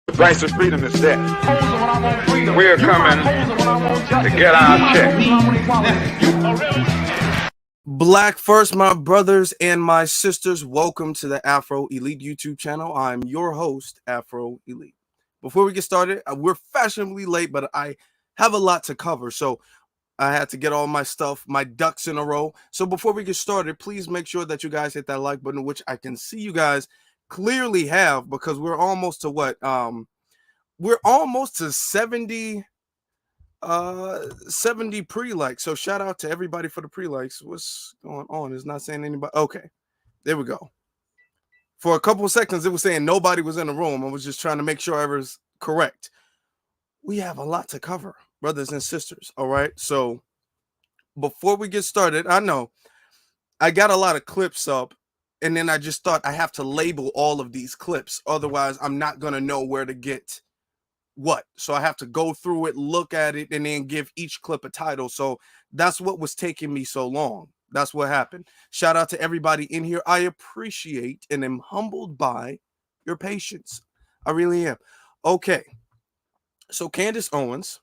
The price of freedom is death. We're coming to get our check. Black first, my brothers and my sisters. Welcome to the Afro Elite YouTube channel. I'm your host, Afro Elite. Before we get started, we're fashionably late, but I have a lot to cover, so I had to get all my stuff, my ducks in a row. So before we get started, please make sure that you guys hit that like button, which I can see you guys clearly have, because we're almost to what? We're almost to 70 pre-likes. So shout out to everybody for the pre-likes. What's going on? It's not saying anybody. Okay, there we go. For a couple of seconds, it was saying nobody was in the room. I was just trying to make sure I was correct. We have a lot to cover, brothers and sisters. All right. So before we get started, I know I got a lot of clips up, and then I just thought I have to label all of these clips. Otherwise, I'm not going to know where to get what. So I have to go through it, look at it, and then give each clip a title. So that's what was taking me so long. That's what happened. Shout out to everybody in here. I appreciate and am humbled by your patience. I really am. Okay. So Candice Owens,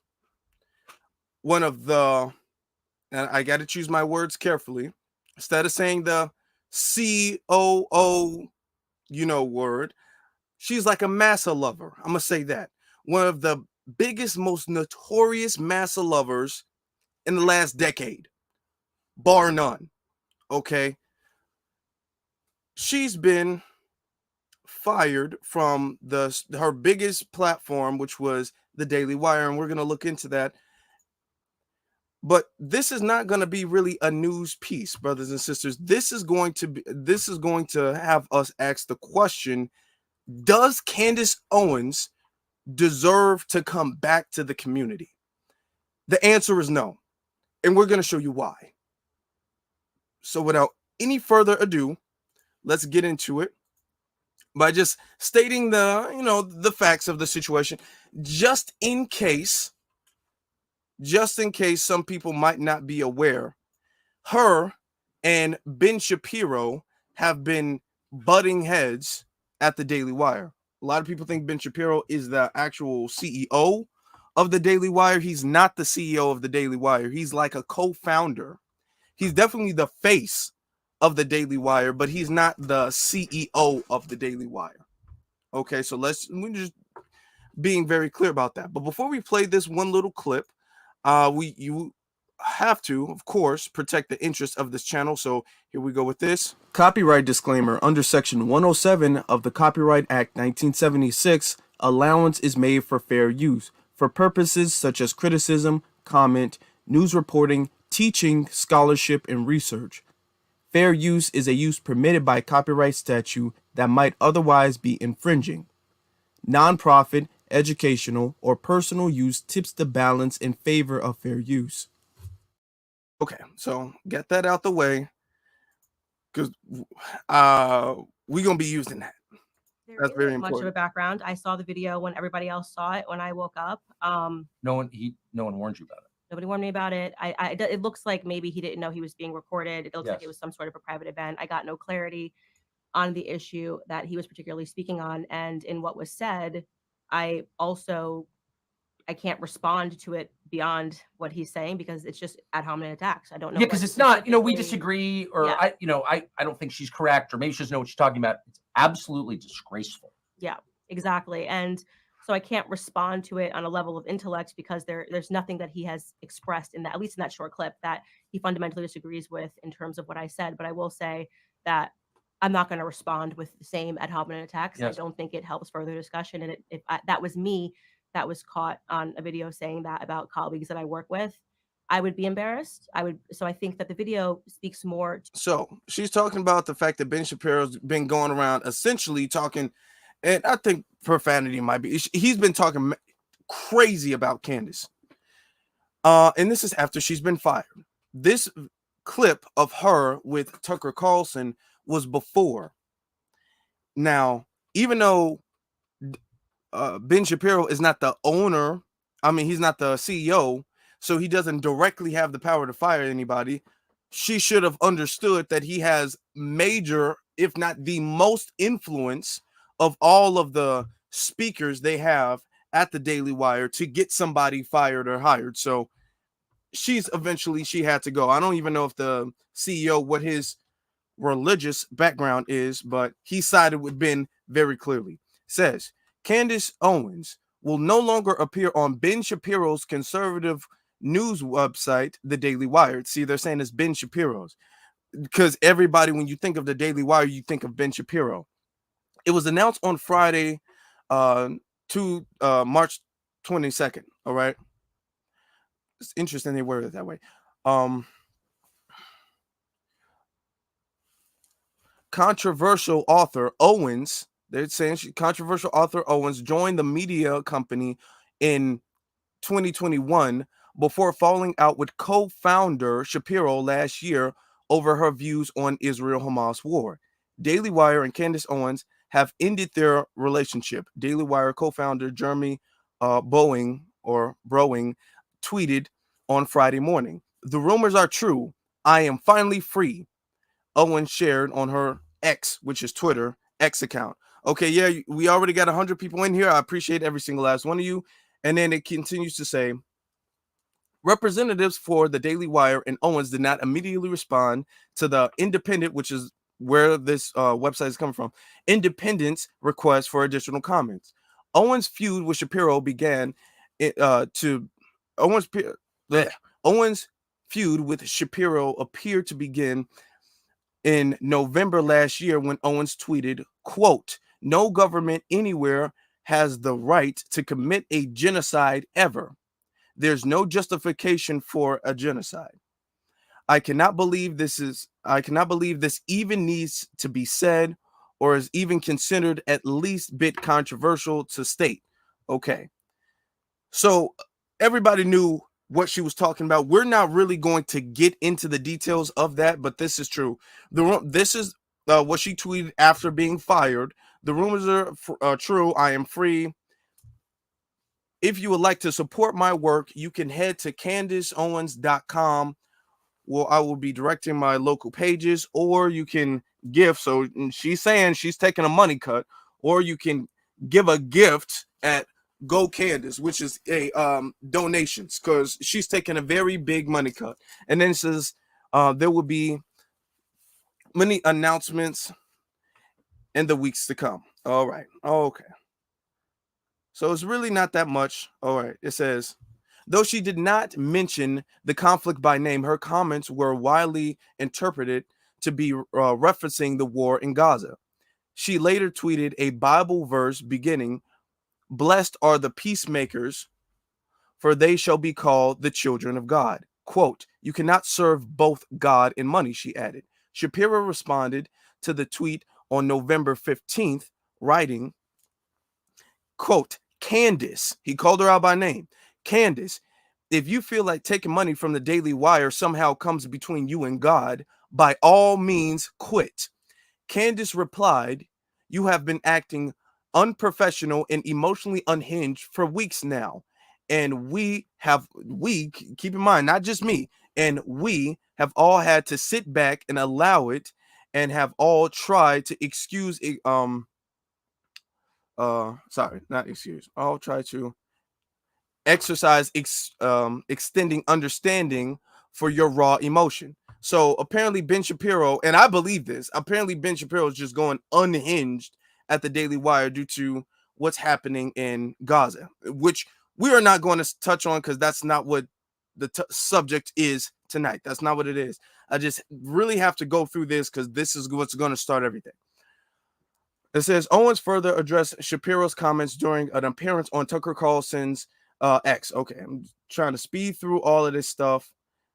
one of the, and I got to choose my words carefully. Instead of saying the COO, word, she's like a massa lover. I'm going to say that. One of the biggest, most notorious massa lovers in the last decade, bar none. Okay. She's been fired from her biggest platform, which was the Daily Wire, and we're going to look into that. But this is not going to be really a news piece, brothers and sisters. This is going to have us ask the question: does Candice Owens deserve to come back to the community? The answer is no, and we're going to show you why. So without any further ado, let's get into it by just stating the facts of the situation, just in case some people might not be aware. Her and Ben Shapiro have been butting heads at the Daily Wire. A lot of people think Ben Shapiro is the actual CEO of the Daily Wire. He's not the CEO of the Daily Wire. He's like a co-founder. He's definitely the face of the Daily Wire, but he's not the CEO of the Daily Wire. Okay, so we're just being very clear about that. But before we play this one little clip, you have to, of course, protect the interests of this channel. So here we go with this. Copyright disclaimer. Under Section 107 of the Copyright Act 1976, allowance is made for fair use for purposes such as criticism, comment, news reporting, teaching, scholarship, and research. Fair use is a use permitted by copyright statute that might otherwise be infringing. Nonprofit, educational, or personal use tips the balance in favor of fair use. Okay, so get that out the way, because we're going to be using that. That's very important. Much of a background. I saw the video when everybody else saw it when I woke up. No one warned you about it. Nobody warned me about it. It looks like maybe he didn't know he was being recorded. It looks like it was some sort of a private event. I got no clarity on the issue that he was particularly speaking on, and in what was said, I can't respond to it beyond what he's saying because it's just ad hominem attacks. I don't know. Yeah, because it's not, we disagree, or yeah. I don't think she's correct, or maybe she doesn't know what she's talking about. It's absolutely disgraceful. Yeah, exactly. And so I can't respond to it on a level of intellect because there's nothing that he has expressed in that, at least in that short clip, that he fundamentally disagrees with in terms of what I said. But I will say that I'm not going to respond with the same ad hominem attacks. Yes. I don't think it helps further discussion. And if that was me that was caught on a video saying that about colleagues that I work with, I would be embarrassed. So I think that the video speaks more. So she's talking about the fact that Ben Shapiro's been going around essentially talking, and I think profanity might be, he's been talking crazy about Candace. And this is after she's been fired. This clip of her with Tucker Carlson was before. Now, even though Ben Shapiro is not the owner, he's not the CEO, so he doesn't directly have the power to fire anybody, she should have understood that he has major, if not the most influence of all of the speakers they have at the Daily Wire to get somebody fired or hired. So she had to go. I don't even know if the CEO, what his religious background is, but he sided with Ben very clearly. Says Candice Owens will no longer appear on Ben Shapiro's conservative news website, The Daily Wire. See, they're saying it's Ben Shapiro's because everybody, when you think of The Daily Wire, you think of Ben Shapiro. It was announced on Friday, March 22nd. All right. It's interesting they worded it that way. Controversial author Owens, they're saying controversial author Owens joined the media company in 2021 before falling out with co-founder Shapiro last year over her views on Israel-Hamas war. Daily Wire and Candace Owens have ended their relationship. Daily Wire co-founder Jeremy Broing tweeted on Friday morning, "The rumors are true. I am finally free," Owens shared on her X, which is Twitter, X account. Okay, yeah, we already got 100 people in here. I appreciate every single last one of you. And then it continues to say, representatives for the Daily Wire and Owens did not immediately respond to the Independent, which is where this website is coming from, Independent's request for additional comments. Owens' feud with Shapiro began Owens feud with Shapiro appeared to begin in November last year when Owens tweeted, quote, "No government anywhere has the right to commit a genocide ever. There's no justification for a genocide. I cannot believe this even needs to be said or is even considered at least bit controversial to state." Okay. So everybody knew what she was talking about. We're not really going to get into the details of that, but this is true. This is what she tweeted after being fired. The rumors are true. I am free. If you would like to support my work, you can head to CandiceOwens.com. Well, I will be directing my local pages, or you can gift. So she's saying she's taking a money cut, or you can give a gift at Go Candace, which is a donations, because she's taking a very big money cut. And then it says there will be many announcements in the weeks to come. All right. Okay. So it's really not that much. All right. It says, though she did not mention the conflict by name, her comments were widely interpreted to be referencing the war in Gaza. She later tweeted a Bible verse beginning, "Blessed are the peacemakers, for they shall be called the children of God." Quote, "You cannot serve both God and money," she added. Shapiro responded to the tweet on November 15th, writing, quote, "Candice," he called her out by name, "Candice, if you feel like taking money from the Daily Wire somehow comes between you and God, by all means quit." Candice replied, "You have been acting unprofessional and emotionally unhinged for weeks now. And we, keep in mind, not just me, and we have all had to sit back and allow it and have all tried to excuse it. I'll try to exercise extending understanding for your raw emotion." So apparently Ben Shapiro, and I believe this, apparently Ben Shapiro is just going unhinged at the Daily Wire due to what's happening in Gaza, which we are not going to touch on because that's not what the subject is tonight. That's not what it is. I just really have to go through this because this is what's going to start everything. It says Owens further addressed Shapiro's comments during an appearance on Tucker Carlson's X. Okay, I'm trying to speed through all of this stuff.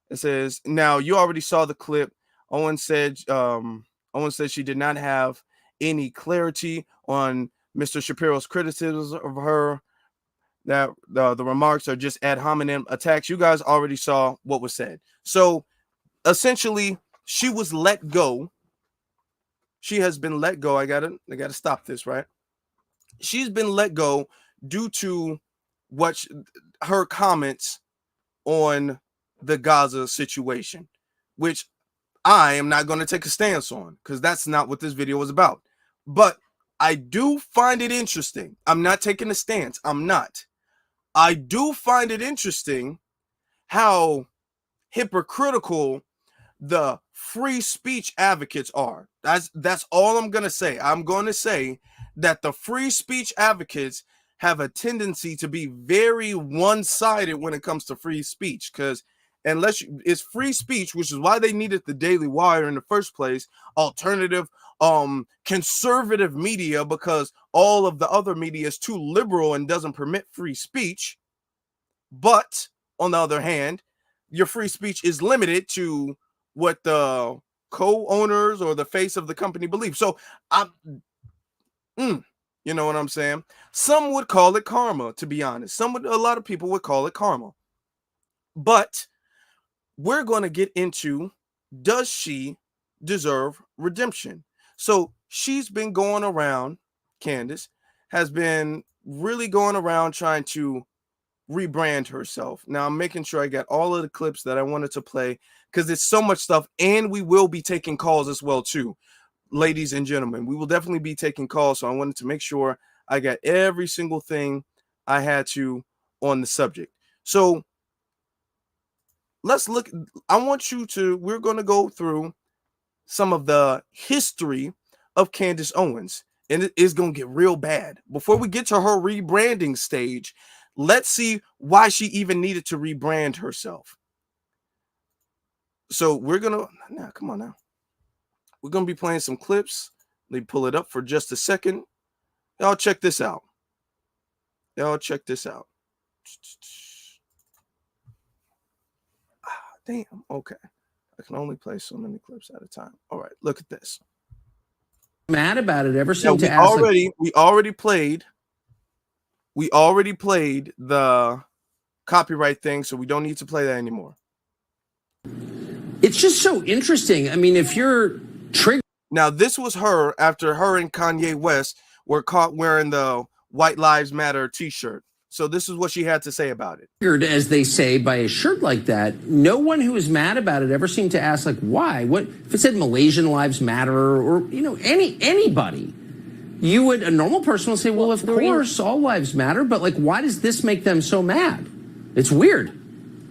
It says, now you already saw the clip. Owens said she did not have any clarity on Mr. Shapiro's criticisms of her, that the remarks are just ad hominem attacks. You guys already saw what was said. So essentially, she was let go. She has been let go. I gotta stop this, right? She's been let go due to her comments on the Gaza situation, which I am not going to take a stance on because that's not what this video was about. But I do find it interesting. I'm not taking a stance. I'm not. I do find it interesting how hypocritical the free speech advocates are. That's all I'm going to say. I'm going to say that the free speech advocates have a tendency to be very one-sided when it comes to free speech, because it's free speech, which is why they needed the Daily Wire in the first place, alternative conservative media, because all of the other media is too liberal and doesn't permit free speech. But on the other hand, your free speech is limited to what the co-owners or the face of the company believe. So you know what I'm saying? Some would call it karma, to be honest. A lot of people would call it karma. But we're going to get into, does she deserve redemption? So she's been going around, Candace has been really going around trying to rebrand herself. Now I'm making sure I got all of the clips that I wanted to play, because there's so much stuff, and we will be taking calls as well too. Ladies and gentlemen, we will definitely be taking calls, so I wanted to make sure I got every single thing I had to on the subject. So let's look. We're going to go through some of the history of Candice Owens, and it is going to get real bad. Before we get to her rebranding stage, let's see why she even needed to rebrand herself. So we're going to, now come on now. We're going to be playing some clips. Let me pull it up for just a second. Y'all check this out. Damn, okay. I can only play so many clips at a time. All right, look at this. Mad about it ever seemed to ask. We already played the copyright thing, so we don't need to play that anymore. It's just so interesting. I mean, if you're triggered. Now, this was her after her and Kanye West were caught wearing the White Lives Matter t-shirt. So this is what she had to say about it. As they say, by a shirt like that, no one who is mad about it ever seemed to ask, like, why? What if it said Malaysian Lives Matter or anybody? A normal person would say, well, of course, all lives matter, but like, why does this make them so mad? It's weird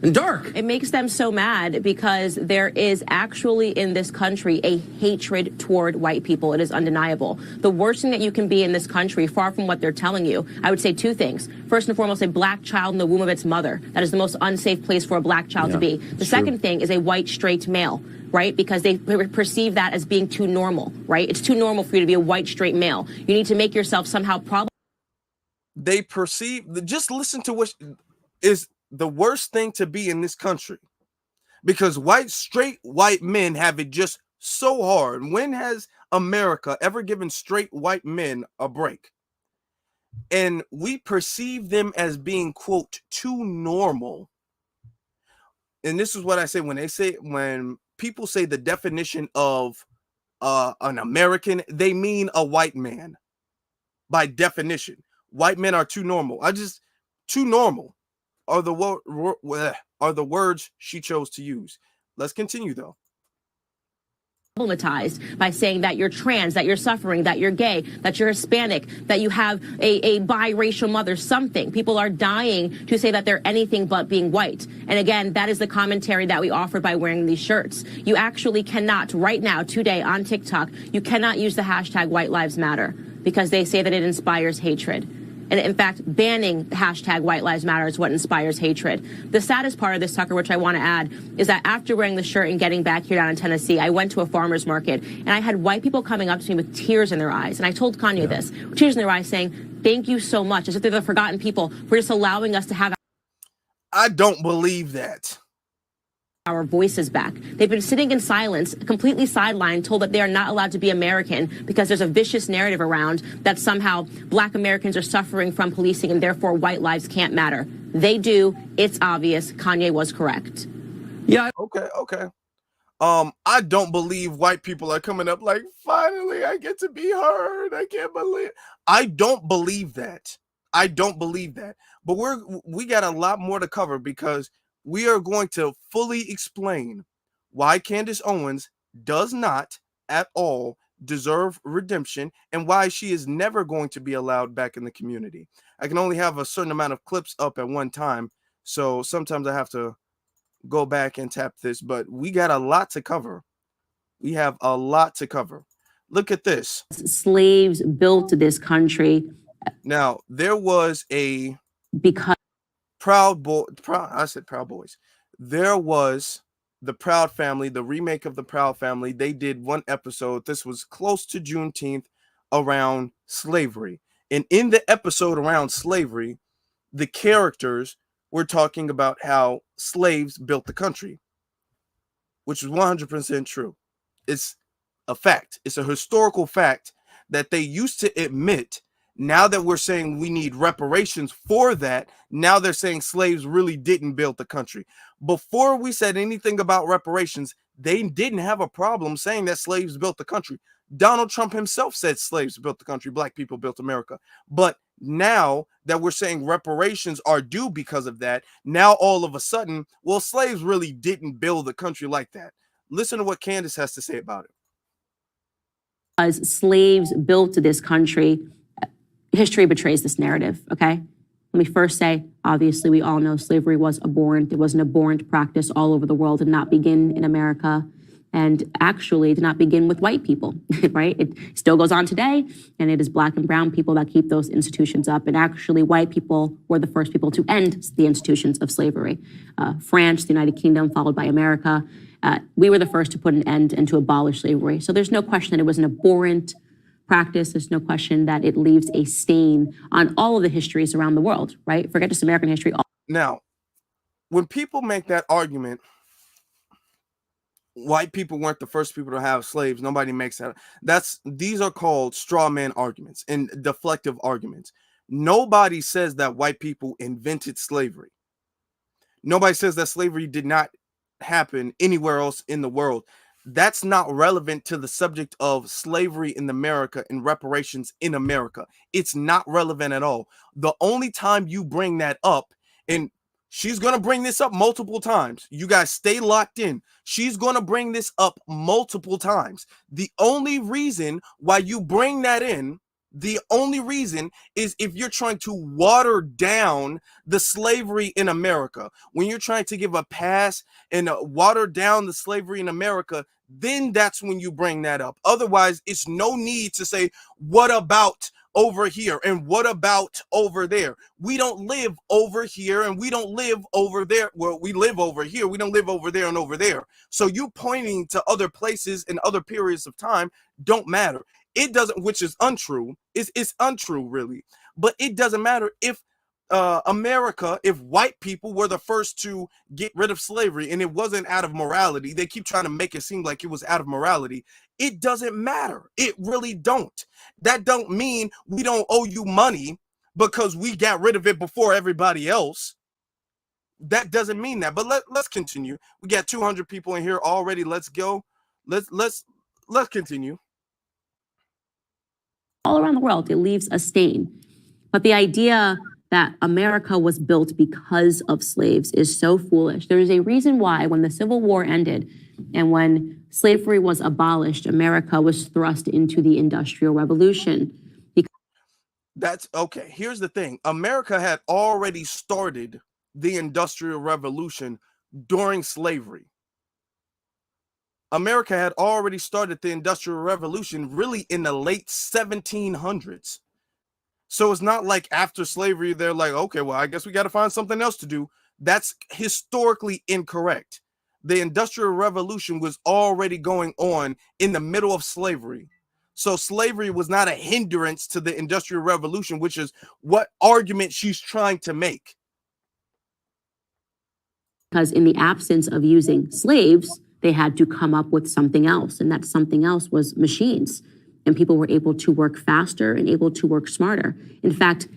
and dark. It makes them so mad because there is actually in this country a hatred toward white people. It is undeniable. The worst thing that you can be in this country, far from what they're telling you, I would say two things. First and foremost, a black child in the womb of its mother. That is the most unsafe place for a black child to be. The second thing is a white straight male, right? Because they perceive that as being too normal, right? It's too normal for you to be a white straight male. You need to make yourself somehow They perceive, just listen to what is the worst thing to be in this country, because straight white men have it just so hard. When has America ever given straight white men a break? And we perceive them as being, quote, too normal. And this is what I say when people say the definition of an American, they mean a white man. By definition, white men are too normal. Too normal are the words she chose to use. Let's continue though. Problematized by saying that you're trans, that you're suffering, that you're gay, that you're Hispanic, that you have a biracial mother, something. People are dying to say that they're anything but being white. And again, that is the commentary that we offer by wearing these shirts. You actually cannot, right now, today on TikTok, you cannot use the hashtag White Lives Matter because they say that it inspires hatred. And in fact, banning the hashtag White Lives Matter is what inspires hatred. The saddest part of this, Tucker, which I want to add, is that after wearing the shirt and getting back here down in Tennessee, I went to a farmer's market and I had white people coming up to me with tears in their eyes. And I told Kanye this, tears in their eyes, saying, thank you so much, as if they're the forgotten people for just allowing us to have. I don't believe that. Our voices back. They've been sitting in silence, completely sidelined, told that they are not allowed to be American because there's a vicious narrative around that somehow black Americans are suffering from policing and therefore white lives can't matter. They do. It's obvious. Kanye was correct. Yeah. Okay. I don't believe white people are coming up like, finally I get to be heard. I can't believe. I don't believe that. But we got a lot more to cover, because we are going to fully explain why Candice Owens does not at all deserve redemption and why she is never going to be allowed back in the community. I can only have a certain amount of clips up at one time, so sometimes I have to go back and tap this, but we got a lot to cover. We have a lot to cover. Look at this. Slaves built this country. Now, there was a because Proud Boys. There was the Proud Family, the remake of the Proud Family. They did one episode. This was close to Juneteenth around slavery. And in the episode around slavery, the characters were talking about how slaves built the country, which is 100% true. It's a fact. It's a historical fact that they used to admit. Now that we're saying we need reparations for that, now they're saying slaves really didn't build the country. Before we said anything about reparations, they didn't have a problem saying that slaves built the country. Donald Trump himself said slaves built the country, black people built America. But now that we're saying reparations are due because of that, now all of a sudden, well, slaves really didn't build the country like that. Listen to what Candace has to say about it. As slaves built this country, history betrays this narrative, okay? Let me first say, obviously, we all know slavery was abhorrent. It was an abhorrent practice all over the world, did not begin in America, and actually did not begin with white people, right? It still goes on today, and it is black and brown people that keep those institutions up. And actually, white people were the first people to end the institutions of slavery. France, the United Kingdom, followed by America. We were the first to put an end and to abolish slavery. So there's no question that it was an abhorrent practice. There's no question that it leaves a stain on all of the histories around the world, right? Forget just American history. Now, when people make that argument, white people weren't the first people to have slaves. Nobody makes that. These are called straw man arguments and deflective arguments. Nobody says that white people invented slavery. Nobody says that slavery did not happen anywhere else in the world. That's not relevant to the subject of slavery in America and reparations in America. It's not relevant at all. The only time you bring that up, and she's going to bring this up multiple times. You guys stay locked in. She's going to bring this up multiple times. The only reason why you bring that in, the only reason is if you're trying to water down the slavery in America. When you're trying to give a pass and water down the slavery in America, then that's when you bring that up. Otherwise, it's no need to say, what about over here and what about over there? We don't live over here and we don't live over there. Well, we live over here. We don't live over there and over there. So you pointing to other places and other periods of time don't matter. It doesn't, which is untrue. It's untrue, really. But it doesn't matter if America, if white people were the first to get rid of slavery and it wasn't out of morality. They keep trying to make it seem like it was out of morality. It doesn't matter. It really don't. That don't mean we don't owe you money because we got rid of it before everybody else. That doesn't mean that. But let's continue. We got 200 people in here already. Let's go. Let's continue. All around the world, it leaves a stain. But the idea that America was built because of slaves is so foolish. There is a reason why when the Civil War ended and when slavery was abolished, America was thrust into the Industrial Revolution. That's okay. Here's the thing. America had already started the Industrial Revolution during slavery. America had already started the Industrial Revolution really in the late 1700s. So it's not like after slavery, they're like, okay, well, I guess we got to find something else to do. That's historically incorrect. The Industrial Revolution was already going on in the middle of slavery. So slavery was not a hindrance to the Industrial Revolution, which is what argument she's trying to make. Because in the absence of using slaves, they had to come up with something else. And that something else was machines. And people were able to work faster and able to work smarter. In fact,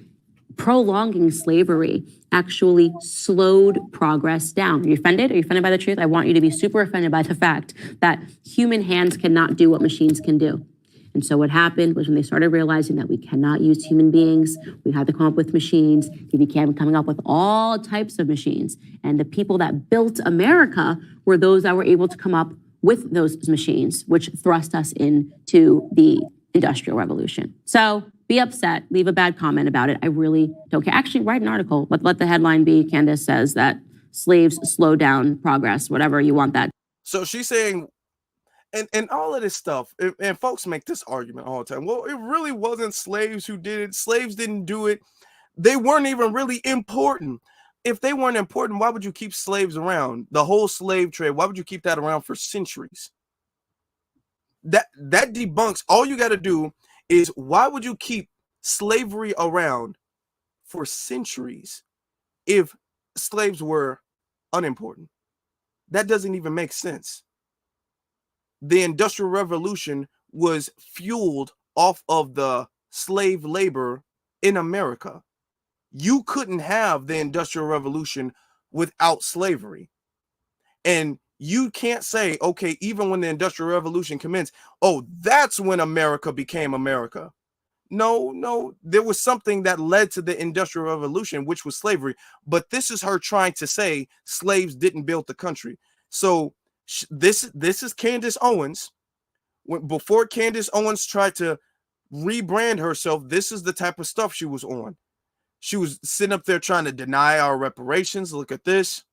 prolonging slavery actually slowed progress down. Are you offended? Are you offended by the truth? I want you to be super offended by the fact that human hands cannot do what machines can do. And so what happened was when they started realizing that we cannot use human beings, we had to come up with machines. They began coming up with all types of machines. And the people that built America were those that were able to come up with those machines, which thrust us into the Industrial Revolution. So be upset, leave a bad comment about it. I really don't care. Actually, write an article. Let the headline be, Candace says that slaves slow down progress, whatever you want that. So she's saying, and all of this stuff, and folks make this argument all the time. Well, it really wasn't slaves who did it. Slaves didn't do it. They weren't even really important. If they weren't important, why would you keep slaves around? The whole slave trade, why would you keep that around for centuries? That debunks. All you got to do is, why would you keep slavery around for centuries if slaves were unimportant? That doesn't even make sense. The Industrial Revolution was fueled off of the slave labor in America. You couldn't have the Industrial Revolution without slavery. And you can't say, okay, even when the Industrial Revolution commenced, oh, that's when America became America. No, there was something that led to the Industrial Revolution, which was slavery. But this is her trying to say slaves didn't build the country. So this is Candice Owens. Before Candice Owens tried to rebrand herself, this is the type of stuff she was on. She was sitting up there trying to deny our reparations. Look at this.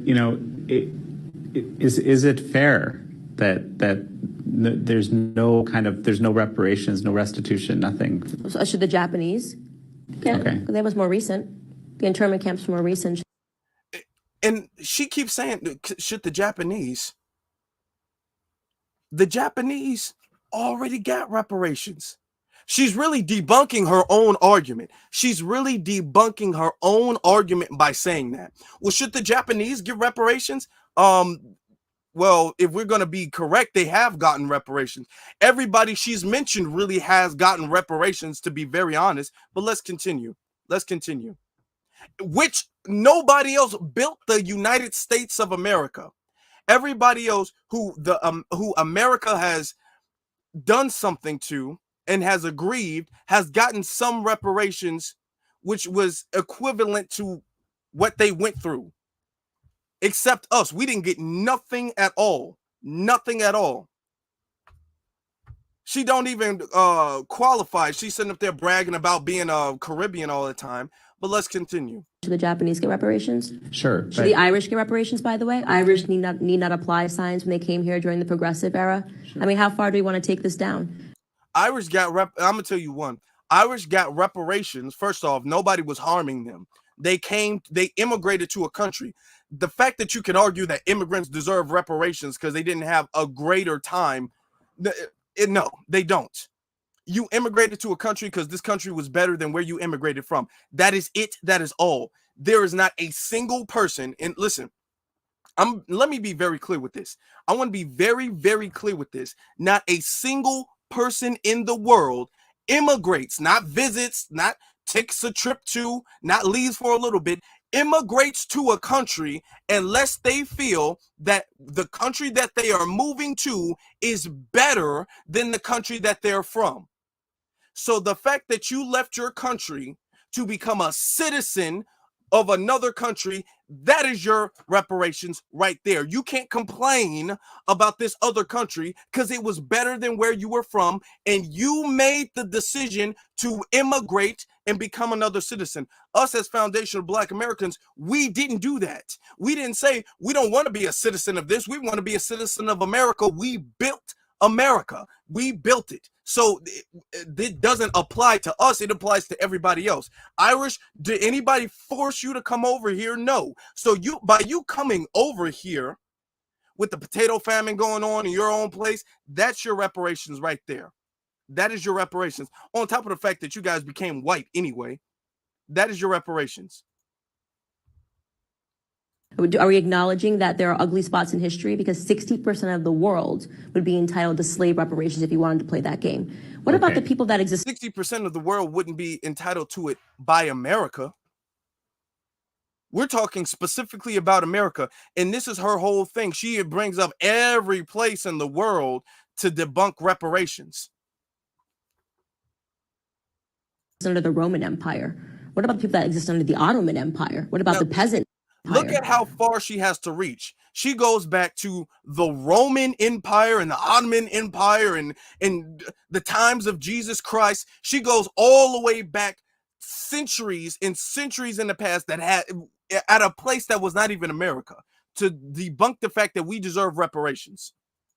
You know, is it fair that there's no reparations, no restitution, nothing? So should the Japanese? Yeah, okay. That was more recent. The internment camps were more recent. And she keeps saying, should the Japanese? The Japanese already got reparations. She's really debunking her own argument. She's really debunking her own argument by saying that. Well, should the Japanese give reparations? Well, if we're going to be correct, they have gotten reparations. Everybody she's mentioned really has gotten reparations, to be very honest. But let's continue. Which nobody else built the United States of America. Everybody else who America has done something to and has aggrieved has gotten some reparations, which was equivalent to what they went through. Except us. We didn't get nothing at all. Nothing at all. She don't even qualify. She's sitting up there bragging about being Caribbean all the time. But let's continue. Should the Japanese get reparations? Sure. Should the Irish get reparations, by the way? Irish need not apply signs when they came here during the Progressive era. Sure. I mean, how far do we want to take this down? Irish got I'm going to tell you one. Irish got reparations. First off, nobody was harming them. They immigrated to a country. The fact that you can argue that immigrants deserve reparations because they didn't have a greater time, no, they don't. You immigrated to a country because this country was better than where you immigrated from. That is it. That is all. There is not a single person. And listen, let me be very clear with this. I want to be very, very clear with this. Not a single person in the world immigrates, not visits, not takes a trip to, not leaves for a little bit, immigrates to a country unless they feel that the country that they are moving to is better than the country that they're from. So the fact that you left your country to become a citizen of another country, that is your reparations right there. You can't complain about this other country because it was better than where you were from, and you made the decision to immigrate and become another citizen. Us as foundational Black Americans, we didn't do that. We didn't say we don't want to be a citizen of this. We want to be a citizen of America. We built America. We built it. So it doesn't apply to us. It applies to everybody else. Irish, did anybody force you to come over here? No. So by you coming over here with the potato famine going on in your own place, that's your reparations right there. That is your reparations. On top of the fact that you guys became white anyway, that is your reparations. Are we acknowledging that there are ugly spots in history? Because 60% of the world would be entitled to slave reparations if you wanted to play that game. What about the people that exist? 60% of the world wouldn't be entitled to it by America. We're talking specifically about America. And this is her whole thing. She brings up every place in the world to debunk reparations. Under the Roman Empire. What about the people that exist under the Ottoman Empire? What about the peasant Look at how far she has to reach. She goes back to the Roman Empire and the Ottoman Empire and the times of Jesus Christ. She goes all the way back centuries and centuries in the past that had at a place that was not even America to debunk the fact that we deserve reparations.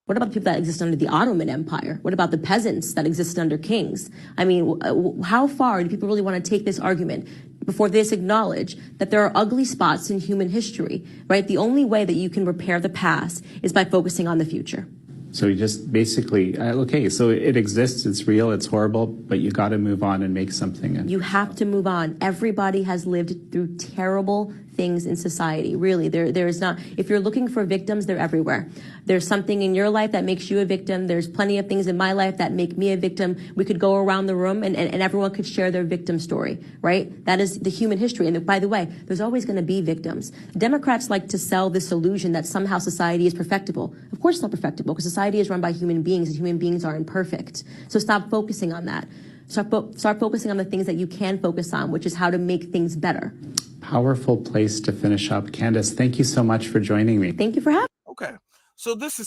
What about the people that exist under the Ottoman Empire? What about the peasants that existed under kings? I mean, how far do people really want to take this argument before they acknowledge that there are ugly spots in human history, right? The only way that you can repair the past is by focusing on the future. So you just basically, okay, so it exists, it's real, it's horrible, but you got to move on and make something. You have to move on. Everybody has lived through terrible things in society. Really, there is not, if you're looking for victims, they're everywhere. There's something in your life that makes you a victim. There's plenty of things in my life that make me a victim. We could go around the room and everyone could share their victim story, right? That is the human history. And by the way, there's always going to be victims. Democrats like to sell this illusion that somehow society is perfectible. Of course it's not perfectible, because society is run by human beings and human beings are imperfect. So stop focusing on that. Start focusing on the things that you can focus on, which is how to make things better. Powerful place to finish up. Candace, thank you so much for joining me. Thank you for having me. Okay. So this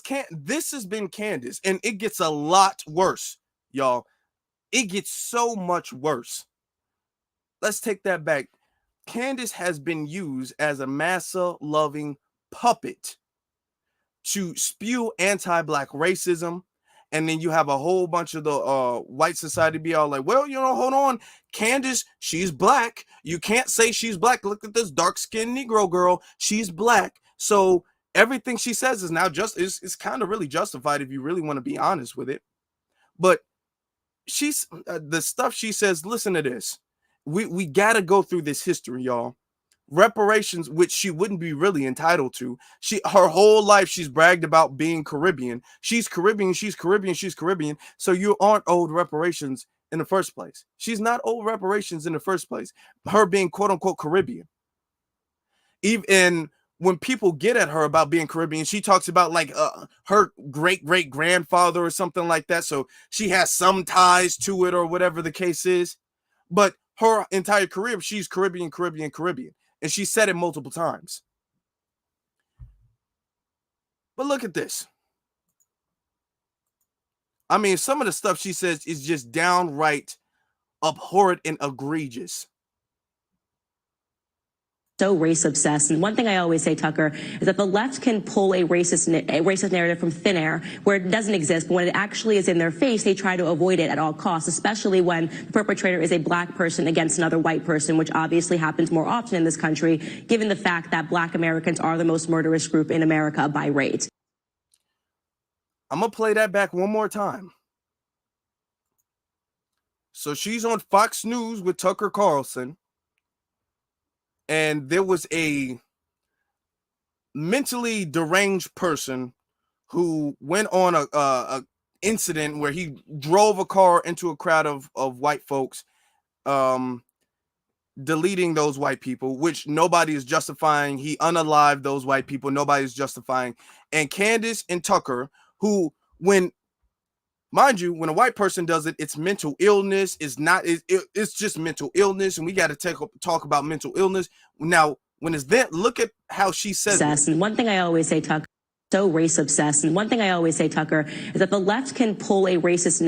has been Candace, and it gets a lot worse, y'all. It gets so much worse. Let's take that back. Candace has been used as a massa-loving puppet to spew anti-Black racism. And then you have a whole bunch of the white society be all like, well, hold on. Candace, she's Black. You can't say she's Black. Look at this dark-skinned Negro girl. She's Black. So everything she says is now is kind of really justified if you really want to be honest with it. But she's the stuff she says, listen to this. We got to go through this history, y'all. Reparations, which she wouldn't be really entitled to. Her whole life she's bragged about being Caribbean. She's Caribbean. So you aren't owed reparations in the first place. She's not owed reparations in the first place. Her being quote unquote Caribbean. Even when people get at her about being Caribbean, she talks about like her great grandfather or something like that. So she has some ties to it or whatever the case is. But her entire career, she's Caribbean. And she said it multiple times. But look at this. I mean, some of the stuff she says is just downright abhorrent and egregious. So race obsessed. And one thing I always say, Tucker, is that the left can pull a racist narrative from thin air where it doesn't exist, but when it actually is in their face, they try to avoid it at all costs, especially when the perpetrator is a Black person against another white person, which obviously happens more often in this country, given the fact that Black Americans are the most murderous group in America by rate. I'm going to play that back one more time. So she's on Fox News with Tucker Carlson. And there was a mentally deranged person who went on a incident where he drove a car into a crowd of white folks, deleting those white people, which nobody is justifying. He unalived those white people. Nobody's justifying. And Candace and Tucker, who, mind you, when a white person does it, it's mental illness. It's just mental illness, and we got to talk about mental illness. Now, when it's that, look at how she says it. And one thing I always say, Tucker, so race obsessed. And one thing I always say, Tucker, is that the left can pull a racist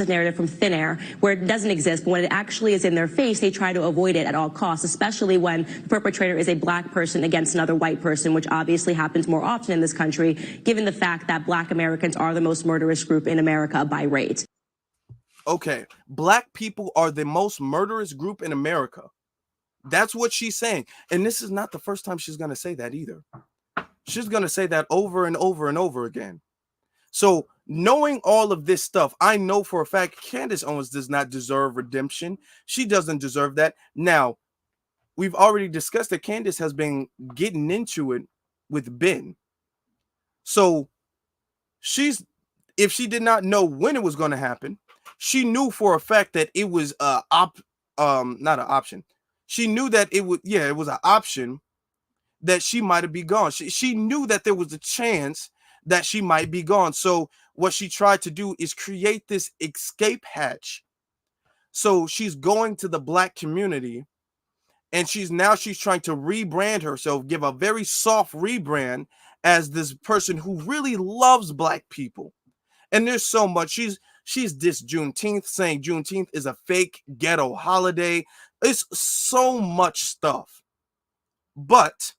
narrative from thin air where it doesn't exist, but when it actually is in their face, they try to avoid it at all costs, especially when the perpetrator is a Black person against another white person, which obviously happens more often in this country, given the fact that Black Americans are the most murderous group in America by rate. Okay, Black people are the most murderous group in America. That's what she's saying. And this is not the first time she's going to say that either. She's going to say that over and over and over again. So knowing all of this stuff, I know for a fact Candice Owens does not deserve redemption. She doesn't deserve that. Now, we've already discussed that Candice has been getting into it with Ben. So if she did not know when it was going to happen, she knew for a fact that it was not an option. She knew that it was an option that she might have been gone. She knew that there was a chance that she might be gone. So what she tried to do is create this escape hatch. So she's going to the Black community And she's trying to rebrand herself, give a very soft rebrand as this person who really loves Black people. And there's so much. She's dissed Juneteenth, saying Juneteenth is a fake ghetto holiday. It's so much stuff. But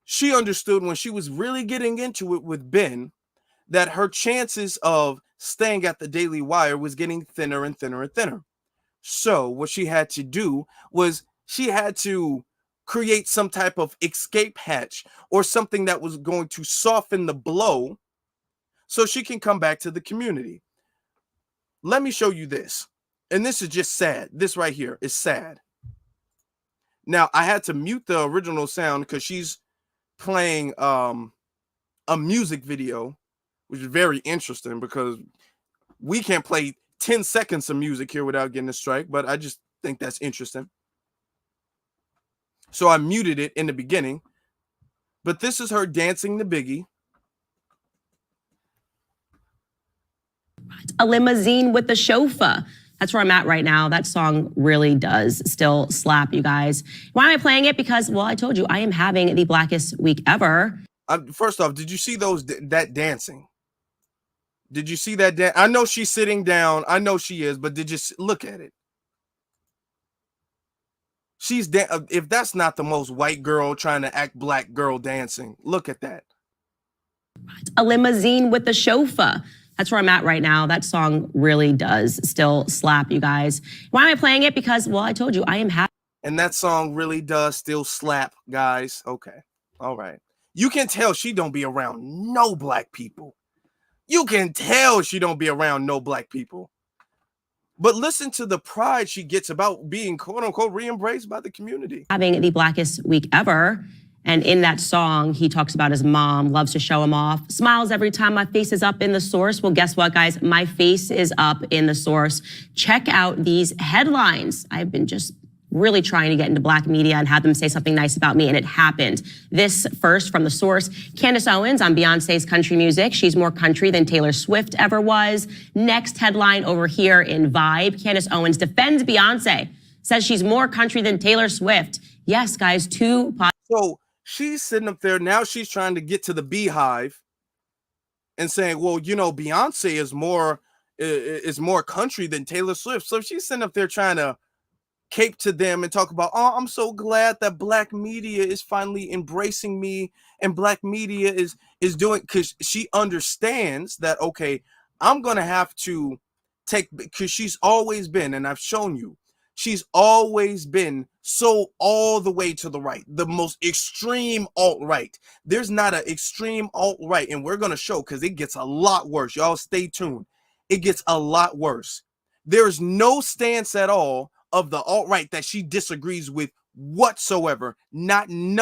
she understood when she was really getting into it with Ben that her chances of staying at the Daily Wire was getting thinner and thinner and thinner. So what she had to do was she had to create some type of escape hatch or something that was going to soften the blow so she can come back to the community. Let me show you this. And this is just sad. This right here is sad. Now, I had to mute the original sound because she's playing a music video, which is very interesting because we can't play 10 seconds of music here without getting a strike, but I just think that's interesting. So I muted it in the beginning, but this is her dancing the Biggie. A limousine with the chauffeur. That's where I'm at right now. That song really does still slap, you guys. Why am I playing it? Because, well, I told you, I am having the blackest week ever. First off, did you see that dancing? Did you see that? I know she's sitting down. I know she is, but did you look at it? If that's not the most white girl trying to act Black girl dancing, look at that. A limousine with the chauffeur. That's where I'm at right now. That song really does still slap, you guys. Why am I playing it? Because, well, I told you, I am happy. And that song really does still slap, guys. Okay. All right. You can tell she don't be around no Black people. You can tell she don't be around no Black people. But listen to the pride she gets about being, quote unquote, re-embraced by the community. Having the blackest week ever. And in that song, he talks about his mom, loves to show him off, smiles every time my face is up in the source. Well, guess what, guys? My face is up in the source. Check out these headlines. I've been just really trying to get into Black media and have them say something nice about me, and it happened. This first from the source. Candice Owens on Beyonce's country music. She's more country than Taylor Swift ever was. Next headline over here in Vibe. Candice Owens defends Beyonce, says she's more country than Taylor Swift. Yes, guys, So she's sitting up there. Now she's trying to get to the beehive and saying, well, you know, Beyonce is more country than Taylor Swift. So she's sitting up there trying to cape to them and talk about, oh, I'm so glad that Black media is finally embracing me and Black media is doing, because she understands that, okay, I'm going to have to take, because she's always been, and I've shown you, she's always been so all the way to the right, the most extreme alt-right. There's not an extreme alt-right, and we're going to show because it gets a lot worse. Y'all stay tuned. It gets a lot worse. There's no stance at all of the alt-right that she disagrees with whatsoever. Nothing.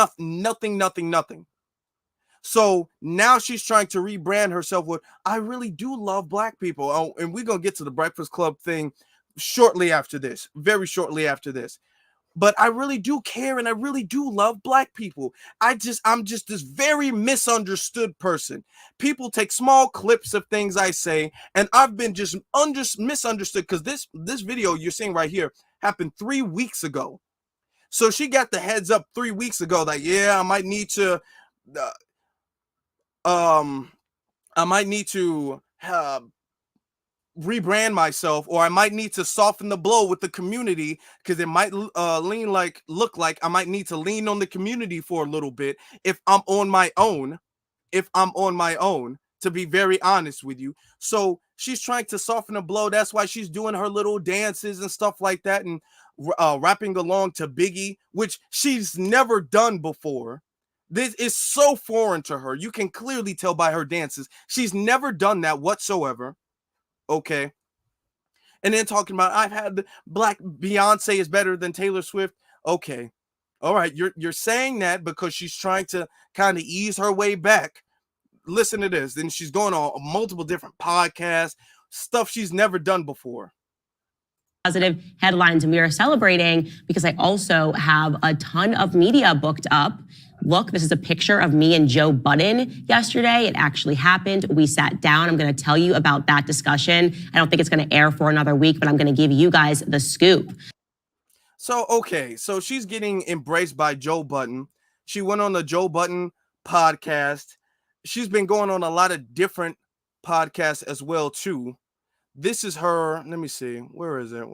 So now she's trying to rebrand herself with, I really do love Black people. Oh, and we're going to get to the Breakfast Club thing shortly after this, very shortly after this. But I really do care and I really do love Black people. I'm just this very misunderstood person. People take small clips of things I say, and I've been just misunderstood because this video you're seeing right here happened 3 weeks ago. So she got the heads up 3 weeks ago that, yeah, I might need to rebrand myself, or I might need to soften the blow with the community because it might look like I might need to lean on the community for a little bit if I'm on my own, to be very honest with you. So she's trying to soften the blow. That's why she's doing her little dances and stuff like that and rapping along to Biggie, which she's never done before. This is so foreign to her. You can clearly tell by her dances. She's never done that whatsoever. Okay. And then talking about, I've had the Black Beyonce is better than Taylor Swift. Okay. All right. You're saying that because she's trying to kind of ease her way back. Listen to this. Then she's going on multiple different podcasts, stuff she's never done before. Positive headlines, and we are celebrating because I also have a ton of media booked up. Look, this is a picture of me and Joe Budden yesterday. It actually happened. We sat down. I'm going to tell you about that discussion. I don't think it's going to air for another week, but I'm going to give you guys the scoop. So, okay. So she's getting embraced by Joe Budden. She went on the Joe Budden podcast. She's been going on a lot of different podcasts as well, too. This is her. Let me see. Where is it?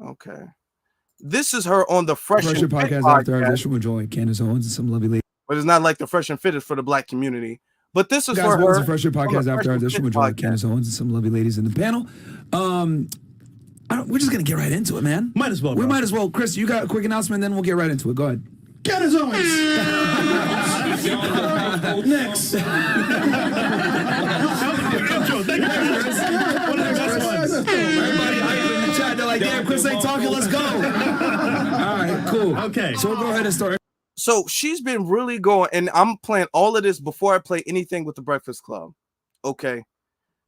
Okay. This is her on the Fresh and Fit podcast after our edition with join Candice Owens and some lovely lady. But it's not like the Fresh and Fit is for the Black community. But this is Guys, for her. welcome to Fresh and podcast after our edition with join Candice Owens and some lovely ladies in the panel. We're just gonna get right into it, man. Might as well. We might as well. Chris, you got a quick announcement, then we'll get right into it. Go ahead. Candice Owens. Next. Everybody hype in the chat. They're like, damn, Chris ain't talking. Let's go. All right, cool. Okay. So we'll go ahead and start. So she's been really going, and I'm playing all of this before I play anything with the Breakfast Club. Okay.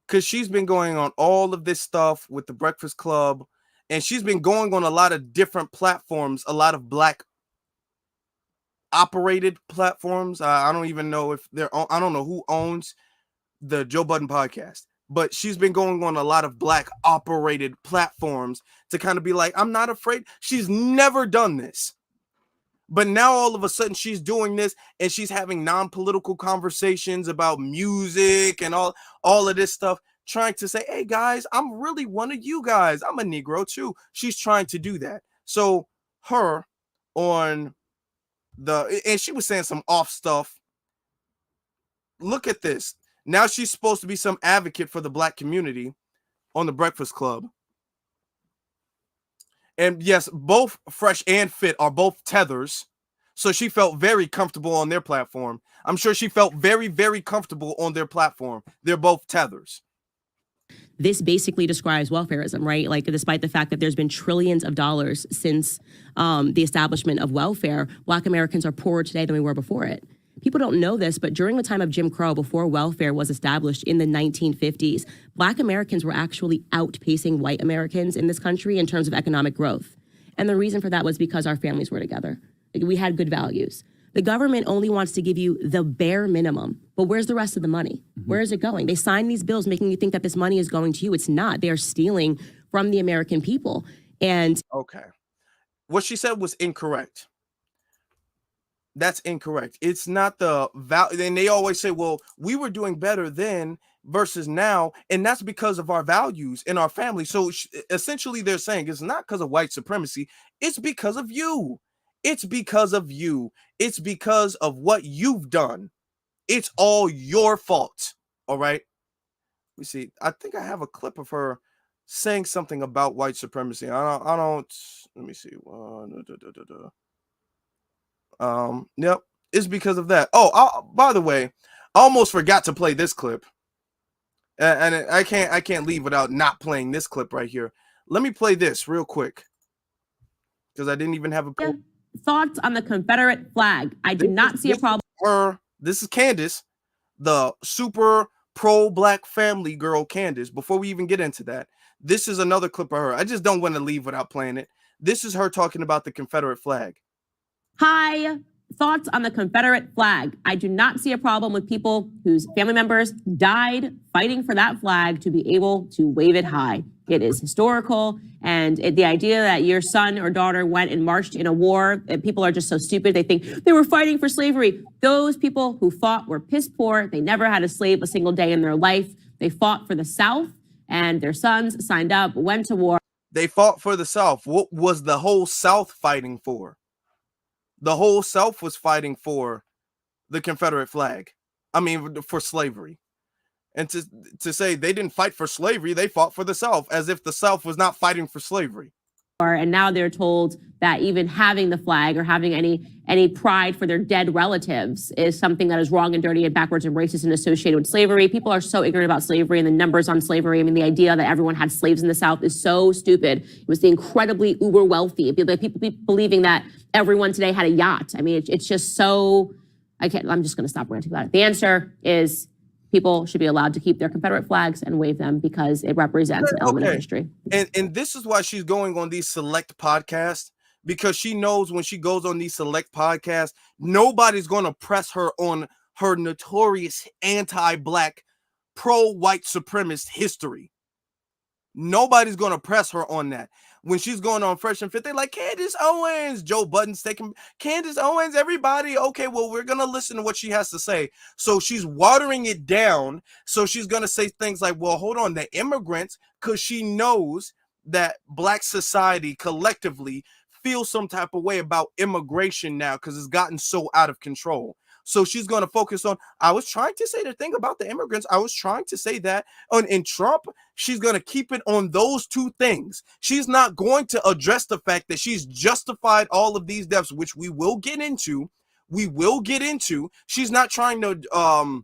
Because she's been going on all of this stuff with the Breakfast Club, and she's been going on a lot of different platforms, a lot of Black operated platforms. I don't even know if I don't know who owns the Joe Budden podcast, but she's been going on a lot of Black operated platforms to kind of be like, I'm not afraid. She's never done this. But now all of a sudden she's doing this, and she's having non-political conversations about music and all of this stuff, trying to say, hey guys, I'm really one of you guys. I'm a Negro too. She's trying to do that. So her on and she was saying some off stuff. Look at this. Now she's supposed to be some advocate for the Black community on the Breakfast Club. And yes, both Fresh and Fit are both tethers. So she felt very comfortable on their platform. I'm sure she felt very, very comfortable on their platform. They're both tethers. This basically describes welfarism, right? Like, despite the fact that there's been trillions of dollars since the establishment of welfare, Black Americans are poorer today than we were before it. People don't know this, but during the time of Jim Crow, before welfare was established in the 1950s, Black Americans were actually outpacing white Americans in this country in terms of economic growth. And the reason for that was because our families were together. Like, we had good values. The government only wants to give you the bare minimum, but where's the rest of the money? Where is it going? They sign these bills making you think that this money is going to you. It's not. They are stealing from the American people. And okay, what she said was incorrect. That's incorrect. It's not the value. And they always say, well, we were doing better then versus now. And that's because of our values in our family. So essentially they're saying it's not because of white supremacy. It's because of you. It's because of you. It's because of what you've done. It's all your fault. All right. We see. I think I have a clip of her saying something about white supremacy. I don't. Let me see. Yep, it's because of that. Oh, by the way, I almost forgot to play this clip, and I can't leave without not playing this clip right here. Let me play this real quick because I didn't even have a thoughts on the Confederate flag. I do not see a problem. This is Candace, the super pro-Black family girl, Candace. Before we even get into that, this is another clip of her. I just don't want to leave without playing it. This is her talking about the Confederate flag. Hi, thoughts on the Confederate flag. I do not see a problem with people whose family members died fighting for that flag to be able to wave it high. It is historical, and the idea that your son or daughter went and marched in a war, people are just so stupid. They think they were fighting for slavery. Those people who fought were piss poor. They never had a slave a single day in their life. They fought for the South, and their sons signed up, went to war. They fought for the South. What was the whole South fighting for? The whole South was fighting for the Confederate flag. I mean, for slavery. And to say they didn't fight for slavery, they fought for the South, as if the South was not fighting for slavery. And now they're told that even having the flag or having any pride for their dead relatives is something that is wrong and dirty and backwards and racist and associated with slavery. People are so ignorant about slavery and the numbers on slavery. I mean, the idea that everyone had slaves in the South is so stupid. It was the incredibly uber wealthy. People believing that everyone today had a yacht. I mean, it's just so, I'm just going to stop ranting about it. The answer is people should be allowed to keep their Confederate flags and wave them because it represents an element of history. And this is why she's going on these select podcasts, because she knows when she goes on these select podcasts, nobody's going to press her on her notorious anti-Black, pro-white supremacist history. Nobody's going to press her on that. When she's going on Fresh and Fit, they're like, Candice Owens. Joe Budden's taking Candice Owens, everybody. Okay, well, we're going to listen to what she has to say. So she's watering it down. So she's going to say things like, well, hold on, the immigrants, because she knows that Black society collectively feels some type of way about immigration now because it's gotten so out of control. So she's going to focus on, I was trying to say the thing about the immigrants. I was trying to say that in Trump, she's going to keep it on those two things. She's not going to address the fact that she's justified all of these deaths, which we will get into. She's not trying to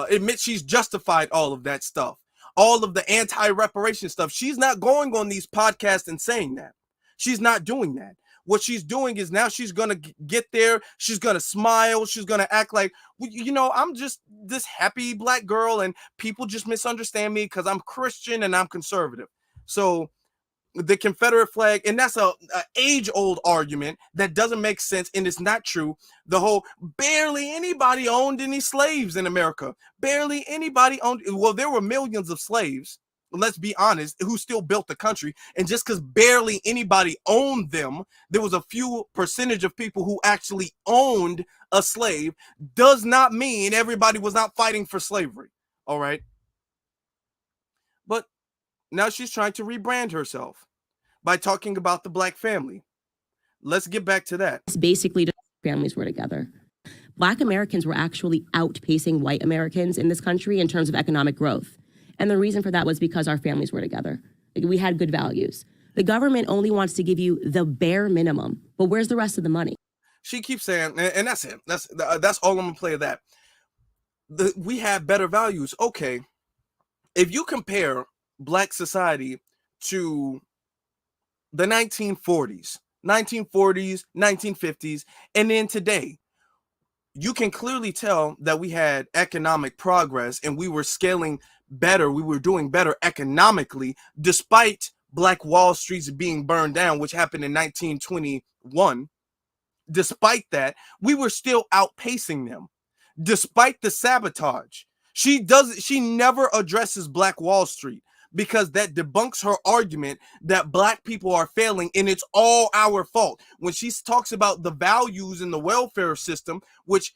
admit she's justified all of that stuff, all of the anti-reparation stuff. She's not going on these podcasts and saying that. She's not doing that. What she's doing is now she's going to get there. She's going to smile. She's going to act like, you know, I'm just this happy Black girl and people just misunderstand me because I'm Christian and I'm conservative. So the Confederate flag, and that's a age-old argument that doesn't make sense and it's not true. The whole barely anybody owned any slaves in America. Barely anybody owned. Well, there were millions of slaves, let's be honest, who still built the country. And just because barely anybody owned them, there was a few percentage of people who actually owned a slave, does not mean everybody was not fighting for slavery. All right. But now she's trying to rebrand herself by talking about the Black family. Let's get back to that. It's basically just families were together. Black Americans were actually outpacing white Americans in this country in terms of economic growth. And the reason for that was because our families were together. Like, we had good values. The government only wants to give you the bare minimum, but where's the rest of the money? She keeps saying, and that's it. That's all I'm gonna play of that. We have better values. Okay, if you compare Black society to the 1940s, 1950s, and then today, you can clearly tell that we had economic progress and we were scaling better. We were doing better economically, despite Black Wall Streets being burned down, which happened in 1921. Despite that, we were still outpacing them. Despite the sabotage, she never addresses Black Wall Street because that debunks her argument that Black people are failing and it's all our fault. When she talks about the values in the welfare system, which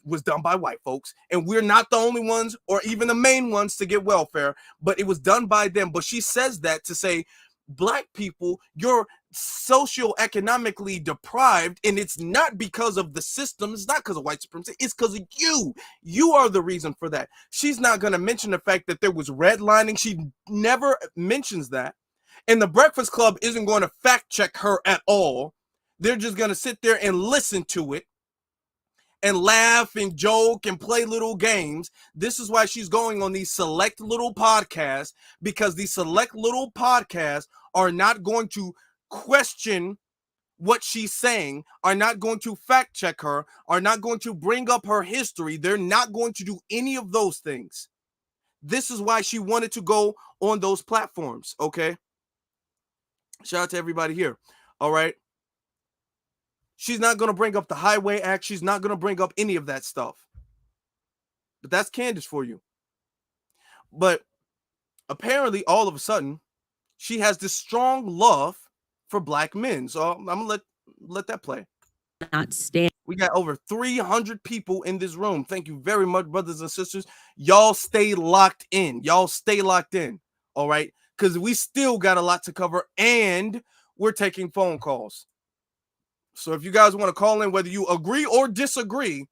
was done by white folks, and we're not the only ones or even the main ones to get welfare, but it was done by them. But she says that to say, Black people, you're socioeconomically deprived, and it's not because of the system, it's not because of white supremacy, it's because of you are the reason for that. She's not going to mention the fact that there was redlining. She never mentions that, and the Breakfast Club isn't going to fact check her at all. They're just going to sit there and listen to it and laugh and joke and play little games. This is why she's going on these select little podcasts, because these select little podcasts are not going to question what she's saying, are not going to fact check her, are not going to bring up her history. They're not going to do any of those things. This is why she wanted to go on those platforms, okay? Shout out to everybody here, all right? She's not going to bring up the Highway Act. She's not going to bring up any of that stuff. But that's Candace for you. But apparently, all of a sudden, she has this strong love for Black men. So I'm going to let that play. Not stand. We got over 300 people in this room. Thank you very much, brothers and sisters. Y'all stay locked in. Y'all stay locked in. All right? Because we still got a lot to cover, and we're taking phone calls. So if you guys want to call in, whether you agree or disagree,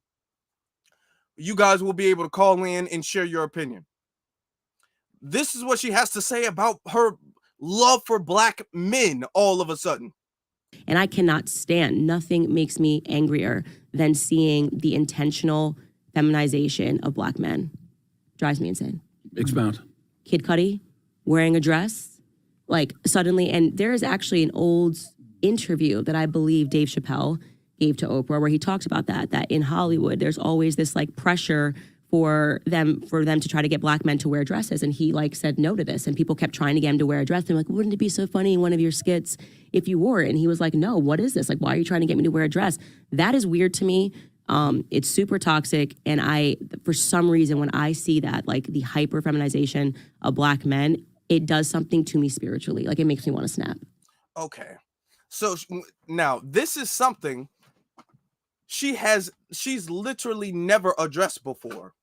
you guys will be able to call in and share your opinion. This is what she has to say about her love for Black men all of a sudden. And I cannot stand, nothing makes me angrier than seeing the intentional feminization of Black men. Drives me insane. Expound. Kid Cudi wearing a dress, like suddenly, and there is actually an old interview that I believe Dave Chappelle gave to Oprah where he talks about that in Hollywood there's always this like pressure for them to try to get Black men to wear dresses, and he like said no to this, and people kept trying to get him to wear a dress. They're like, wouldn't it be so funny in one of your skits if you wore it? And he was like, no, what is this? Like, why are you trying to get me to wear a dress? That is weird to me. It's super toxic, and for some reason when I see that, like the hyper feminization of Black men, it does something to me spiritually. Like, it makes me want to snap. Okay. So now this is something she's literally never addressed before.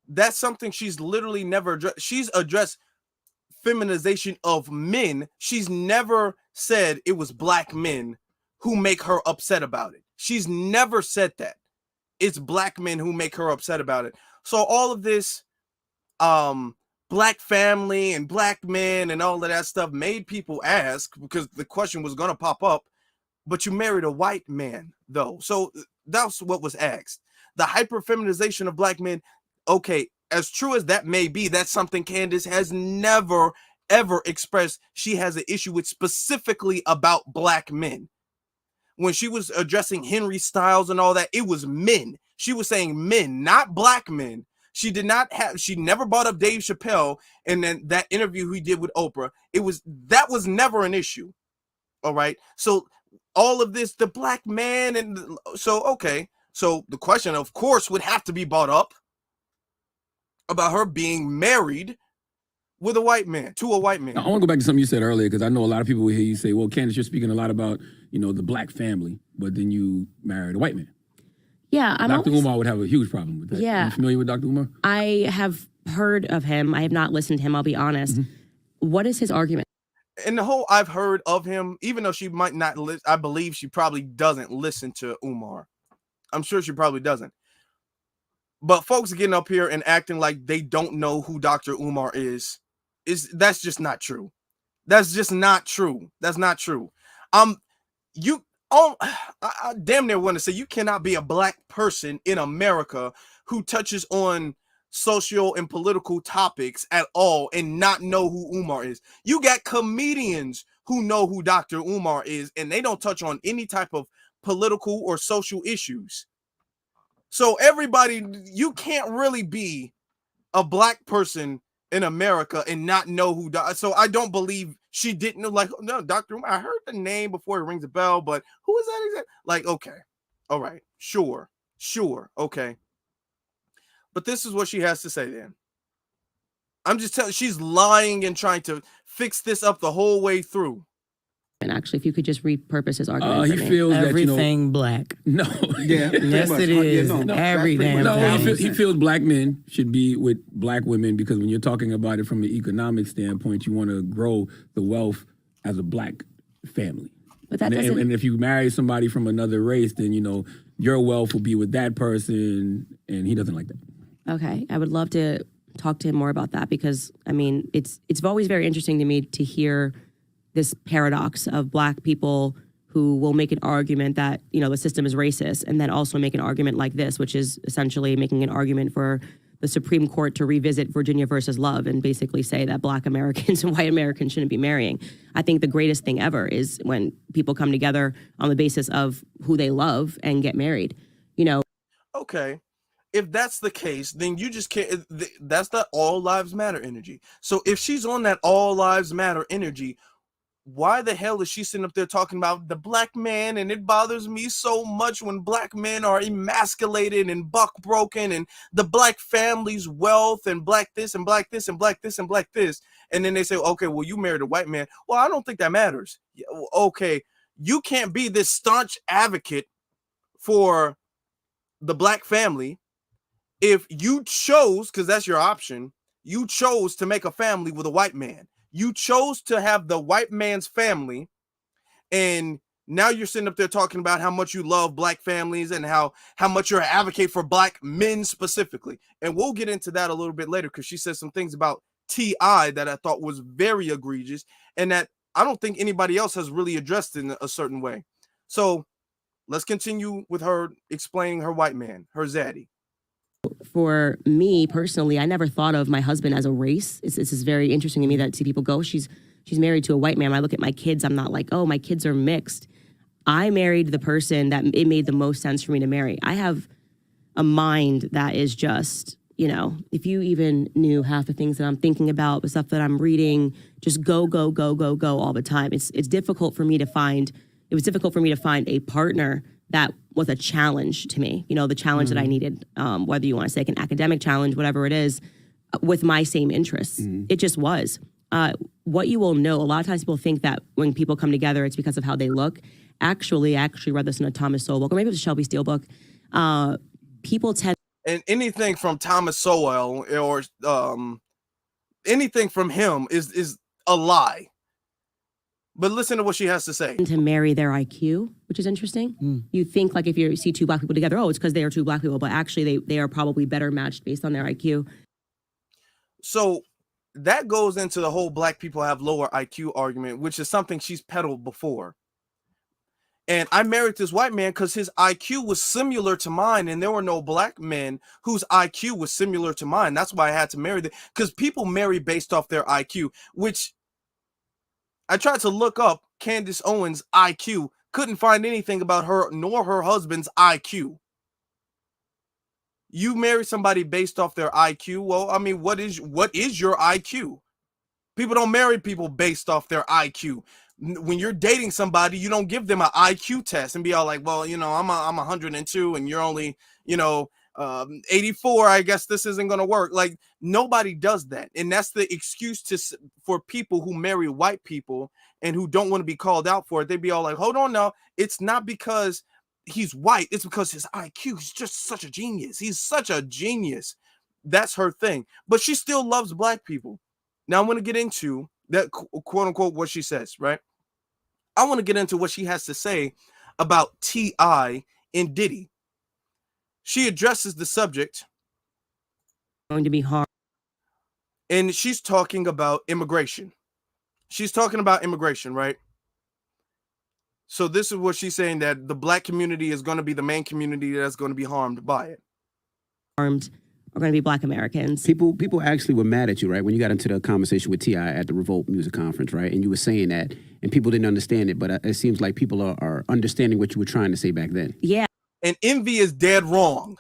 That's something she's literally never addressed. She's addressed feminization of men. She's never said it was black men who make her upset about it. She's never said that. It's black men who make her upset about it. So all of this black family and black men and all of that stuff made people ask, because the question was going to pop up, but you married a white man though. So that's what was asked. The hyperfeminization of black men. Okay, as true as that may be, that's something Candace has never, ever expressed she has an issue with specifically about black men. When she was addressing Henry Styles and all that, it was men. She was saying men, not black men. She never brought up Dave Chappelle and then that interview he did with Oprah. That was never an issue. All right. So all of this, the black man, okay. So the question, of course, would have to be brought up about her being married with a white man, to a white man. I want to go back to something you said earlier, because I know a lot of people will hear you say, well, Candace, you're speaking a lot about, the black family, but then you married a white man. Yeah. Dr. Umar would have a huge problem with that. Yeah. Are you familiar with Dr. Umar? I have heard of him. I have not listened to him, I'll be honest. Mm-hmm. What is his argument? And the whole I've heard of him, even though she might not listen, I believe she probably doesn't listen to Umar. I'm sure she probably doesn't. But folks getting up here and acting like they don't know who Dr. Umar is that's just not true. That's just not true. That's not true. I damn near want to say you cannot be a black person in America who touches on social and political topics at all and not know who Umar is. You got comedians who know who Dr. Umar is, and they don't touch on any type of political or social issues. So everybody, you can't really be a black person in America and not know who. So I don't believe she didn't know. Like, no, Dr. Umar, I heard the name before it rings a bell, but who is that exactly? Like, okay, all right, sure, okay. But this is what she has to say then. I'm just telling, she's lying and trying to fix this up the whole way through. And actually, if you could just repurpose his argument. He feels everything black. No. Yeah. Yes, it is. Every damn thing. He feels black men should be with black women, because when you're talking about it from an economic standpoint, you want to grow the wealth as a black family. But that and if you marry somebody from another race, then, your wealth will be with that person, and he doesn't like that. Okay. I would love to talk to him more about that, because, it's always very interesting to me to hear this paradox of black people who will make an argument that, the system is racist, and then also make an argument like this, which is essentially making an argument for the Supreme Court to revisit Virginia versus Love and basically say that black Americans and white Americans shouldn't be marrying. I think the greatest thing ever is when people come together on the basis of who they love and get married, Okay. If that's the case, then you just can't, that's the all lives matter energy. So if she's on that all lives matter energy, why the hell is she sitting up there talking about the black man? And it bothers me so much when black men are emasculated and buck broken, and the black family's wealth, and black this and black this and black this and black this. And then they say, okay, well, you married a white man. Well, I don't think that matters. Okay. You can't be this staunch advocate for the black family if you chose, because that's your option, you chose to make a family with a white man. You chose to have the white man's family, and now you're sitting up there talking about how much you love black families and how much you're an advocate for black men specifically. And we'll get into that a little bit later, because she said some things about T.I. that I thought was very egregious, and that I don't think anybody else has really addressed in a certain way. So let's continue with her explaining her white man, her zaddy. For me personally, I never thought of my husband as a race. This is very interesting to me that see people go, she's married to a white man. When I look at my kids, I'm not like, oh, my kids are mixed. I married the person that it made the most sense for me to marry. I have a mind that is just, if you even knew half the things that I'm thinking about, the stuff that I'm reading, just go all the time. It was difficult for me to find a partner that was a challenge to me, the challenge that I needed, whether you want to say like an academic challenge, whatever it is, with my same interests. It just was. what you will know, a lot of times people think that when people come together, it's because of how they look. Actually, I actually read this in a Thomas Sowell book, or maybe it was a Shelby Steele book. People tend. And anything from Thomas Sowell or anything from him is a lie. But listen to what she has to say. To marry their IQ, which is interesting. You think like if you see two black people together, oh, it's because they are two black people, but actually they are probably better matched based on their IQ. So that goes into the whole black people have lower IQ argument, which is something she's peddled before. And I married this white man because his IQ was similar to mine, and there were no black men whose IQ was similar to mine. That's why I had to marry them, because people marry based off their IQ, which I tried to look up Candice Owens' IQ, couldn't find anything about her nor her husband's IQ. You marry somebody based off their IQ. Well, I mean, what is your IQ? People don't marry people based off their IQ. When you're dating somebody, you don't give them an IQ test and be all like, well, you know, I'm 102 and you're only, 84. I guess this isn't going to work. Like, nobody does that. And that's the excuse for people who marry white people and who don't want to be called out for it. They'd be all like, hold on now. It's not because he's white. It's because his IQ is just such a genius. He's such a genius. That's her thing. But she still loves black people. Now I'm going to get into that, quote unquote, what she says, right? I want to get into what she has to say about T.I. and Diddy. She addresses the subject. Going to be hard. And she's talking about immigration. She's talking about immigration, right? So this is what she's saying, that the black community is going to be the main community that's going to be harmed by it. Harmed are going to be black Americans. People actually were mad at you, right? When you got into the conversation with T.I. at the Revolt Music Conference, right? And you were saying that, and people didn't understand it, but it seems like people are understanding what you were trying to say back then. Yeah. And Envy is dead wrong.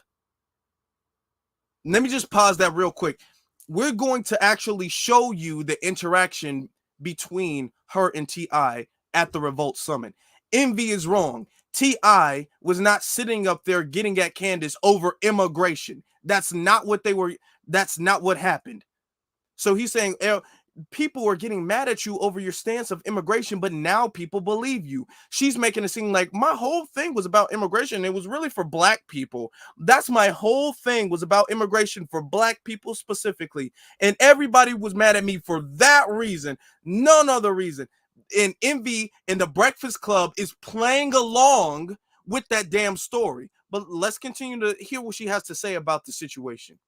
Let me just pause that real quick. We're going to actually show you the interaction between her and T.I. at the Revolt Summit. Envy is wrong. T.I. was not sitting up there getting at Candace over immigration. That's not what they were. That's not what happened. So he's saying people are getting mad at you over your stance of immigration, but now people believe you. She's making it seem like my whole thing was about immigration. It was really for black people. That's my whole thing, was about immigration for black people specifically. And everybody was mad at me for that reason. None other reason. And Envy and the Breakfast Club is playing along with that damn story. But let's continue to hear what she has to say about the situation.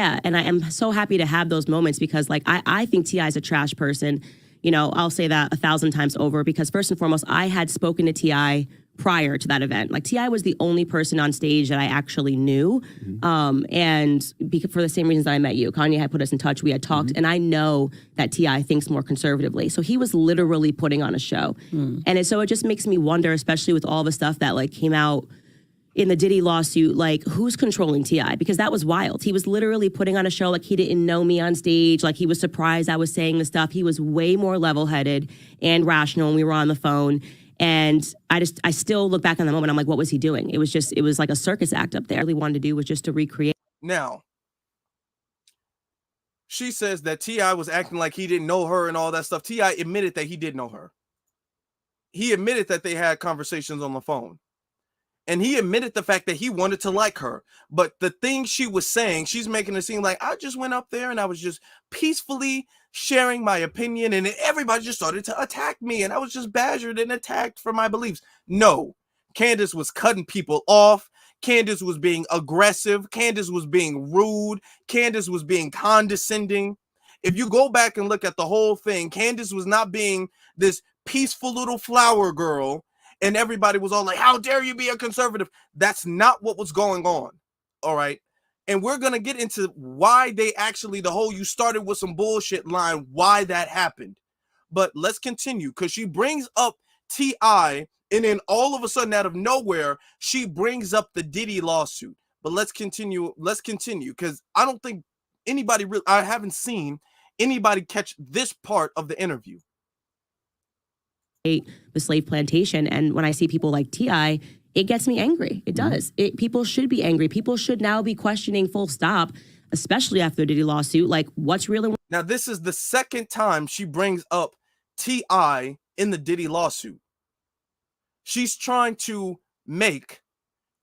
Yeah, and I am so happy to have those moments because, like, I think T.I. is a trash person. You know, I'll say that 1,000 times over because, first and foremost, I had spoken to T.I. prior to that event. Like, T.I. was the only person on stage that I actually knew. And for the same reasons that I met you. Kanye had put us in touch. We had talked. And I know that T.I. thinks more conservatively. So he was literally putting on a show. And so it just makes me wonder, especially with all the stuff that, like, came out in the Diddy lawsuit, like, who's controlling T.I.? Because that was wild. He was literally putting on a show like he didn't know me on stage, like he was surprised I was saying the stuff. He was way more level-headed and rational when we were on the phone. And I still look back on that moment, I'm like, what was he doing? It was like a circus act up there. All he wanted to do was just to recreate. Now, she says that T.I. was acting like he didn't know her and all that stuff. T.I. admitted that he did know her. He admitted that they had conversations on the phone. And he admitted the fact that he wanted to like her. But the thing she was saying, she's making it seem like I just went up there and I was just peacefully sharing my opinion and everybody just started to attack me and I was just badgered and attacked for my beliefs. No, Candace was cutting people off. Candace was being aggressive. Candace was being rude. Candace was being condescending. If you go back and look at the whole thing, Candace was not being this peaceful little flower girl. And everybody was all like, how dare you be a conservative? That's not what was going on. All right. And we're going to get into why they actually, the whole you started with some bullshit line, why that happened. But let's continue because she brings up T.I. and then all of a sudden out of nowhere, she brings up the Diddy lawsuit. But let's continue. Let's continue because I don't think anybody really, I haven't seen anybody catch this part of the interview. The slave plantation. And when I see people like T.I., it gets me angry. It does. People should be angry. People should now be questioning, full stop, especially after the Diddy lawsuit. Like, what's real and Now, this is the second time she brings up T.I. in the Diddy lawsuit. She's trying to make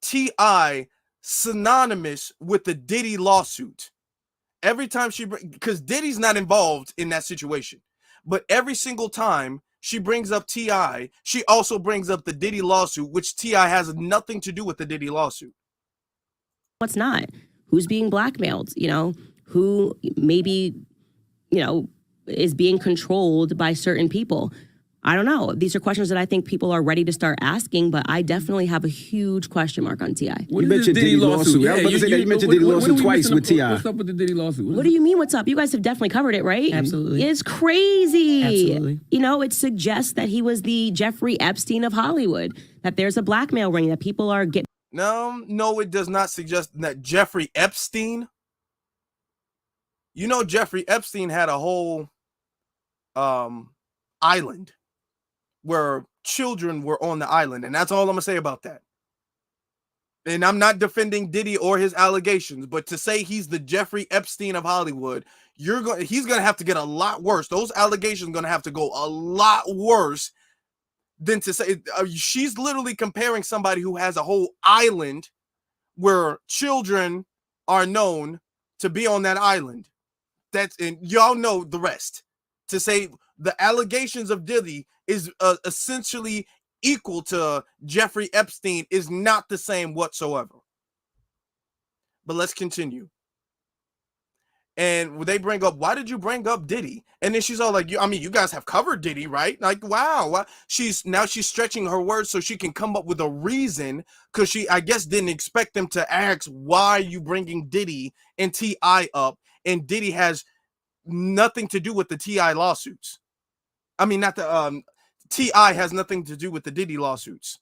T.I. synonymous with the Diddy lawsuit. Every time because Diddy's not involved in that situation, but every single time she brings up T.I., she also brings up the Diddy lawsuit, which T.I. has nothing to do with the Diddy lawsuit. what's not? Who's being blackmailed? You know, who maybe, you know, is being controlled by certain people? I don't know. These are questions that I think people are ready to start asking, but I definitely have a huge question mark on T.I. You mentioned Diddy lawsuit. Yeah, I was about to say that you mentioned Diddy lawsuit twice with T.I. What's up with the Diddy lawsuit? What do you mean what's up? You guys have definitely covered it, right? Absolutely. It's crazy. Absolutely. You know, it suggests that he was the Jeffrey Epstein of Hollywood, that there's a blackmail ring, that people are getting... No, it does not suggest that Jeffrey Epstein. You know, Jeffrey Epstein had a whole island where children were on the island, and that's all I'm gonna say about that. And I'm not defending Diddy or his allegations, but to say he's the Jeffrey Epstein of Hollywood, he's gonna have to get a lot worse. Those allegations are gonna have to go a lot worse than to say she's literally comparing somebody who has a whole island where children are known to be on that island. And y'all know the rest. To say the allegations of Diddy is essentially equal to Jeffrey Epstein is not the same whatsoever. But let's continue. And they bring up, why did you bring up Diddy? And then she's all like, I mean, you guys have covered Diddy, right? Like, wow. She's stretching her words so she can come up with a reason, because she, I guess, didn't expect them to ask, why are you bringing Diddy and T.I. up? And Diddy has nothing to do with the T.I. lawsuits. I mean, not the T.I. has nothing to do with the Diddy lawsuits.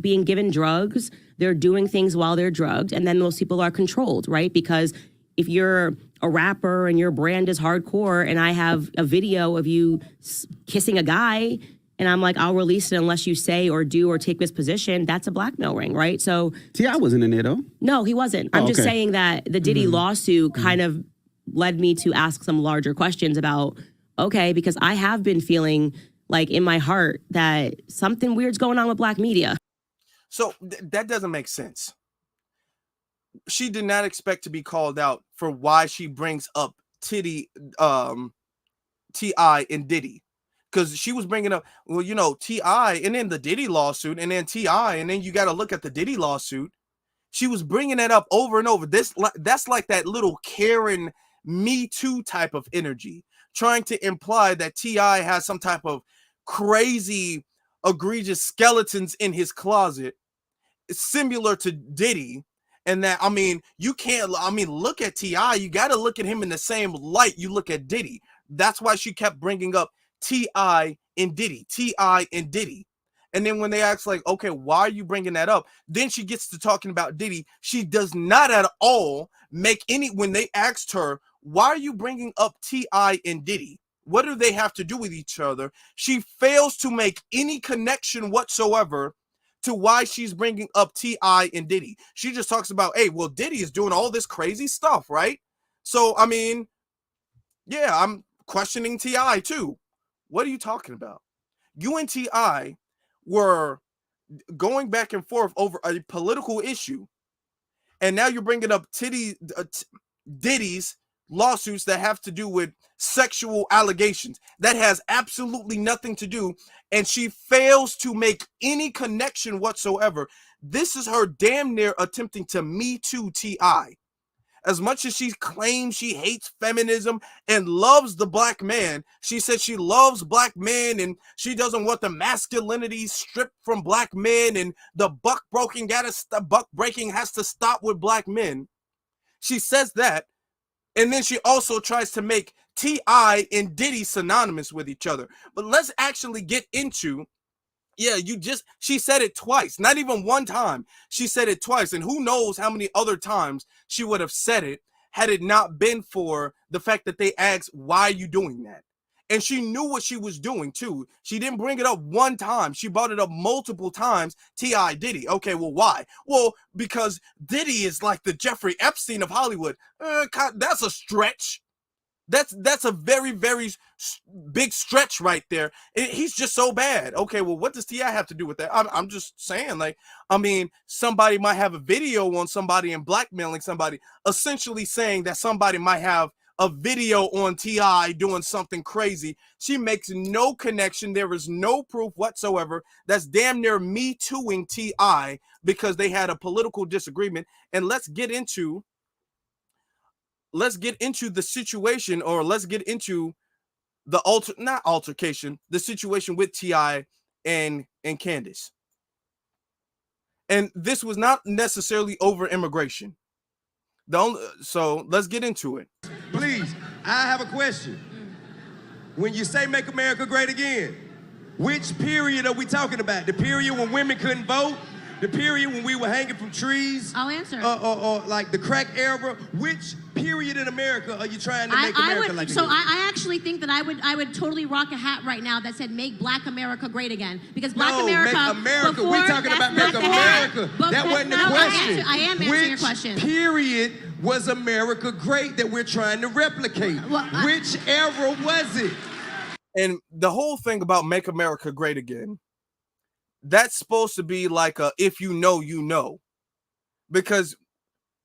being given drugs, they're doing things while they're drugged, and then those people are controlled, right? Because if you're a rapper and your brand is hardcore and I have a video of you kissing a guy and I'm like, I'll release it unless you say or do or take this position, that's a blackmail ring, right? So T.I. wasn't in there, though. No, he wasn't. I'm just saying that the Diddy lawsuit kind of led me to ask some larger questions about, okay, because I have been feeling like in my heart that something weird's going on with black media. So that doesn't make sense. She did not expect to be called out for why she brings up T.I. and Diddy. Because she was bringing up, well, you know, T.I. and then the Diddy lawsuit and then T.I. and then you got to look at the Diddy lawsuit. She was bringing that up over and over. That's like that little Karen Me Too type of energy, trying to imply that T.I. has some type of crazy, egregious skeletons in his closet, similar to Diddy. And that, I mean, you can't, I mean, look at T.I. You got to look at him in the same light you look at Diddy. That's why she kept bringing up T.I. and Diddy, T.I. and Diddy. And then when they ask, like, okay, why are you bringing that up? Then she gets to talking about Diddy. She does not at all make any, when they asked her, why are you bringing up T.I. and Diddy? What do they have to do with each other? She fails to make any connection whatsoever to why she's bringing up T.I. and Diddy. She just talks about, hey, well, Diddy is doing all this crazy stuff, right? So, I mean, yeah, I'm questioning T.I. too. What are you talking about? You and T.I. were going back and forth over a political issue, and now you're bringing up Diddy's lawsuits that have to do with sexual allegations. That has absolutely nothing to do, and she fails to make any connection whatsoever. This is her damn near attempting to Me Too T.I. As much as she claims she hates feminism and loves the black man, she said she loves black men and she doesn't want the masculinity stripped from black men and the buck breaking has to stop with black men. She says that, and then she also tries to make T.I. and Diddy synonymous with each other. But let's actually get into, she said it twice, not even one time. She said it twice, and who knows how many other times she would have said it had it not been for the fact that they asked, why are you doing that? And she knew what she was doing too. She didn't bring it up one time. She brought it up multiple times. T.I. Diddy. Okay, well, why? Well, because Diddy is like the Jeffrey Epstein of Hollywood. That's a stretch. That's a very, very big stretch right there. He's just so bad. Okay, well, what does T.I. have to do with that? I'm just saying, like, I mean, somebody might have a video on somebody and blackmailing somebody, essentially saying that somebody might have a video on T.I. doing something crazy. She makes no connection. There is no proof whatsoever. That's damn near Me Tooing T.I. because they had a political disagreement. And let's get into the situation, or let's get into the altercation, the situation with T.I. and Candace. And this was not necessarily over immigration. So let's get into it. Please, I have a question. When you say make America great again, which period are we talking about? The period when women couldn't vote? The period when we were hanging from trees? I'll answer. Or like the crack era? Which period in America are you trying to make America like So again? I actually think that I would totally rock a hat right now that said make Black America great again. Because Black America, make America. Before, We're talking about make America. That wasn't the question. I am answering your question. Which period was America great that we're trying to replicate? Which era was it? And the whole thing about make America great again, that's supposed to be like a if you know, you know. Because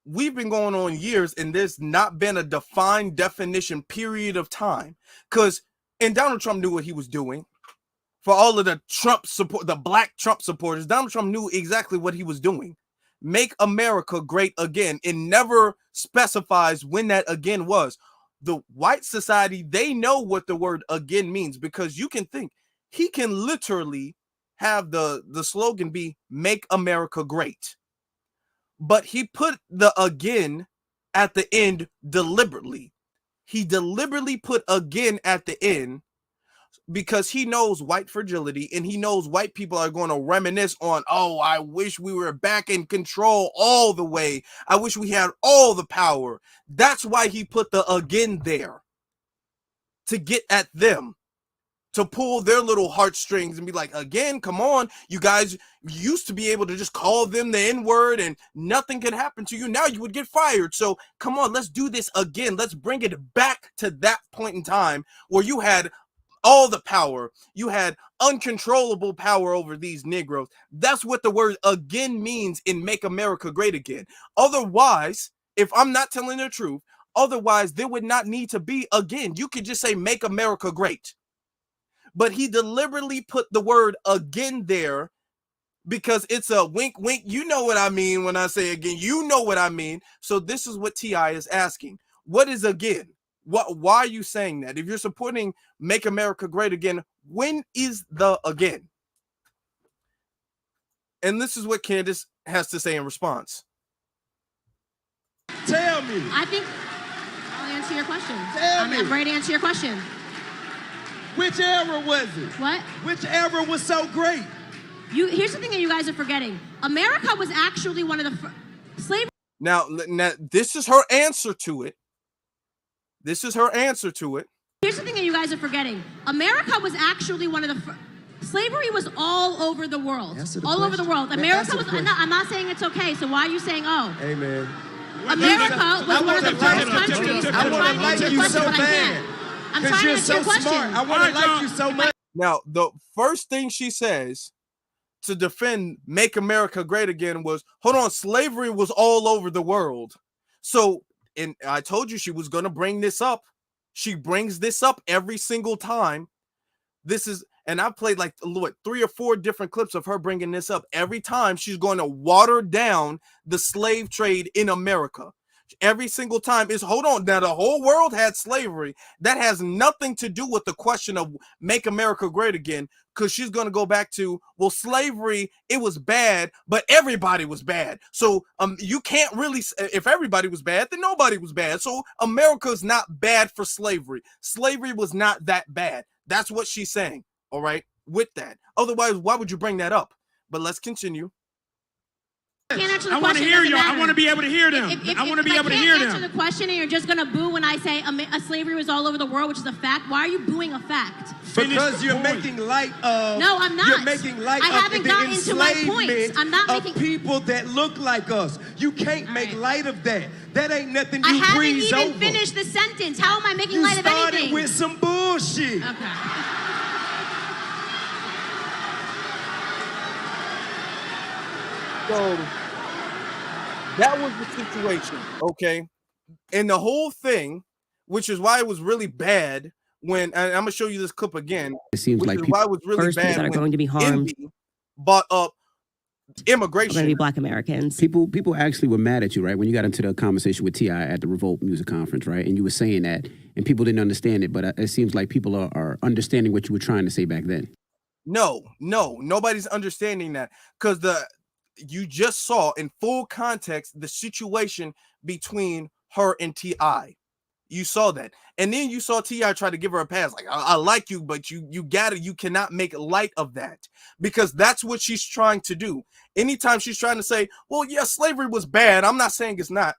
we've been going on years and there's not been a defined definition period of time. And Donald Trump knew what he was doing. For all of the Trump support, the black Trump supporters, Donald Trump knew exactly what he was doing. Make America great again. It never specifies when that again was. The white society, they know what the word again means, because you can think he can literally have the slogan be make America great. But he put the again at the end deliberately. He deliberately put again at the end because he knows white fragility, and he knows white people are going to reminisce on, oh, I wish we were back in control all the way. I wish we had all the power. That's why he put the again there, to get at them, to pull their little heartstrings and be like, again, come on, you guys used to be able to just call them the N-word and nothing could happen to you. Now you would get fired. So come on, let's do this again. Let's bring it back to that point in time where you had all the power. You had uncontrollable power over these Negroes. That's what the word again means in Make America Great Again. Otherwise, if I'm not telling the truth, otherwise there would not need to be again. You could just say Make America Great. But he deliberately put the word again there because it's a wink, wink. You know what I mean when I say again. You know what I mean. So this is what T.I. is asking. What is again? Why are you saying that? If you're supporting Make America Great Again, when is the again? And this is what Candace has to say in response. Tell me. I think I'll answer your question. I'm ready to answer your question. Which era was it? What? Which era was so great? Here's the thing that you guys are forgetting. America was actually one of the slavery. Now, this is her answer to it. This is her answer to it. Here's the thing that you guys are forgetting. America was actually one of the slavery was all over the world. All over the world. America was. I'm not saying it's okay. So why are you saying oh? Amen. America was one of the first countries. I want to like you so bad. I'm trying to answer your question. Smart. I want to like you so much. Now, the first thing she says to defend Make America Great Again was, hold on, slavery was all over the world. So, and I told you she was going to bring this up. She brings this up every single time. This is, and I played like 3 or 4 different clips of her bringing this up. Every time she's going to water down the slave trade in America. Every single time is, hold on, now the whole world had slavery. That has nothing to do with the question of Make America Great Again, because she's going to go back to, well, slavery, it was bad, but everybody was bad. So you can't really, if everybody was bad, then nobody was bad. So America's not bad for slavery. Slavery was not that bad. That's what she's saying, all right, with that. Otherwise, why would you bring that up? But let's continue. Can't answer the I want to question, hear doesn't y'all. I matter. want to be able to hear them. I want to be able to hear If I can't answer them. the question and you're just going to boo when I say slavery was all over the world, which is a fact, why are you booing a fact? Because you're making light of. No, I'm not. You're making light I of haven't the gotten to my enslavement points. I'm not of making people that look like us. You can't make light of that. That ain't nothing I you haven't breeze even over. finished the sentence. How am I making You light of started anything? with some bullshit. Okay. So that was the situation, okay? And the whole thing, which is why it was really bad when, and I'm gonna show you this clip again. It seems which like is people why it was really First people bad that are when going to be harmed Envy brought up are going to immigration. be Black Americans. People actually were mad at you, right? When you got into the conversation with T.I. at the Revolt Music Conference, right? And you were saying that, and people didn't understand it, but it seems like people are understanding what you were trying to say back then. No, nobody's understanding that because you just saw in full context the situation between her and T.I. You saw that, and then you saw T.I. try to give her a pass, like I like you, but you cannot make light of that because that's what she's trying to do. Anytime she's trying to say, well, yeah, slavery was bad. I'm not saying it's not.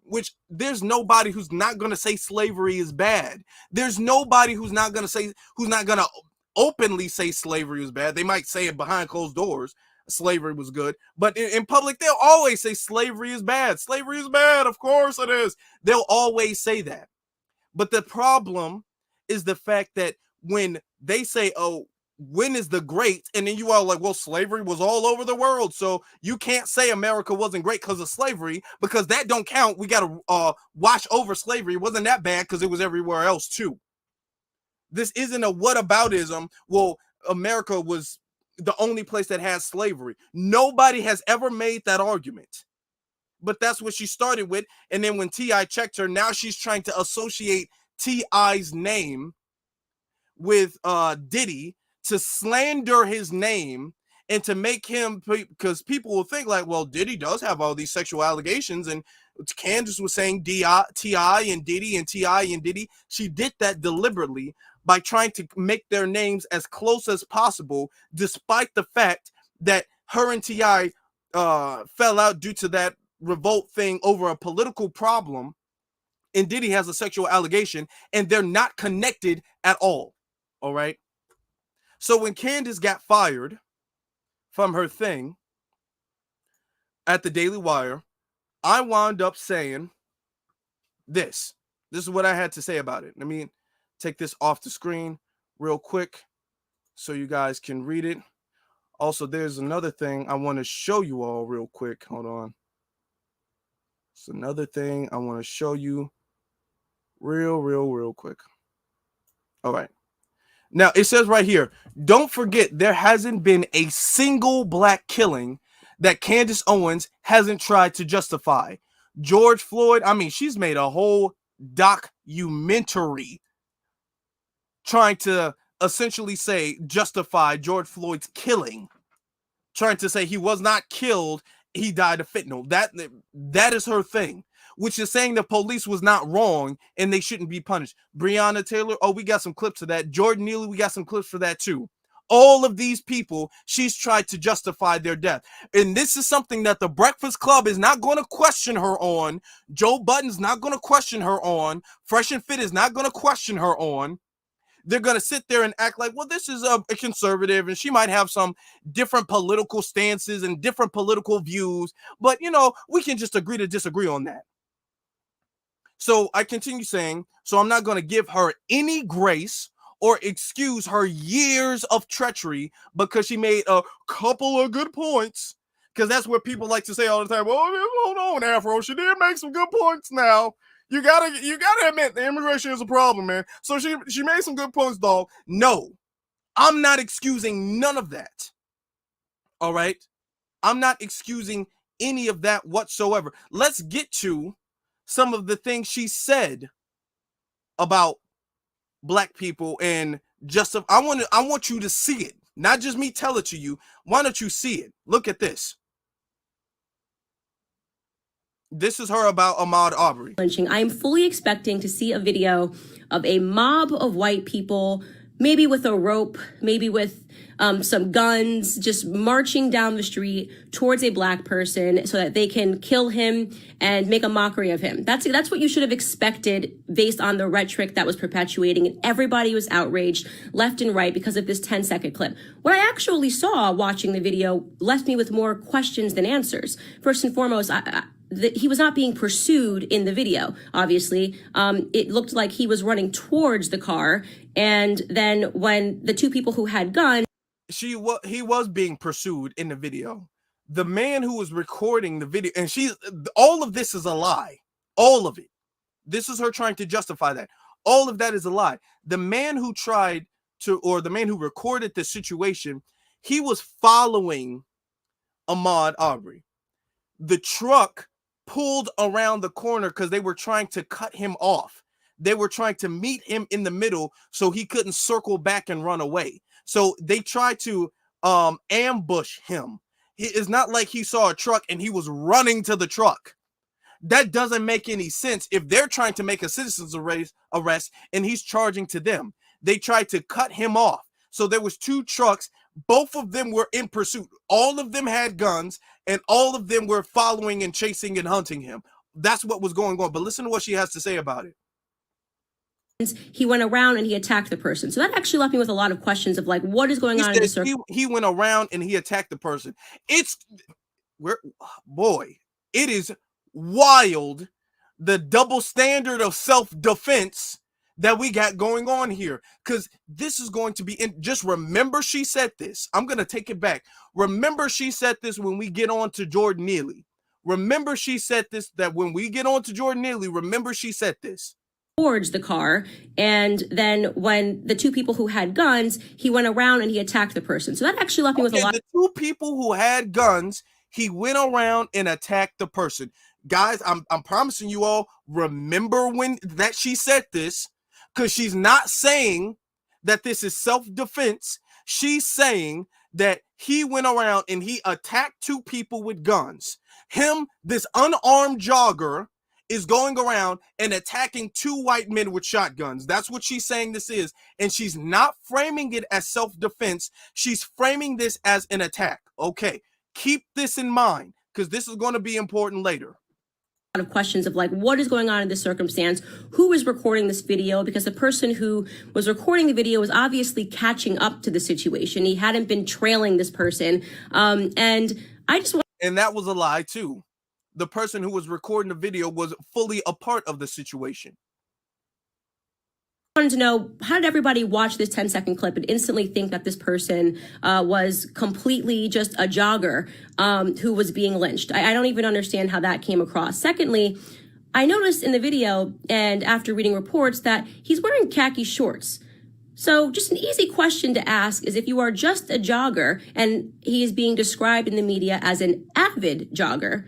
Which there's nobody who's not going to say slavery is bad. There's nobody who's not going to openly say slavery was bad. They might say it behind closed doors. Slavery was good, but in public, they'll always say slavery is bad. Slavery is bad. Of course it is. They'll always say that. But the problem is the fact that when they say, oh, when is the great? And then you are like, well, slavery was all over the world. So you can't say America wasn't great because of slavery, because that don't count. We got to wash over slavery. It wasn't that bad because it was everywhere else too. This isn't a whataboutism. Well, America was the only place that has slavery. Nobody has ever made that argument. But that's what she started with. And then when T.I. checked her, now she's trying to associate T.I.'s name with Diddy to slander his name and to make him, because people will think like, well, Diddy does have all these sexual allegations, and Candace was saying T.I. and Diddy and T.I. and Diddy. She did that deliberately by trying to make their names as close as possible, despite the fact that her and T.I. fell out due to that revolt thing over a political problem, and Diddy has a sexual allegation, and they're not connected at all. All right. So when Candace got fired from her thing at the Daily Wire, I wound up saying this. This is what I had to say about it. Let me take this off the screen real quick so you guys can read it. Also, there's another thing I want to show you all real quick. Hold on. It's another thing I want to show you real quick. All right. Now, it says right here, don't forget there hasn't been a single black killing that Candice Owens hasn't tried to justify. George Floyd, I mean, she's made a whole documentary trying to essentially justify George Floyd's killing, trying to say he was not killed, he died of fentanyl. That is her thing, which is saying the police was not wrong and they shouldn't be punished. Breonna Taylor, oh, we got some clips of that. Jordan Neely, we got some clips for that too. All of these people, she's tried to justify their death. And this is something that the Breakfast Club is not going to question her on. Joe Budden's not going to question her on. Fresh and Fit is not going to question her on. They're going to sit there and act like, well, this is a conservative and she might have some different political stances and different political views. But, you know, we can just agree to disagree on that. So I continue saying, so I'm not going to give her any grace or excuse her years of treachery because she made a couple of good points. Because that's what people like to say all the time. Well, hold on, Afro. She did make some good points now. You gotta admit the immigration is a problem, man. So she made some good points, dog. No, I'm not excusing none of that. All right? I'm not excusing any of that whatsoever. Let's get to some of the things she said about black people and I want you to see it, not just me tell it to you. Why don't you see it? Look at this. This is her about Ahmaud Arbery. Lynching. I am fully expecting to see a video of a mob of white people maybe with a rope, maybe with some guns, just marching down the street towards a black person so that they can kill him and make a mockery of him. That's what you should have expected based on the rhetoric that was perpetuating, and everybody was outraged left and right because of this 10-second clip. What I actually saw watching the video left me with more questions than answers. First and foremost, he was not being pursued in the video, obviously. It looked like he was running towards the car, and then when the two people who had guns, he was being pursued in the video. The man who was recording the video, and all of this is a lie. All of it. This is her trying to justify that. All of that is a lie. The man who the man who recorded the situation, he was following Ahmaud Arbery. The truck pulled around the corner because they were trying to cut him off. They were trying to meet him in the middle so he couldn't circle back and run away. So they tried to ambush him. It's not like he saw a truck and he was running to the truck. That doesn't make any sense if they're trying to make a citizen's arrest and he's charging to them. They tried to cut him off. So there was two trucks. Both of them were in pursuit. All of them had guns and all of them were following and chasing and hunting him. That's what was going on. But listen to what she has to say about it. He went around and he attacked the person. So that actually left me with a lot of questions of like, what is going on in the circle? He went around and he attacked the person. Boy, it is wild, the double standard of self-defense that we got going on here, because this is going to be just remember she said this. I'm going to take it back. Remember she said this when we get on to Jordan Neely. Remember she said this, that when we get on to Jordan Neely, remember she said this. Towards the car, and then when the two people who had guns, he went around and he attacked the person. So that actually left me with a lot. The two people who had guns, he went around and attacked the person. Guys, I'm promising you all, remember when that she said this, because she's not saying that this is self-defense. She's saying that he went around and he attacked two people with guns. Him, this unarmed jogger, is going around and attacking two white men with shotguns. That's what she's saying this is. And she's not framing it as self-defense. She's framing this as an attack. Okay, keep this in mind, because this is going to be important later. Of questions of like, what is going on in this circumstance? Who is recording this video? Because the person who was recording the video was obviously catching up to the situation. He hadn't been trailing this person. And I just want. And that was a lie too. The person who was recording the video was fully a part of the situation. I wanted to know, how did everybody watch this 10-second clip and instantly think that this person was completely just a jogger who was being lynched? I don't even understand how that came across. Secondly, I noticed in the video and after reading reports that he's wearing khaki shorts. So just an easy question to ask is, if you are just a jogger and he is being described in the media as an avid jogger,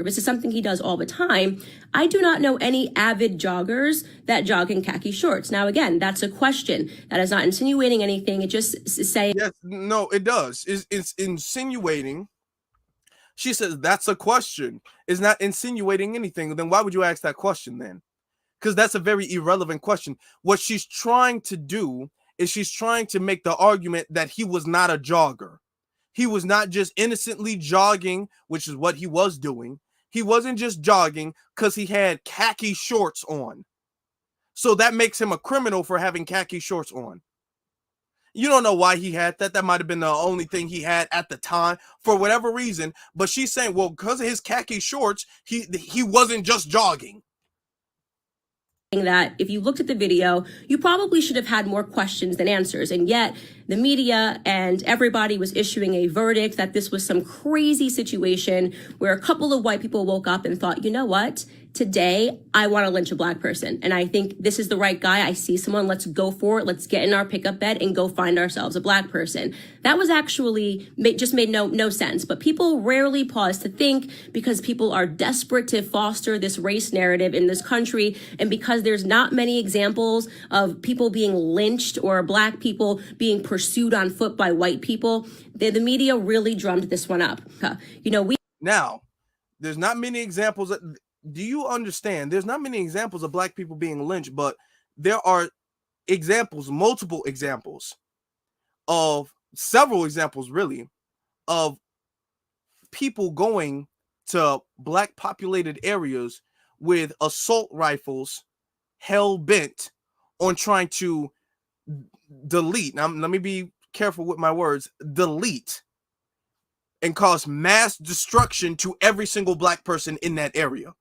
this is something he does all the time. I do not know any avid joggers that jog in khaki shorts. Now, again, that's a question. That is not insinuating anything. It just is saying. Yes, no, it does. It's insinuating. She says that's a question. It's not insinuating anything. Then why would you ask that question then? Because that's a very irrelevant question. What she's trying to do is she's trying to make the argument that he was not a jogger. He was not just innocently jogging, which is what he was doing. He wasn't just jogging because he had khaki shorts on. So that makes him a criminal for having khaki shorts on. You don't know why he had that. That might have been the only thing he had at the time for whatever reason. But she's saying, well, because of his khaki shorts, he wasn't just jogging. That if you looked at the video, you probably should have had more questions than answers. And yet the media and everybody was issuing a verdict that this was some crazy situation where a couple of white people woke up and thought, you know what? Today, I want to lynch a black person. And I think this is the right guy. I see someone. Let's go for it. Let's get in our pickup bed and go find ourselves a black person. That was actually just made no sense. But people rarely pause to think, because people are desperate to foster this race narrative in this country. And because there's not many examples of people being lynched or black people being pursued on foot by white people, the media really drummed this one up. Now, there's not many examples. Do you understand? There's not many examples of black people being lynched, but there are examples, multiple examples of several examples, really, of people going to black populated areas with assault rifles, hell bent on trying to delete. Now, let me be careful with my words. Delete and cause mass destruction to every single black person in that area.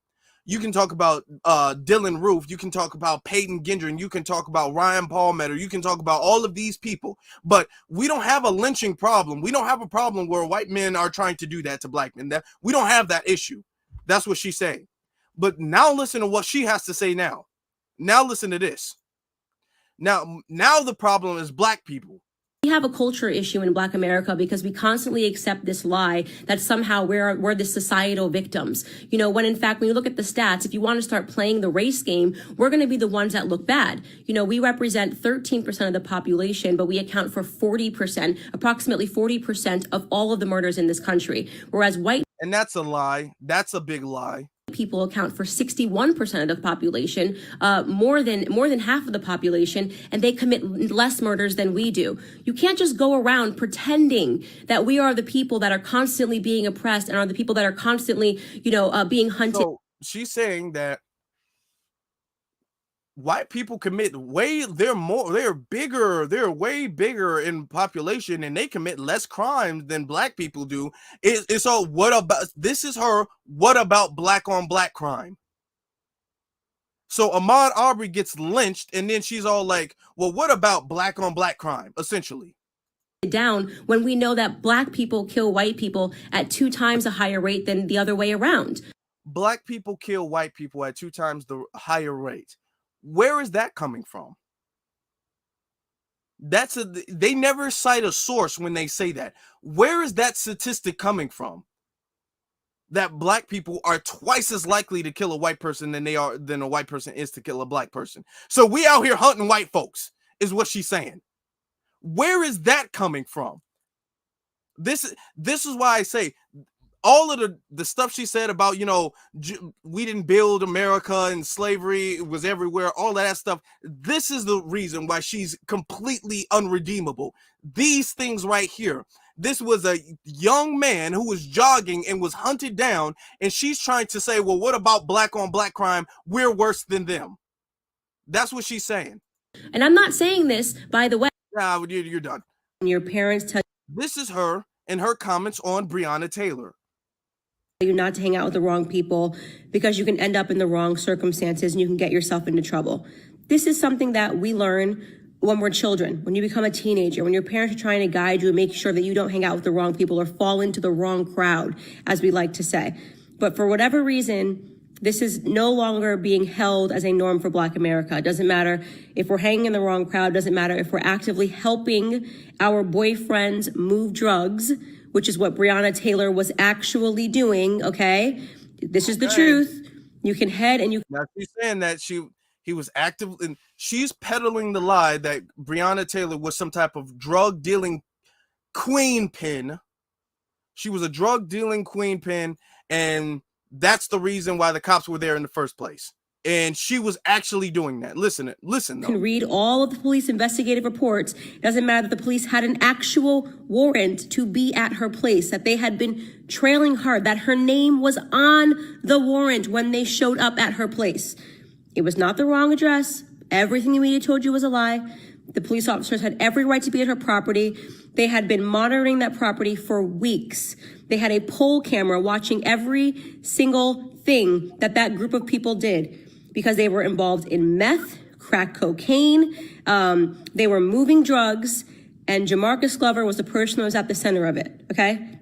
You can talk about Dylan Roof. You can talk about Peyton Gendron. You can talk about Ryan Palmetto. You can talk about all of these people. But we don't have a lynching problem. We don't have a problem where white men are trying to do that to black men. We don't have that issue. That's what she's saying. But now listen to what she has to say now. Now listen to this. Now the problem is black people. We have a culture issue in Black America because we constantly accept this lie that somehow we're the societal victims. You know, when in fact, when you look at the stats, if you want to start playing the race game, we're going to be the ones that look bad. You know, we represent 13% of the population, but we account for 40%, approximately 40% of all of the murders in this country. Whereas white... And that's a lie. That's a big lie. People account for 61% of the population, more than half of the population, and they commit less murders than we do. You can't just go around pretending that we are the people that are constantly being oppressed and are the people that are constantly, being hunted. So she's saying that white people commit they're way bigger in population, and they commit less crimes than black people do. So what about, this is her, what about black on black crime? So Ahmaud Arbery gets lynched, and then she's all like, well, what about black on black crime, essentially? Down when we know that black people kill white people at 2 times a higher rate than the other way around. Black people kill white people at 2 times the higher rate. Where is that coming from? They never cite a source when they say that. Where is that statistic coming from? That black people are twice as likely to kill a white person than a white person is to kill a black person. So we out here hunting white folks, is what she's saying. Where is that coming from? This is why I say all of the stuff she said about, we didn't build America and slavery was everywhere, all of that stuff. This is the reason why she's completely unredeemable. These things right here. This was a young man who was jogging and was hunted down, and she's trying to say, well, what about black on black crime? We're worse than them. That's what she's saying. And I'm not saying this, by the way. Nah, you're done. Your parents tell this is her and her comments on Breonna Taylor. You not to hang out with the wrong people because you can end up in the wrong circumstances and you can get yourself into trouble. This is something that we learn when we're children, when you become a teenager, when your parents are trying to guide you and make sure that you don't hang out with the wrong people or fall into the wrong crowd, as we like to say. But for whatever reason, this is no longer being held as a norm for Black America. It doesn't matter if we're hanging in the wrong crowd. It doesn't matter if we're actively helping our boyfriends move drugs, which is what Breonna Taylor was actually doing, okay? This is the truth. You can head and you... Now she's saying that he was active, and she's peddling the lie that Breonna Taylor was some type of drug-dealing queen pin. She was a drug-dealing queen pin, and that's the reason why the cops were there in the first place. And she was actually doing that. Listen though. You can read all of the police investigative reports. It doesn't matter that the police had an actual warrant to be at her place, that they had been trailing her, that her name was on the warrant when they showed up at her place. It was not the wrong address. Everything the media told you was a lie. The police officers had every right to be at her property. They had been monitoring that property for weeks. They had a poll camera watching every single thing that group of people did, because they were involved in meth, crack cocaine, they were moving drugs, and Jamarcus Glover was the person who was at the center of it, okay?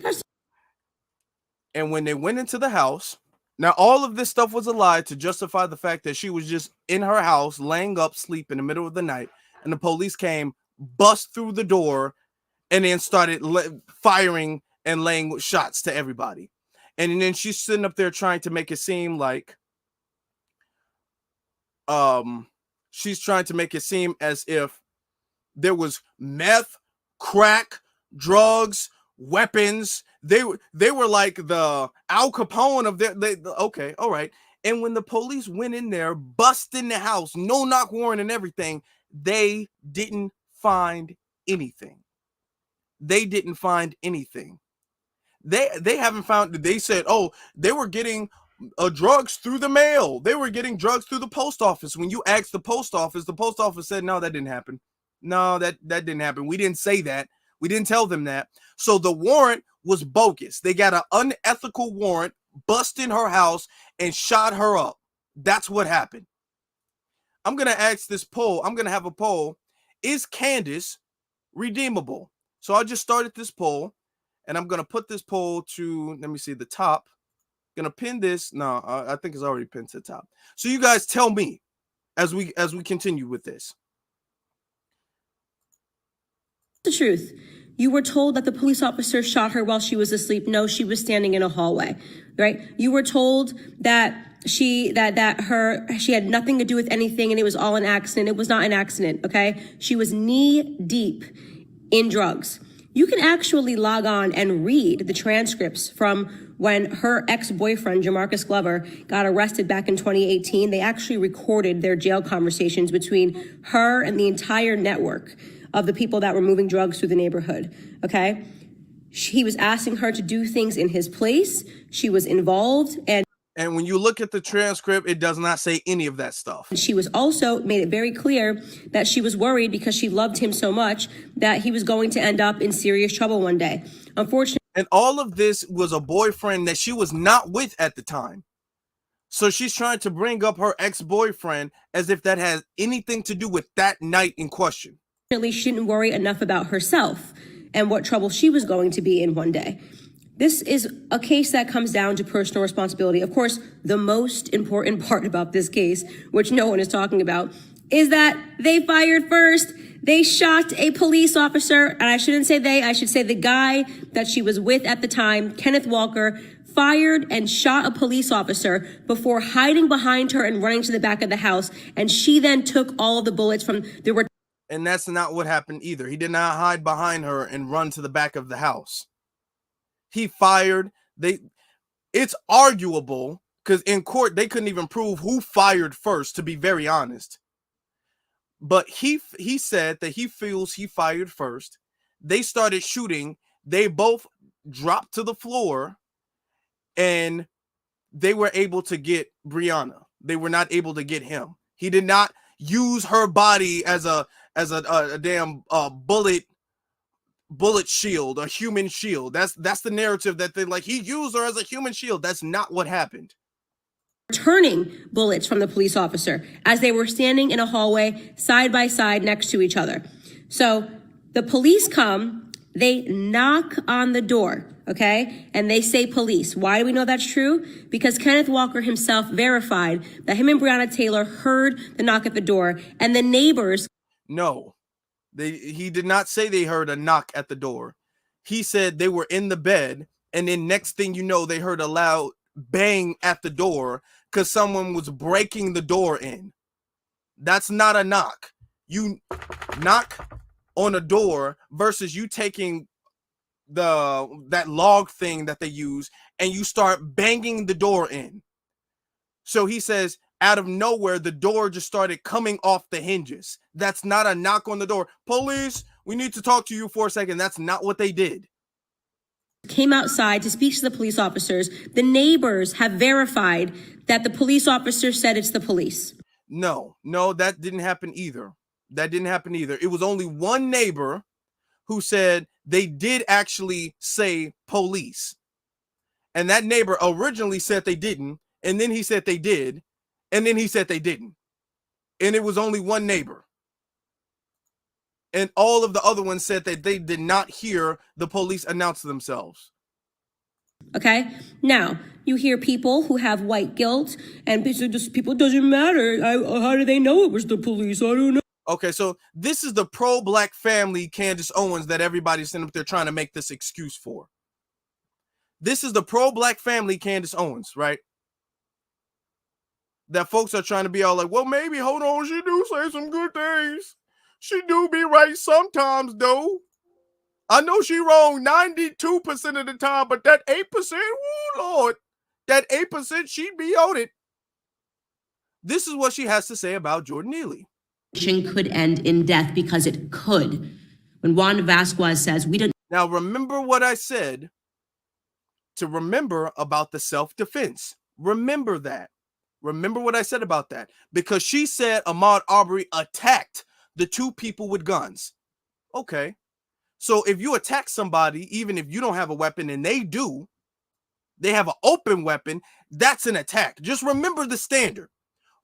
And when they went into the house, now all of this stuff was a lie to justify the fact that she was just in her house, laying up, sleep in the middle of the night, and the police came, bust through the door, and then started firing and laying shots to everybody. And then she's sitting up there trying to make it seem like she's trying to make it seem as if there was meth, crack, drugs, weapons. They were like the Al Capone of okay, all right. And when the police went in there, bust in the house, no knock warrant and everything, they didn't find anything. They didn't find anything. They haven't found. They said, oh, they were getting drugs through the mail. They were getting drugs through the post office. When you asked the post office said, no, that didn't happen. No, that didn't happen. We didn't say that. We didn't tell them that. So the warrant was bogus. They got an unethical warrant, busted in her house, and shot her up. That's what happened. I'm going to ask this poll. I'm going to have a poll. Is Candace redeemable? So I just started this poll, and I'm going to put this poll to, let me see, the top. Going to pin this. No, I think it's already pinned to the top. So you guys tell me as we continue with this. The truth. You were told that the police officer shot her while she was asleep. No, she was standing in a hallway, right? You were told that she had nothing to do with anything and it was all an accident. It was not an accident, okay? She was knee deep in drugs. You can actually log on and read the transcripts from when her ex-boyfriend, Jamarcus Glover, got arrested back in 2018. They actually recorded their jail conversations between her and the entire network of the people that were moving drugs through the neighborhood, okay? He was asking her to do things in his place. She was involved. And when you look at the transcript, it does not say any of that stuff. She was also made it very clear that she was worried because she loved him so much that he was going to end up in serious trouble one day. Unfortunately. And all of this was a boyfriend that she was not with at the time. So she's trying to bring up her ex-boyfriend as if that has anything to do with that night in question. She didn't worry enough about herself and what trouble she was going to be in one day. This is a case that comes down to personal responsibility. Of course, the most important part about this case, which no one is talking about, is that they fired first. They shot a police officer, and I shouldn't say they, I should say the guy that she was with at the time, Kenneth Walker, fired and shot a police officer before hiding behind her and running to the back of the house. And she then took all of the bullets from the... And that's not what happened either. He did not hide behind her and run to the back of the house. He fired. It's arguable because in court, they couldn't even prove who fired first, to be very honest. But he said that he feels he fired first. They started shooting. They both dropped to the floor and they were able to get Breonna. They were not able to get him. He did not use her body as a damn bullet shield, a human shield. That's the narrative that they like. He used her as a human shield. That's not what happened. Returning bullets from the police officer as they were standing in a hallway side by side next to each other. So the police come, they knock on the door, okay? And they say police. Why do we know that's true? Because Kenneth Walker himself verified that him and Breonna Taylor heard the knock at the door, and the neighbors. No, he did not say they heard a knock at the door. He said they were in the bed, and then next thing you know, they heard a loud bang at the door because someone was breaking the door in. That's not a knock. You knock on a door versus you taking that log thing that they use and you start banging the door in. So he says out of nowhere, the door just started coming off the hinges. That's not a knock on the door. Police, we need to talk to you for a second. That's not what they did. Came outside to speak to the police officers. The neighbors have verified that the police officer said it's the police. No, that didn't happen either. That didn't happen either. It was only one neighbor who said they did actually say police. And that neighbor originally said they didn't. And then he said they did. And then he said they didn't. And it was only one neighbor. And all of the other ones said that they did not hear the police announce themselves. Okay. Now, you hear people who have white guilt and people doesn't matter. How do they know it was the police? I don't know. Okay, so this is the pro-black family Candice Owens that everybody's sitting up there trying to make this excuse for. This is the pro-black family Candice Owens, right? That folks are trying to be all like, well, maybe, hold on, she do say some good things. She do be right sometimes, though. I know she wrong 92% of the time, but that 8%, woo, Lord, that 8%, she be on it. This is what she has to say about Jordan Neely. could end in death because it could. When Juan Vasquez says we don't. Now remember what I said to remember about the self-defense. Remember that. Remember what I said about that. Because she said Ahmaud Arbery attacked the two people with guns. Okay. So if you attack somebody, even if you don't have a weapon and they do, they have an open weapon, that's an attack. Just remember the standard.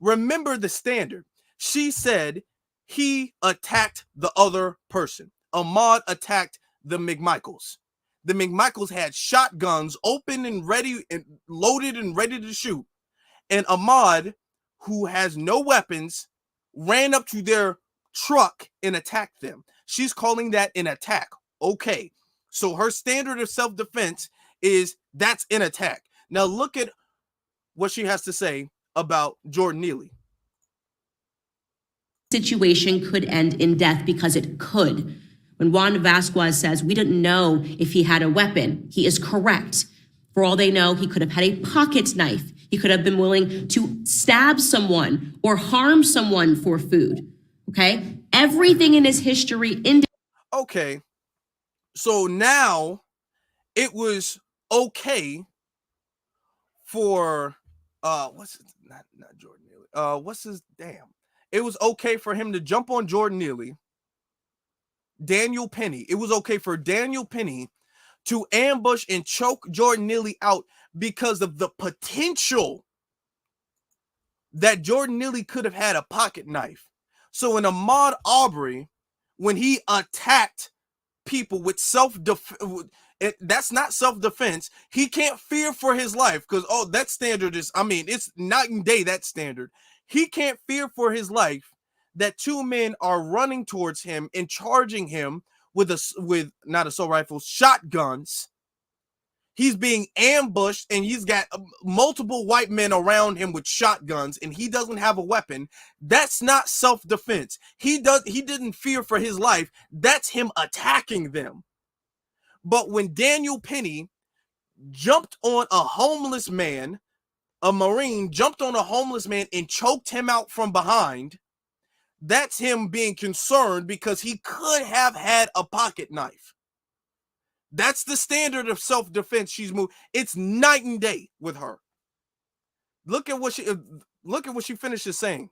Remember the standard. She said he attacked the other person. Ahmaud attacked the McMichaels. The McMichaels had shotguns open and ready and loaded and ready to shoot. And Ahmaud, who has no weapons, ran up to their truck and attacked them. She's calling that an attack. Okay. So her standard of self-defense is that's an attack. Now look at what she has to say about Jordan Neely. Situation could end in death because it could. When Juan Vasquez says we didn't know if he had a weapon, he is correct. For all they know, he could have had a pocket knife. He could have been willing to stab someone or harm someone for food. Okay? Everything in his history. Okay. So now it was okay for what's his, not Jordan Neely. What's his damn? It was okay for him to jump on Jordan Neely. Daniel Penny. It was okay for Daniel Penny to ambush and choke Jordan Neely out because of the potential that Jordan Neely could have had a pocket knife. So in Ahmaud Arbery, when he attacked people with self-defense, that's not self-defense. He can't fear for his life because, oh, that standard is, I mean, it's night and day, that standard. He can't fear for his life that two men are running towards him and charging him with not assault rifles, shotguns. He's being ambushed and he's got multiple white men around him with shotguns and he doesn't have a weapon. That's not self-defense. He didn't fear for his life. That's him attacking them. But when Daniel Penny jumped on a homeless man, a Marine jumped on a homeless man and choked him out from behind, that's him being concerned because he could have had a pocket knife. That's the standard of self-defense she's moved. It's night and day with her. Look at what she finishes saying.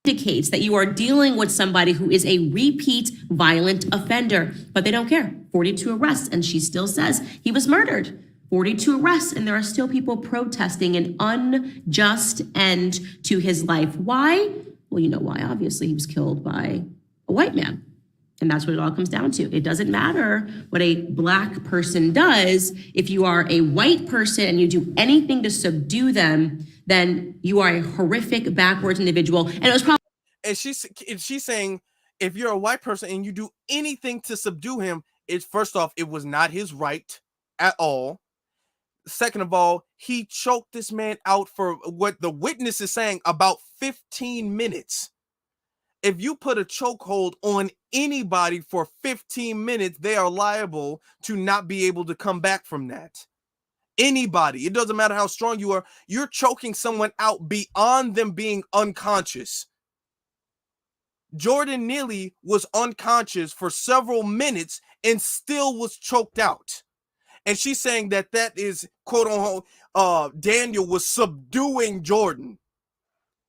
Indicates that you are dealing with somebody who is a repeat violent offender, but they don't care. 42 arrests, and she still says he was murdered. 42 arrests, and there are still people protesting an unjust end to his life. Why? Well, you know why. Obviously, he was killed by a white man. And that's what it all comes down to. It doesn't matter what a black person does. If you are a white person and you do anything to subdue them, then you are a horrific, backwards individual. And it was probably. And she's saying, if you're a white person and you do anything to subdue him, it's first off, it was not his right at all. Second of all, he choked this man out for what the witness is saying about 15 minutes. If you put a chokehold on anybody for 15 minutes, they are liable to not be able to come back from that. Anybody, it doesn't matter how strong you are, you're choking someone out beyond them being unconscious. Jordan Neely was unconscious for several minutes and still was choked out. And she's saying that is, quote unquote, Daniel was subduing Jordan.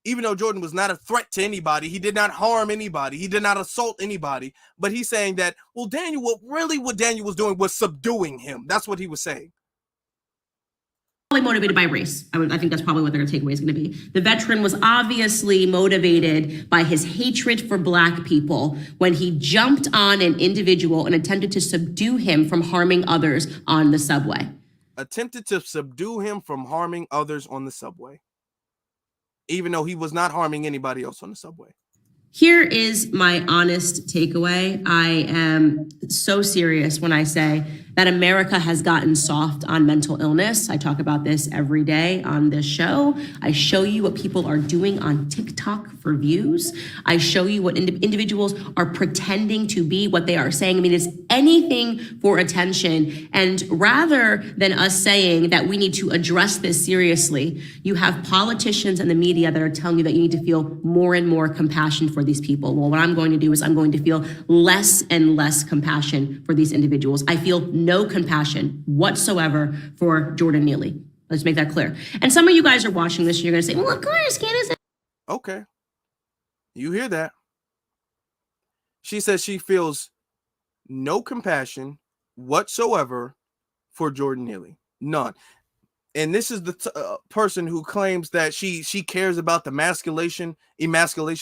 Even though Jordan was not a threat to anybody, he did not harm anybody, he did not assault anybody. But he's saying that, well, what Daniel was doing was subduing him. That's what he was saying. Motivated by race. I think that's probably what their takeaway is going to be. The veteran was obviously motivated by his hatred for black people when he jumped on an individual and attempted to subdue him from harming others on the subway. Attempted to subdue him from harming others on the subway, even though he was not harming anybody else on the subway. Here is my honest takeaway. I am so serious when I say that America has gotten soft on mental illness. I talk about this every day on this show. I show you what people are doing on TikTok for views. I show you what individuals are pretending to be, what they are saying. I mean, it's anything for attention. And rather than us saying that we need to address this seriously, you have politicians and the media that are telling you that you need to feel more and more compassion for these people. Well, what I'm going to do is I'm going to feel less and less compassion for these individuals. I feel no compassion whatsoever for Jordan Neely. Let's make that clear. And some of you guys are watching this and you're going to say, well, of course, Candace. Okay. You hear that? She says she feels no compassion whatsoever for Jordan Neely. None. And this is the person who claims that she cares about the emasculation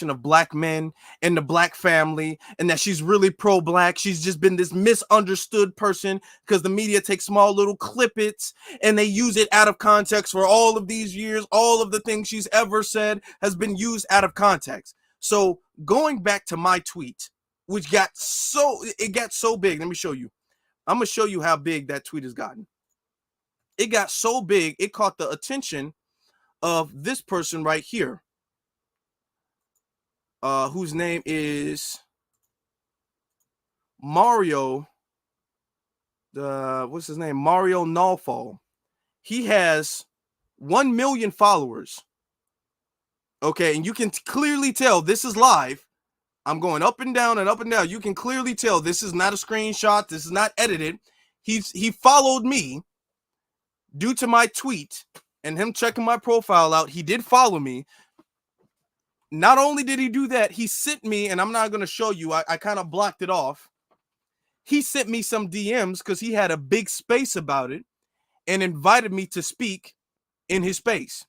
of black men and the black family, and that she's really pro-black. She's just been this misunderstood person because the media takes small little clippets and they use it out of context for all of these years. All of the things she's ever said has been used out of context. So going back to my tweet, which got so big. Let me show you. I'm going to show you how big that tweet has gotten. It got so big, it caught the attention of this person right here, whose name is Mario. What's his name? Mario Nalfall. He has 1 million followers. Okay, and you can clearly tell this is live. I'm going up and down and up and down. You can clearly tell this is not a screenshot. This is not edited. He followed me. Due to my tweet and him checking my profile out, he did follow me. Not only did he do that, he sent me, and I'm not going to show you, I kind of blocked it off. He sent me some DMs because he had a big space about it and invited me to speak in his space.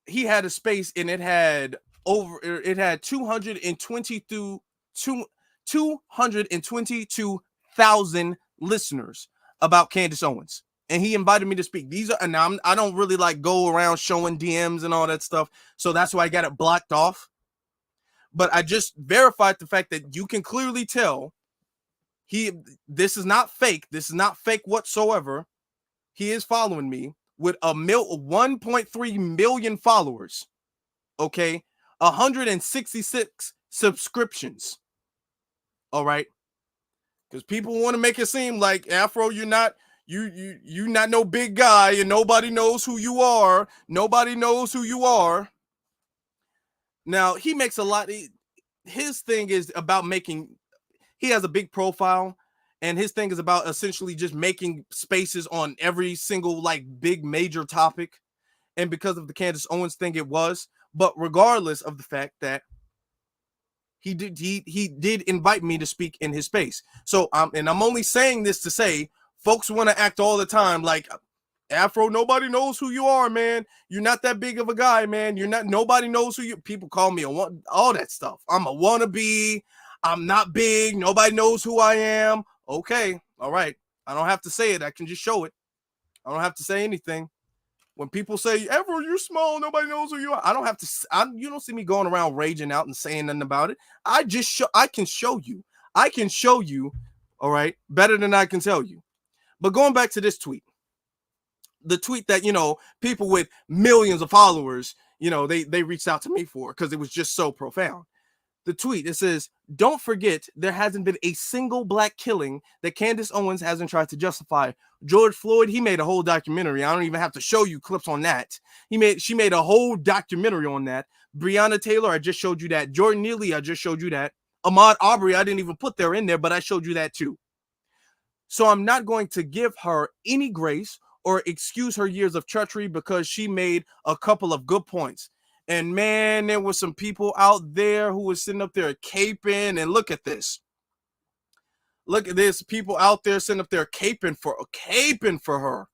He had a space and it had 222,000 listeners about Candice Owens. And he invited me to speak. I don't really like go around showing DMs and all that stuff. So that's why I got it blocked off. But I just verified the fact that you can clearly tell this is not fake. This is not fake whatsoever. He is following me with 1.3 million followers. Okay. 166 subscriptions. All right. Because people want to make it seem like, Afro, you're not no big guy and nobody knows who you are. Nobody knows who you are. Now, he makes a lot. His thing is about he has a big profile, and his thing is about essentially just making spaces on every single like big major topic. And because of the Candace Owens thing, it was. But regardless of the fact that he did invite me to speak in his space. So and I'm only saying this to say, folks want to act all the time like, Afro, nobody knows who you are, man. You're not that big of a guy, man. Nobody knows who you. People call me all that stuff. I'm a wannabe. I'm not big. Nobody knows who I am. Okay, all right. I don't have to say it. I can just show it. I don't have to say anything. When people say, Afro, you're small, nobody knows who you are. I don't have to. You don't see me going around raging out and saying nothing about it. I can show you. I can show you. All right, better than I can tell you. But going back to this tweet, the tweet that, people with millions of followers, they reached out to me for because it was just so profound. The tweet, it says, don't forget there hasn't been a single black killing that Candice Owens hasn't tried to justify. George Floyd, he made a whole documentary. I don't even have to show you clips on that. She made a whole documentary on that. Breonna Taylor, I just showed you that. Jordan Neely, I just showed you that. Ahmaud Arbery, I didn't even put there in there, but I showed you that too. So I'm not going to give her any grace or excuse her years of treachery because she made a couple of good points. And man, there were some people out there who were sitting up there caping, and look at this. Look at this. People out there sitting up there caping for her.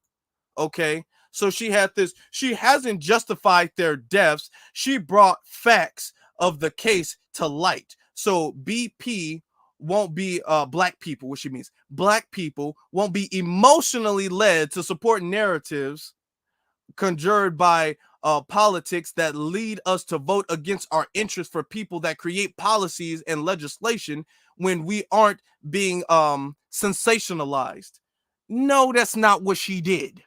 Okay. So she hasn't justified their deaths. She brought facts of the case to light. So BP won't be black people, which she means black people won't be emotionally led to support narratives conjured by politics that lead us to vote against our interests for people that create policies and legislation when we aren't being sensationalized. No, that's not what she did.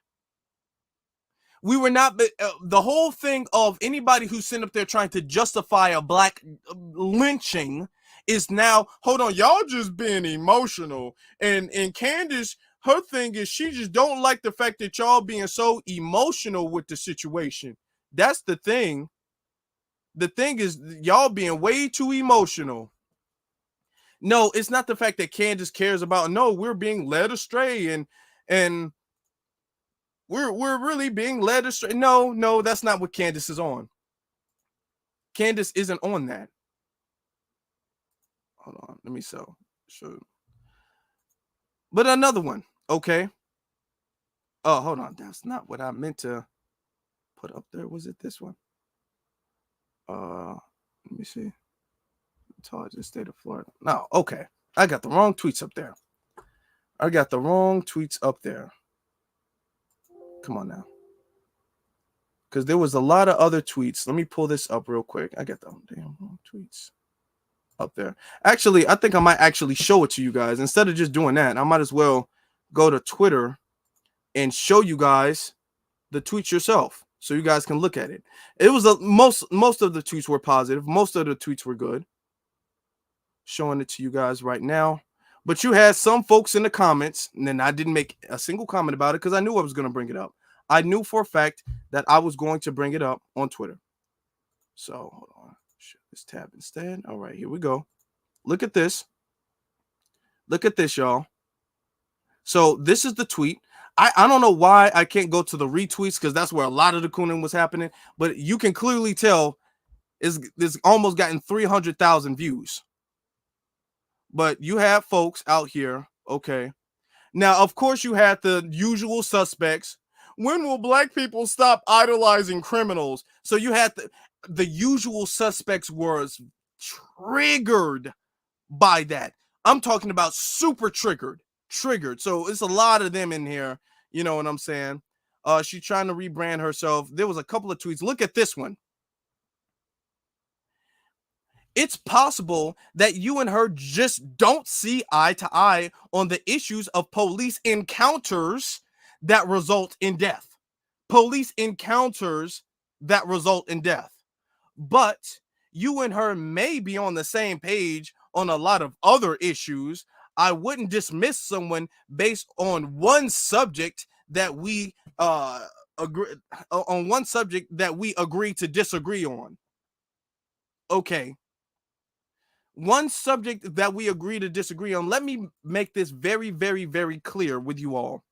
We were not, the whole thing of anybody who's sitting up there trying to justify a black lynching is now, hold on, y'all just being emotional. And Candace, her thing is she just don't like the fact that y'all being so emotional with the situation. That's the thing. The thing is y'all being way too emotional. No, it's not the fact that Candace cares about, no, we're being led astray and we're really being led astray. No, that's not what Candace is on. Candace isn't on that. Hold on, let me show. But another one, okay. Oh, hold on, that's not what I meant to put up there. Was it this one? Let me see. Intelligent state of Florida. No, okay. I got the wrong tweets up there. Come on now. Because there was a lot of other tweets. Let me pull this up real quick. I got the damn wrong tweets up there. Actually, I think I might actually show it to you guys. Instead of just doing that, I might as well go to Twitter and show you guys the tweets yourself so you guys can look at it. It was most of the tweets were positive. Most of the tweets were good. Showing it to you guys right now. But you had some folks in the comments, and then I didn't make a single comment about it because I knew I was going to bring it up. I knew for a fact that I was going to bring it up on Twitter. So, hold on. Share this tab instead. All right, here we go. Look at this. Look at this, y'all. So, this is the tweet. I don't know why I can't go to the retweets because that's where a lot of the cooning was happening. But you can clearly tell it's almost gotten 300,000 views. But you have folks out here, okay. Now, of course, you had the usual suspects. When will black people stop idolizing criminals? So you had the usual suspects was triggered by that. I'm talking about super triggered. So it's a lot of them in here. You know what I'm saying? She's trying to rebrand herself. There was a couple of tweets. Look at this one. It's possible that you and her just don't see eye to eye on the issues of police encounters that result in death. Police encounters that result in death. But you and her may be on the same page on a lot of other issues. I wouldn't dismiss someone based on one subject that we agree to disagree on. Okay. One subject that we agree to disagree on. Let me make this very, very, very clear with you all.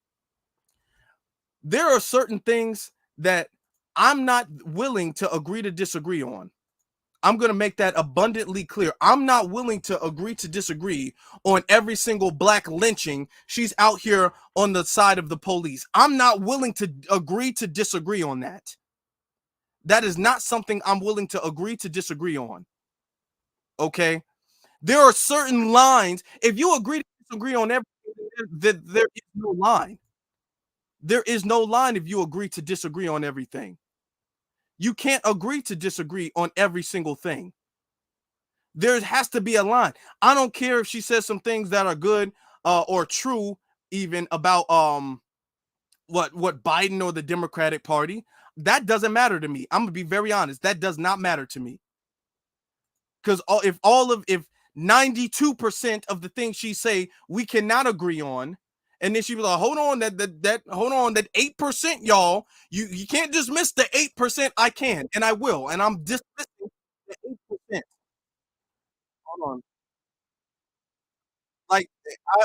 There are certain things that I'm not willing to agree to disagree on. I'm going to make that abundantly clear. I'm not willing to agree to disagree on every single black lynching. She's out here on the side of the police. I'm not willing to agree to disagree on that. That is not something I'm willing to agree to disagree on. Okay? There are certain lines. If you agree to disagree on everything, there is no line. There is no line if you agree to disagree on everything. You can't agree to disagree on every single thing. There has to be a line. I don't care if she says some things that are good or true, even about what Biden or the Democratic Party. That doesn't matter to me. I'm gonna be very honest. That does not matter to me. Because if 92% of the things she say we cannot agree on, and then she was like, hold on, that 8%, y'all, you can't dismiss the 8%. I can, and I will, and I'm dismissing the 8%. Hold on. Like,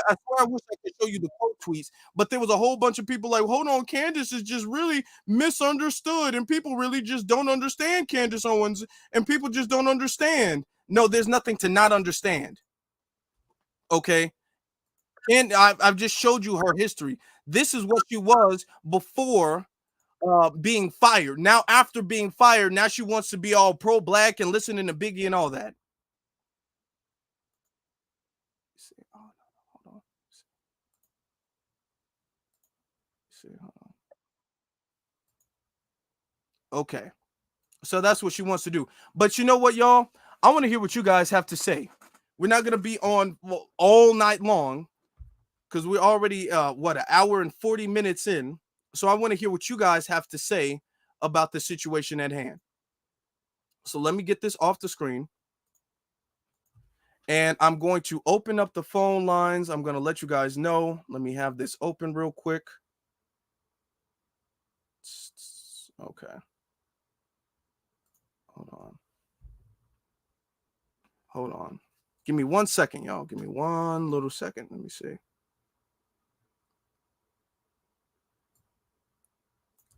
I swear I wish I could show you the quote tweets, but there was a whole bunch of people like, hold on, Candace is just really misunderstood, and people really just don't understand Candace Owens, and people just don't understand. No, there's nothing to not understand. Okay? And I've just showed you her history. This is what she was before being fired. Now, after being fired, now she wants to be all pro-black and listening to Biggie and all that. Okay. So that's what she wants to do. But you know what, y'all? I want to hear what you guys have to say. We're not going to be on all night long because we're already, an hour and 40 minutes in. So I want to hear what you guys have to say about the situation at hand. So let me get this off the screen. And I'm going to open up the phone lines. I'm going to let you guys know. Let me have this open real quick. Okay. Hold on. Give me 1 second, y'all. Give me one little second. Let me see.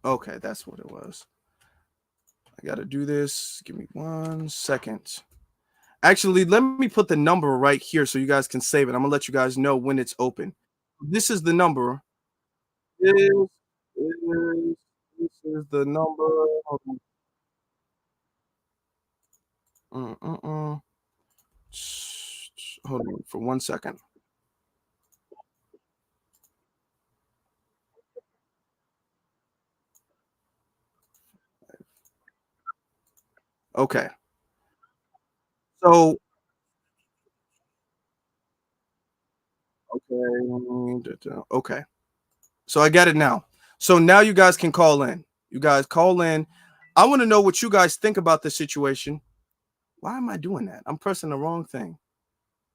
Okay, that's what it was. I got to do this. Give me 1 second. Actually, let me put the number right here so you guys can save it. I'm going to let you guys know when it's open. This is the number. This is the number. Hold on for 1 second. Okay. So, okay. So I got it now. So now you guys can call in. You guys call in. I want to know what you guys think about the situation. Why am I doing that? I'm pressing the wrong thing.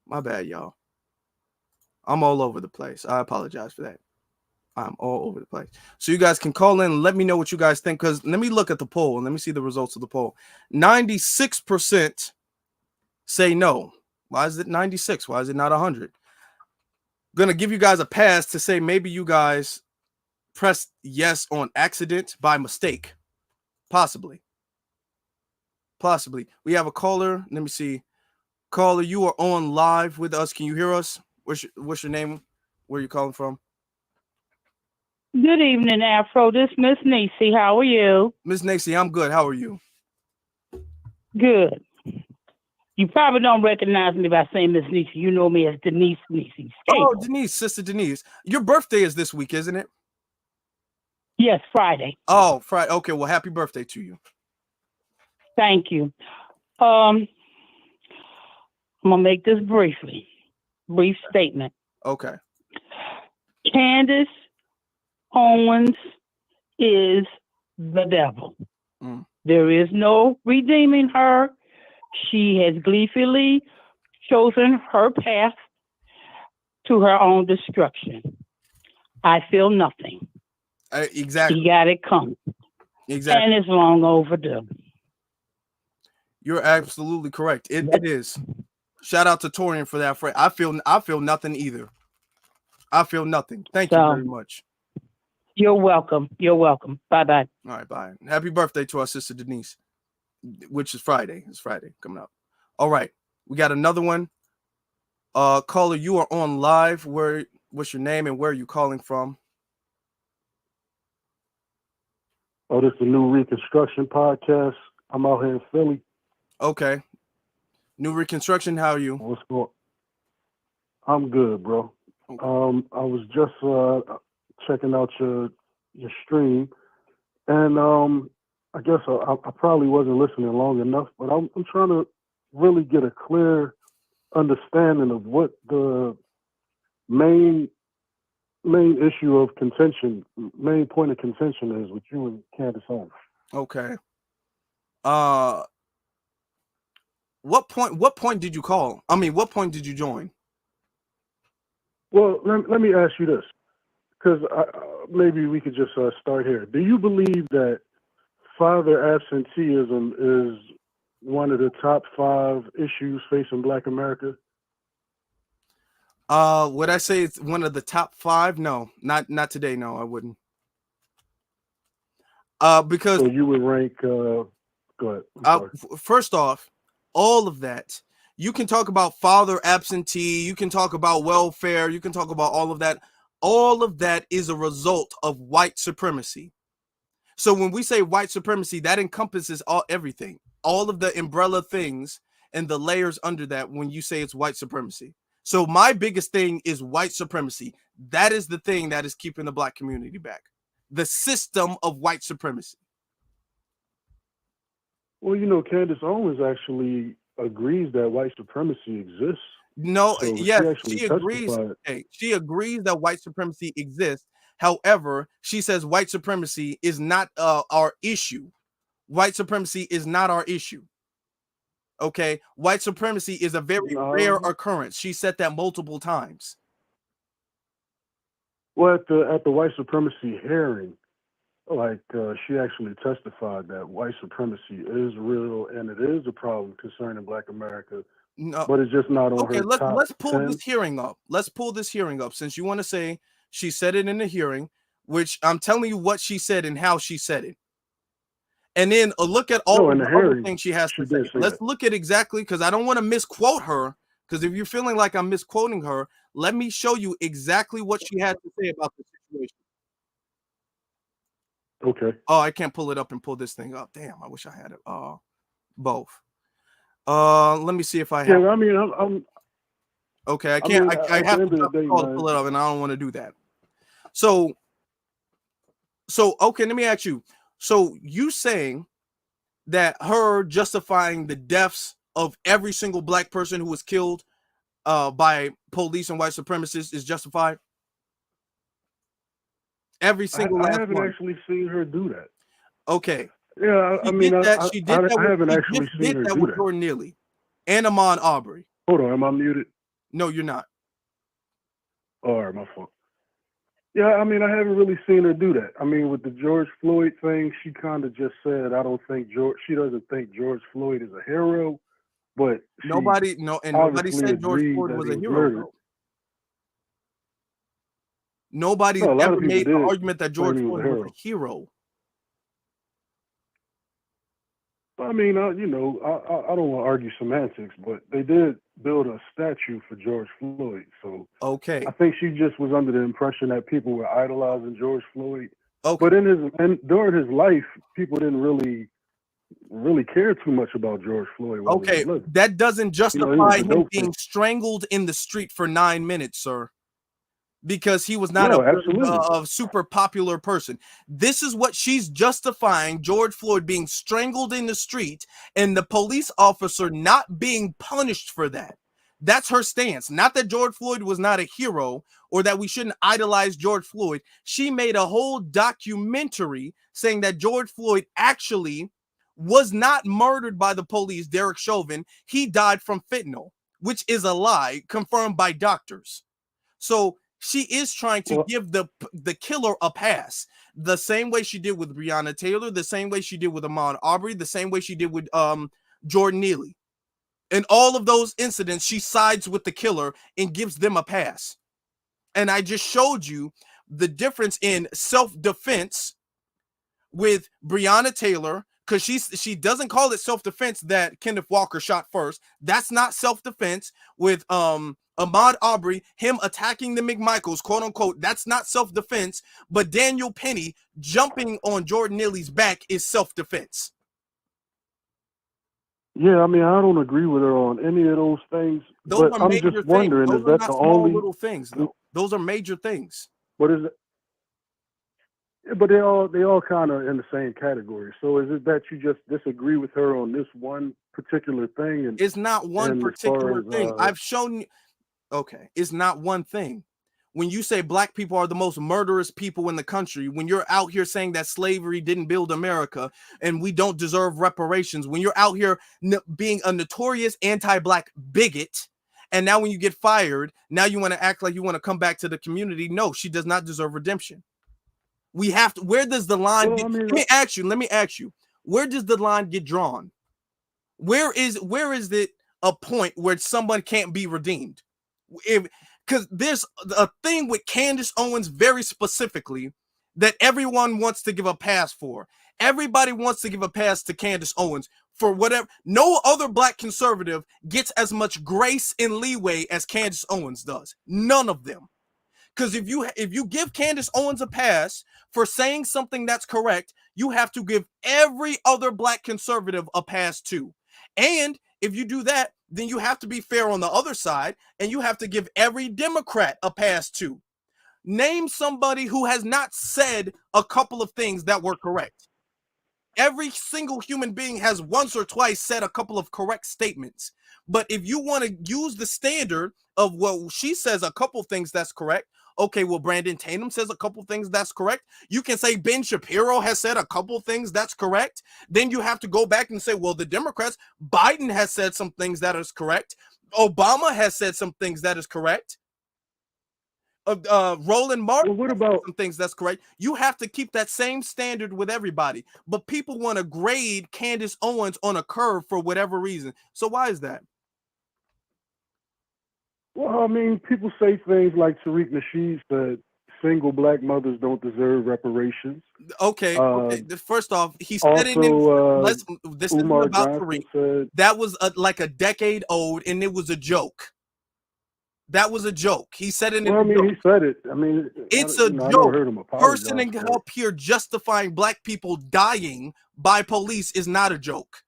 My bad, y'all. I'm all over the place. I apologize for that. I'm all over the place. So you guys can call in and let me know what you guys think. Because let me look at the poll and let me see the results of the poll. 96% say no. Why is it 96? Why is it not 100? Gonna give you guys a pass to say maybe you guys pressed yes on accident by mistake. Possibly. We have a caller. Let me see. Caller, you are on live with us. Can you hear us? What's your name? Where are you calling from? Good evening, Afro. This is Miss Neely. How are you? Miss Neely, I'm good. How are you? Good. You probably don't recognize me by saying Miss Neely. You know me as Denise Neely. Oh, Denise, Sister Denise. Your birthday is this week, isn't it? Yes, Friday. Oh, Friday. Okay, well, happy birthday to you. Thank you. I'm gonna make this brief statement. Okay. Candice Owens is the devil. There is no redeeming her. She has gleefully chosen her path to her own destruction. I feel nothing. Exactly. She got it coming. Exactly. And it's long overdue. You're absolutely correct. It is. Shout out to Torian for that. I feel nothing either. I feel nothing. Thank you very much. You're welcome. You're welcome. Bye-bye. All right, bye. Happy birthday to our sister Denise, which is Friday. It's Friday coming up. All right. We got another one. Caller, you are on live. What's your name and where are you calling from? Oh, this is the New Reconstruction podcast. I'm out here in Philly. Okay. New Reconstruction, how are you? What's going on? I'm good, bro. I was just checking out your stream, and I guess I probably wasn't listening long enough, but I'm trying to really get a clear understanding of what the main issue of contention, main point of contention is with you and Candace Owens. Okay. What point did you call? I mean, what point did you join? Well, let me ask you this, because maybe we could just start here. Do you believe that father absenteeism is one of the top 5 issues facing Black America? Would I say it's one of the top 5? No, not today. No, I wouldn't. Because so you would rank. Go ahead. First off, all of that. You can talk about father absentee. You can talk about welfare. You can talk about all of that. All of that is a result of white supremacy. So when we say white supremacy, that encompasses everything, all of the umbrella things and the layers under that when you say it's white supremacy. So my biggest thing is white supremacy. That is the thing that is keeping the Black community back. The system of white supremacy. Well, you know, Candace Owens actually agrees that white supremacy exists. No, So yes, she she agrees. Okay, she agrees that white supremacy exists. However, she says white supremacy is not our issue. White supremacy is not our issue. Okay, white supremacy is a very rare occurrence. She said that multiple times. Well, at the white supremacy hearing, like she actually testified that white supremacy is real and it is a problem concerning Black America. No, but it's just not on okay. her top Let's pull 10. this hearing up. Let's pull this hearing up since you want to say she said it in the hearing, which I'm telling you what she said and how she said it. And then look at all the other things she has to say. Let's look at exactly, because I don't want to misquote her. Because if you're feeling like I'm misquoting her, let me show you exactly what she had to say about the situation. Okay. Oh, I can't pull it up and pull this thing up. Damn, I wish I had it. Both. Let me see if I have. Yeah, I mean, I'm okay. I can't. I have to pull it up, and I don't want to do that. So okay. Let me ask you. So you saying that her justifying the deaths of every single Black person who was killed by police and white supremacists is justified? Every single last one. I haven't actually seen her do that. Okay. Yeah, I mean, I haven't actually seen her do with that. Jordan Neely and Ahmaud Arbery. Hold on, am I muted? No, you're not. All right, my fault. Yeah, I mean, I haven't really seen her do that. I mean, with the George Floyd thing, she kind of just said, she doesn't think George Floyd is a hero, but nobody said George Floyd was a hero. Though. Nobody ever made the argument that George Floyd was a hero. I mean, I don't want to argue semantics, but they did build a statue for George Floyd. So okay, I think she just was under the impression that people were idolizing George Floyd. Okay, but during his life, people didn't really care too much about George Floyd. Okay, that doesn't justify him being strangled in the street for 9 minutes, sir. Because he was not a super popular person. This is what she's justifying George Floyd being strangled in the street and the police officer not being punished for that. That's her stance. Not that George Floyd was not a hero or that we shouldn't idolize George Floyd. She made a whole documentary saying that George Floyd actually was not murdered by the police, Derek Chauvin. He died from fentanyl, which is a lie confirmed by doctors. So she is trying to give the killer a pass, the same way she did with Breonna Taylor, the same way she did with Ahmaud Arbery, the same way she did with Jordan Neely. In all of those incidents, she sides with the killer and gives them a pass. And I just showed you the difference in self-defense with Breonna Taylor, because she doesn't call it self-defense that Kenneth Walker shot first. That's not self-defense. With Ahmaud Arbery, him attacking the McMichaels, quote unquote, that's not self-defense. But Daniel Penny jumping on Jordan Neely's back is self-defense. Yeah, I mean, I don't agree with her on any of those things. But I'm just wondering, is that the only little things? Though. Those are major things. What is it? But they all kind of in the same category. So is it that you just disagree with her on this one particular thing? And it's not one particular thing. I've shown you. Okay, it's not one thing. When you say Black people are the most murderous people in the country, when you're out here saying that slavery didn't build America and we don't deserve reparations, when you're out here being a notorious anti-Black bigot, and now when you get fired, now you want to act like you want to come back to the community. No, she does not deserve redemption. We have to. Where does the line? Let me ask you. Where does the line get drawn? Where is it a point where someone can't be redeemed? Because there's a thing with Candice Owens very specifically that everyone wants to give a pass for. Everybody wants to give a pass to Candice Owens for whatever. No other Black conservative gets as much grace and leeway as Candice Owens does. None of them. Because if you give Candice Owens a pass for saying something that's correct, you have to give every other Black conservative a pass too. And if you do that, then you have to be fair on the other side, and you have to give every Democrat a pass too. Name somebody who has not said a couple of things that were correct. Every single human being has once or twice said a couple of correct statements. But if you want to use the standard of, well, she says a couple things that's correct. Okay, well, Brandon Tatum says a couple things that's correct. You can say Ben Shapiro has said a couple things that's correct. Then you have to go back and say, well, the Democrats, Biden has said some things that is correct. Obama has said some things that is correct. Roland Martin, what about some things that's correct. You have to keep that same standard with everybody. But people want to grade Candice Owens on a curve for whatever reason. So why is that? Well, I mean, people say things like Tariq Nasheed said, single black mothers don't deserve reparations. Okay. First off, he said also, it in this isn't Umar about Johnson Tariq. said, that was like a decade old, and it was a joke. That was a joke. He said it. Well, I mean, he said it. I mean, it's a a joke. I joke. never heard him apologize. Person up here justifying black people dying by police is not a joke.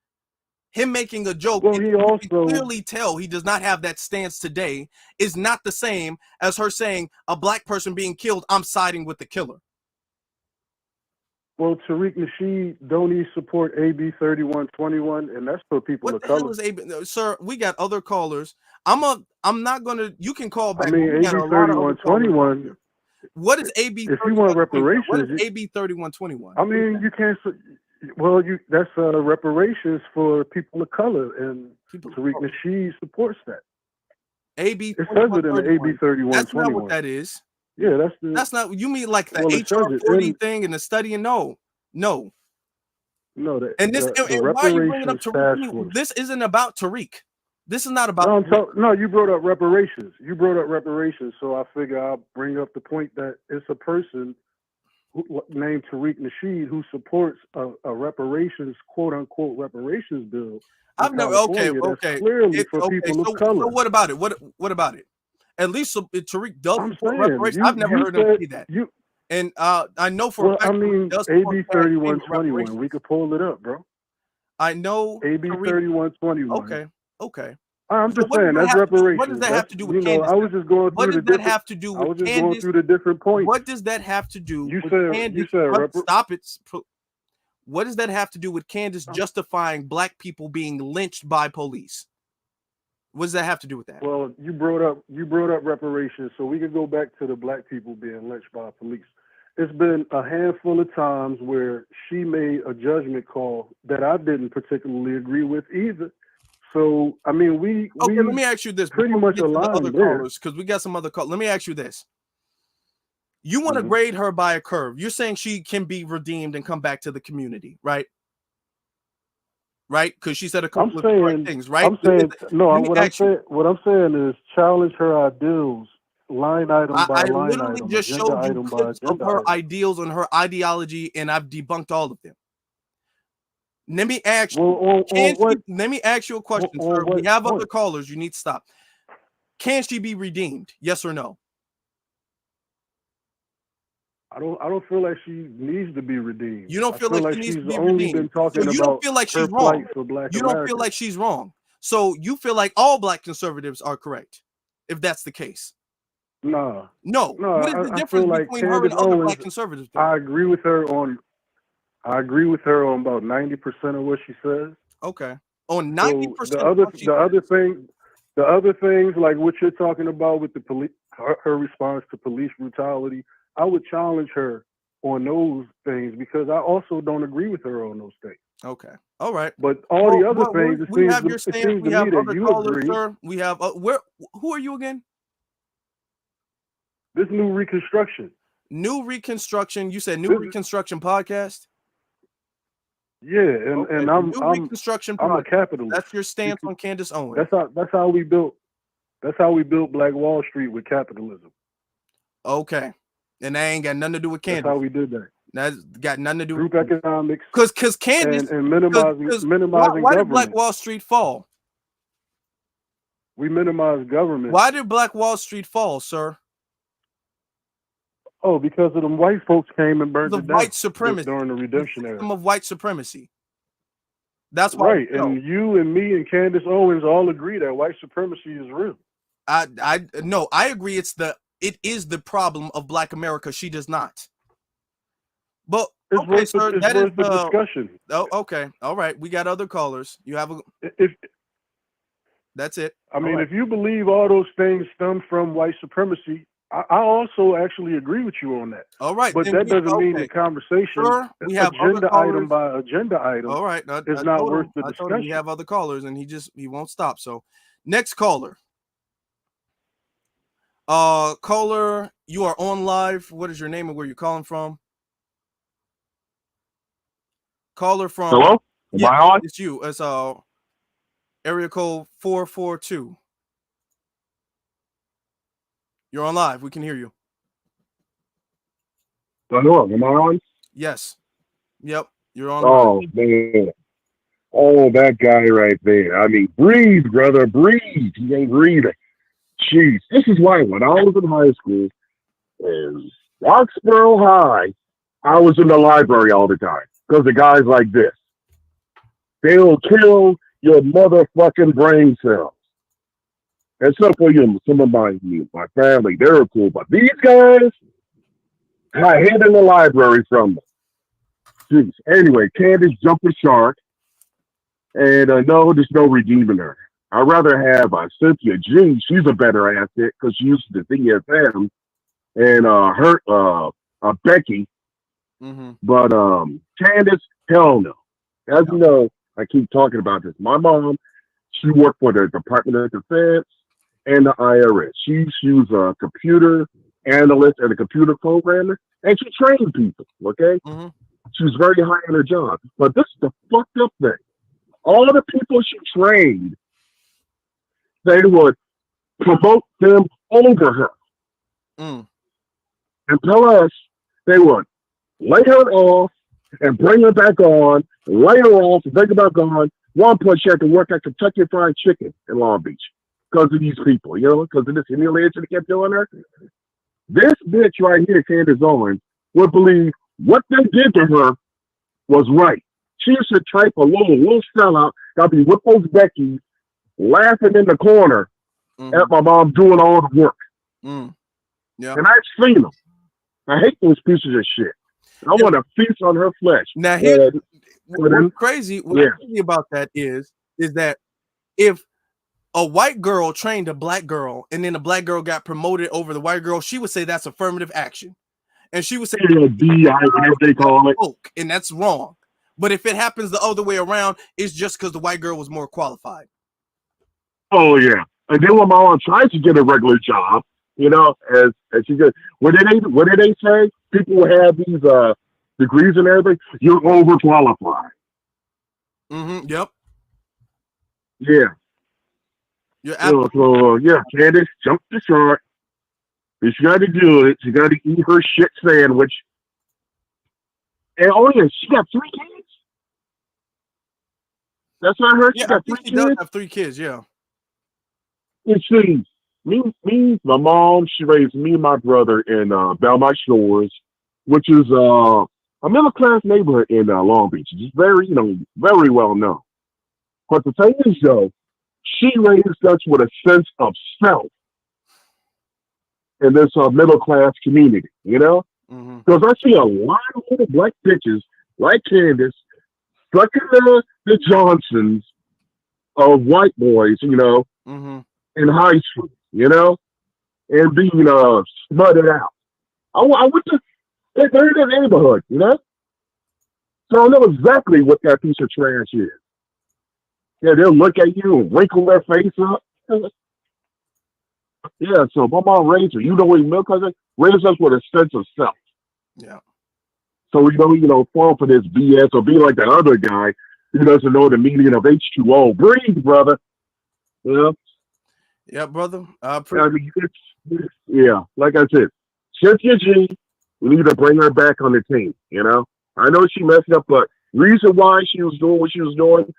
Him making a joke, well, he also can clearly tell he does not have that stance today, is not the same as her saying a black person being killed, I'm siding with the killer. Well, Tariq Nasheed, don't he support AB 3121? And that's for people of color. What the hell is AB? Sir, we got other callers. I'm not gonna, you can call back. I mean, AB 3121. What is AB? If you want reparations, what is AB 3121? I mean, you can't. Well, that's reparations for people of color, and Tariq Nasheed supports that. AB. It says it in the AB 3121. That's not what that is. Yeah, that's not. You mean like the HR 40 thing and the study? No. No. And this, and why are you bringing up Tariq? This isn't about Tariq. This is not about. No, you brought up reparations. So I figure I'll bring up the point that it's a person named Tariq Nasheed who supports a reparations, quote unquote, reparations bill. I've never. Okay. Clearly for people of color. So what about it? What about it? At least Tariq does support reparations. I've never heard him say that. And I know for a fact. I mean, AB 3121. We could pull it up, bro. I know AB 3121. Okay. I'm just saying that's reparations. What does that have to do with Candace? I was just going through what does that have to do with Candace? I was just going through the different points. What does that have to do with Candace? You said stop it. What does that have to do with Candace justifying black people being lynched by police? What does that have to do with that? Well, you brought up reparations, so we could go back to the black people being lynched by police. It's been a handful of times where she made a judgment call that I didn't particularly agree with either. So, I mean, let me ask you this. Pretty much aligned there. Because we got some other callers. Let me ask you this. You want to grade her by a curve. You're saying she can be redeemed and come back to the community, right? Right? Because she said a couple of correct things, right? I'm saying, no, what I'm saying is challenge her ideals line item by line item. I literally just showed you clips of her ideals and her ideology, and I've debunked all of them. Let me ask you. Let me ask you a question, sir. We have other callers. You need to stop. Can she be redeemed? Yes or no? I don't feel like she needs to be redeemed. You don't feel like she needs to be redeemed. So you don't feel like she's wrong. You don't feel like she's wrong. So you feel like all black conservatives are correct, if that's the case. No. What is the difference between her and other black conservatives? I agree with her on about 90% of what she says. Okay. On 90%. The other things like what you're talking about with the police, her response to police brutality, I would challenge her on those things because I also don't agree with her on those things. Okay. All right. But all the other things, we have your stance. We have other callers, sir. We have who are you again? This New Reconstruction. New Reconstruction. You said New Reconstruction podcast? Yeah, and I'm Reconstruction I'm a capitalist. That's your stance on Candice Owens. That's how we built Black Wall Street with capitalism. Okay. And that ain't got nothing to do with Candice. That's how we did that. That's got nothing to do with group economics. Because Candice and minimizing why government. did Black Wall Street fall? We minimize government. Why did Black Wall Street fall, sir? Oh, because of them white folks came and burned it down. White supremacy during the Redemption era. Of white supremacy. That's why. Right, and you and me and Candace Owens all agree that white supremacy is real. I agree. It is the problem of Black America. She does not. But It's worth the discussion. Oh, okay. All right. We got other callers. You have a. That's it. I mean, if you believe all those things stem from white supremacy, I also actually agree with you on that. All right. But that doesn't mean the conversation, Sure, we have agenda other item by agenda item, all right. is not worth the I told him discussion. we have other callers, and he won't stop. So, next caller. Caller, you are on live. What is your name and where you're calling from? Caller from. Hello? Am I on? It's you. It's area code 442. You're on live. We can hear you. Hello, am I on? Yes. Yep. You're on. Oh, man. Oh, that guy right there. I mean, breathe, brother, breathe. He ain't breathing. Jeez. This is why when I was in high school in Roxborough High, I was in the library all the time because of guys like this. They'll kill your motherfucking brain cells. Except for some of my family, they were cool. But these guys, I hid in the library from them. Jeez. Anyway, Candace jumped the shark. And no, there's no redeeming her. I'd rather have Cynthia G. She's a better asset because she used to DSM. And Becky. Mm-hmm. But Candace, hell no. As you know, I keep talking about this. My mom, she worked for the Department of Defense and the IRS. She was a computer analyst and a computer programmer, and she trained people, okay? Mm-hmm. She was very high in her job. But this is the fucked up thing. All the people she trained, they would promote them over her. Mm. And tell us they would lay her off and bring her back on, lay her off and bring her back on. One point she had to work at Kentucky Fried Chicken in Long Beach because of these people, because of this humiliation they kept doing her. This bitch right here, Candice Owens, would believe what they did to her was right. She should type a little sellout, got to be with those Becky laughing in the corner at my mom doing all the work. Yeah. And I've seen them. I hate those pieces of shit. I want to feast on her flesh. Now, what's crazy about that is that if a white girl trained a black girl and then the black girl got promoted over the white girl, she would say that's affirmative action. And she would say, whatever they call it. And that's wrong. But if it happens the other way around, it's just because the white girl was more qualified. Oh, yeah. And then when my mom tried to get a regular job, as she did, what did they say? People who have these degrees and everything, you're overqualified. Mm-hmm. Yep. Yeah. Candace jumped the shark. She got to do it. She got to eat her shit sandwich. And she got 3 kids. That's what I heard. She got 3 kids. She does have 3 kids. Yeah. And see, me, my mom, she raised me and my brother in Belmont Shores, which is a middle class neighborhood in Long Beach. It's very, very well known. But the thing is, though, she raised us with a sense of self in this middle class community. Because I see a lot of little black bitches like Candace stuck in the Johnsons of white boys, in high school, and being smutted out. I went to their neighborhood, so I know exactly what that piece of trash is. Yeah, they'll look at you and wrinkle their face up. Yeah, so my mom raised her. What milk cousin raised us with a sense of self. Yeah. So we don't fall for this BS or be like that other guy who doesn't know the meaning of H2O. Breathe, brother. Yeah, brother. Like I said, Cynthia G, we need to bring her back on the team. I know she messed up, but reason why she was doing what she was doing,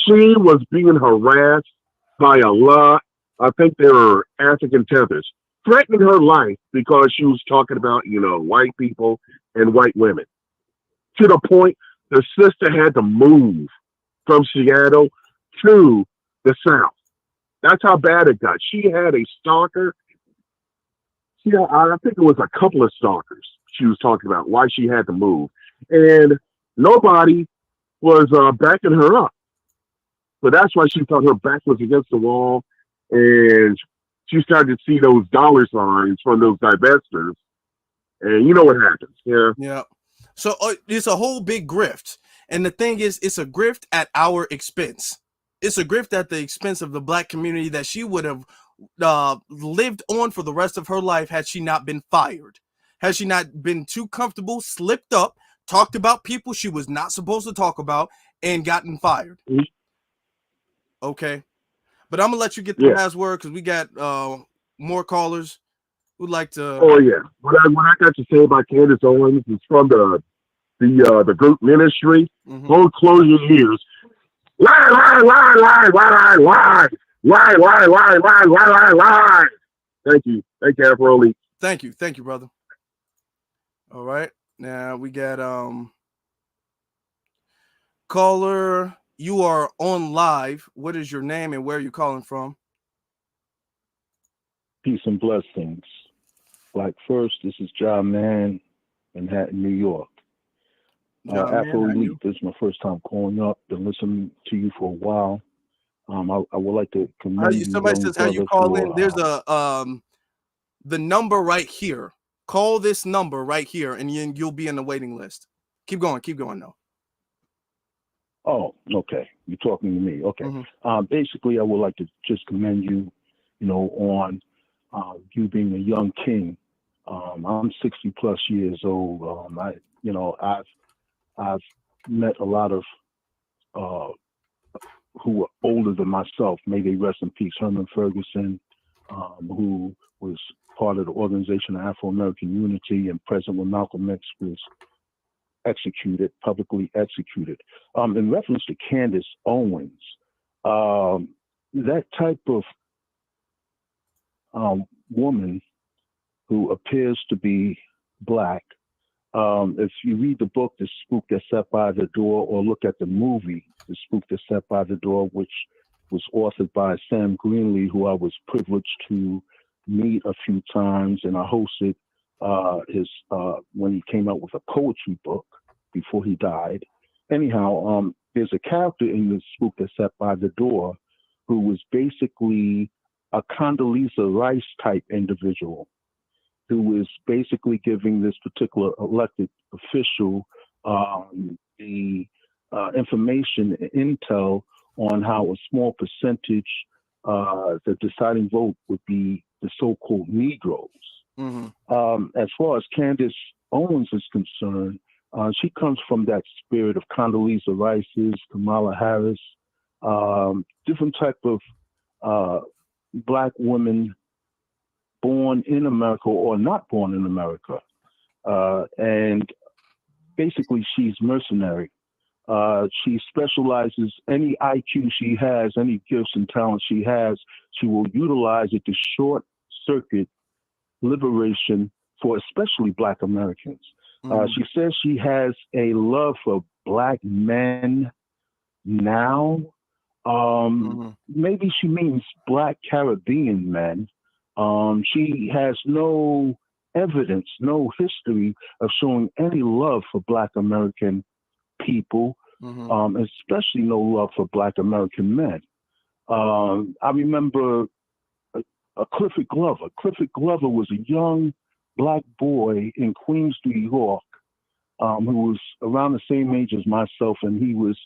she was being harassed by a lot. I think they were African tethers threatening her life because she was talking about, white people and white women. To the point the sister had to move from Seattle to the South. That's how bad it got. She had a stalker. I think it was a couple of stalkers she was talking about why she had to move. and nobody was backing her up. So that's why she thought her back was against the wall, and she started to see those dollar signs from those divestors, and you know what happens. Yeah. Yeah. So it's a whole big grift. And the thing is, it's a grift at our expense. It's a grift at the expense of the black community that she would have lived on for the rest of her life had she not been fired. Had she not been too comfortable, slipped up, talked about people she was not supposed to talk about, and gotten fired. Okay. But I'm going to let you get the last word because we got more callers who'd like to. Oh, yeah. What I got to say about Candace Owens is from the group ministry. Don't close your ears. Lie, lie, lie, lie, lie, lie, lie, lie, lie, lie, lie, lie, lie, lie. Thank you, Afro. Thank you, brother. All right, now we got caller. You are on live. What is your name and where are you calling from? Peace and blessings. Black First. This is John Mann, Manhattan, New York. Afro Elite, this is my first time calling up. Been listening to you for a while. I would like to commend you. Somebody says how you call in. There's a the number right here. Call this number right here, and you'll be in the waiting list. Keep going though. Oh, okay. You're talking to me. Okay. Basically, I would like to just commend you, on you being a young king. I'm 60 plus years old. I've met a lot of who are older than myself. May they rest in peace. Herman Ferguson, who was part of the Organization of Afro-American Unity, and present when Malcolm X was publicly executed. In reference to Candice Owens, that type of woman who appears to be Black, if you read the book, The Spook That Sat by the Door, or look at the movie, The Spook That Sat by the Door, which was authored by Sam Greenlee, who I was privileged to meet a few times, and I hosted his when he came out with a poetry book before he died. Anyhow, there's a character in The Spook That Sat by the Door who was basically a Condoleezza Rice type individual, who was basically giving this particular elected official the information and intel on how a small percentage, the deciding vote would be the so-called Negroes. As far as Candace Owens is concerned, she comes from that spirit of Condoleezza Rice's, Kamala Harris, different type of Black women born in America or not born in America. And basically she's mercenary. She specializes any IQ she has, any gifts and talents she has, she will utilize it to short circuit liberation for especially Black Americans. She says she has a love for Black men now. Maybe she means Black Caribbean men. She has no evidence, no history of showing any love for Black American people, especially no love for Black American men. I remember Clifford Glover. Clifford Glover was a young Black boy in Queens, New York, who was around the same age as myself, and he was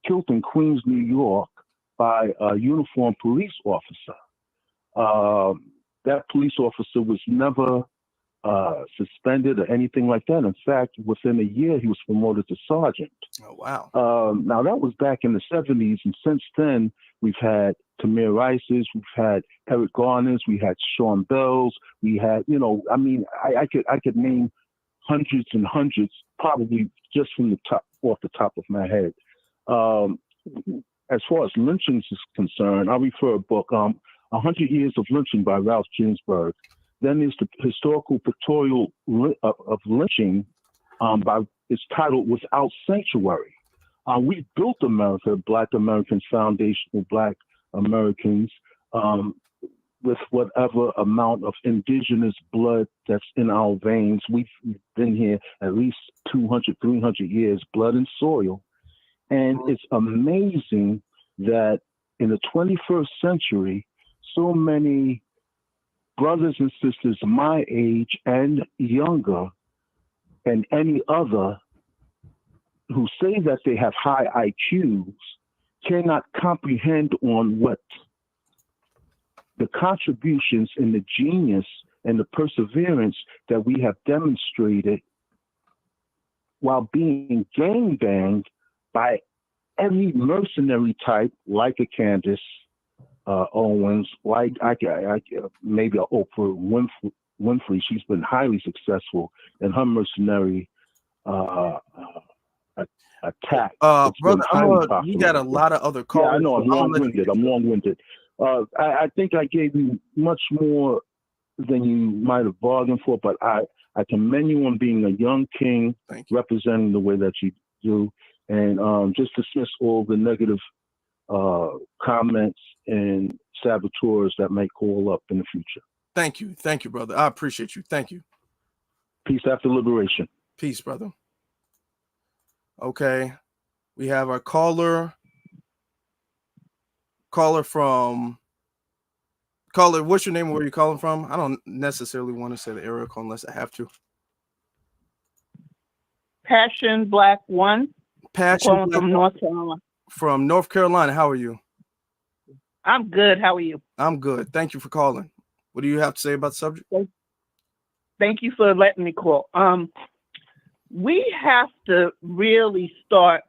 killed in Queens, New York by a uniformed police officer. That police officer was never suspended or anything like that. In fact, within a year, he was promoted to sergeant. Oh, wow. Now, that was back in the 70s, and since then, we've had Tamir Rice's, we've had Eric Garner's, we had Sean Bell's, we had, I could name hundreds and hundreds, probably just from off the top of my head. As far as lynchings is concerned, I refer a book, 100 Years of Lynching by Ralph Ginsberg. Then there's the historical pictorial of lynching it's titled Without Sanctuary. We built America, Black Americans, foundational Black Americans. with whatever amount of indigenous blood that's in our veins. We've been here at least 200, 300 years, blood and soil. And it's amazing that in the 21st century, so many brothers and sisters my age and younger and any other who say that they have high IQs cannot comprehend on what the contributions and the genius and the perseverance that we have demonstrated while being gang-banged by every mercenary type, like a Candace Owens, like maybe a Oprah Winfrey. She's been highly successful in her mercenary attack. Brother, you got a lot of other calls. Yeah, I know. I'm long-winded. I think I gave you much more than you might have bargained for, but I commend you on being a young king, representing the way that you do, and just dismiss all the negative comments and saboteurs that may call up in the future. Thank you, brother. I appreciate you. Thank you. Peace after liberation. Peace, brother. Okay, we have our caller from what's your name? Where are you calling from? I don't necessarily want to say the area code unless I have to. Passion Black One. Passion Black from North Carolina. From North Carolina. How are you? I'm good. How are you? I'm good. Thank you for calling. What do you have to say about the subject? Thank you for letting me call. We have to really start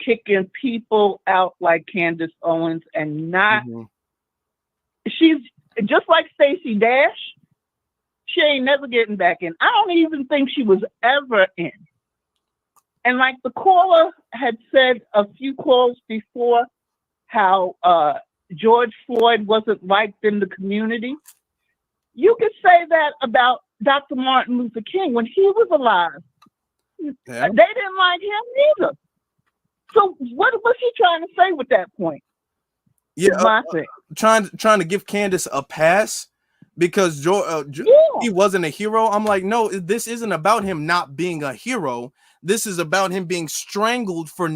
kicking people out like Candice Owens and not. She's just like Stacey Dash. She ain't never getting back in. I don't even think she was ever in. And like the caller had said a few calls before, how George Floyd wasn't liked in the community. You could say that about Dr. Martin Luther King when he was alive. Yeah. They didn't like him either. So what was he trying to say with that point? Yeah, trying to give Candace a pass because he wasn't a hero. I'm like, no, this isn't about him not being a hero. This is about him being strangled for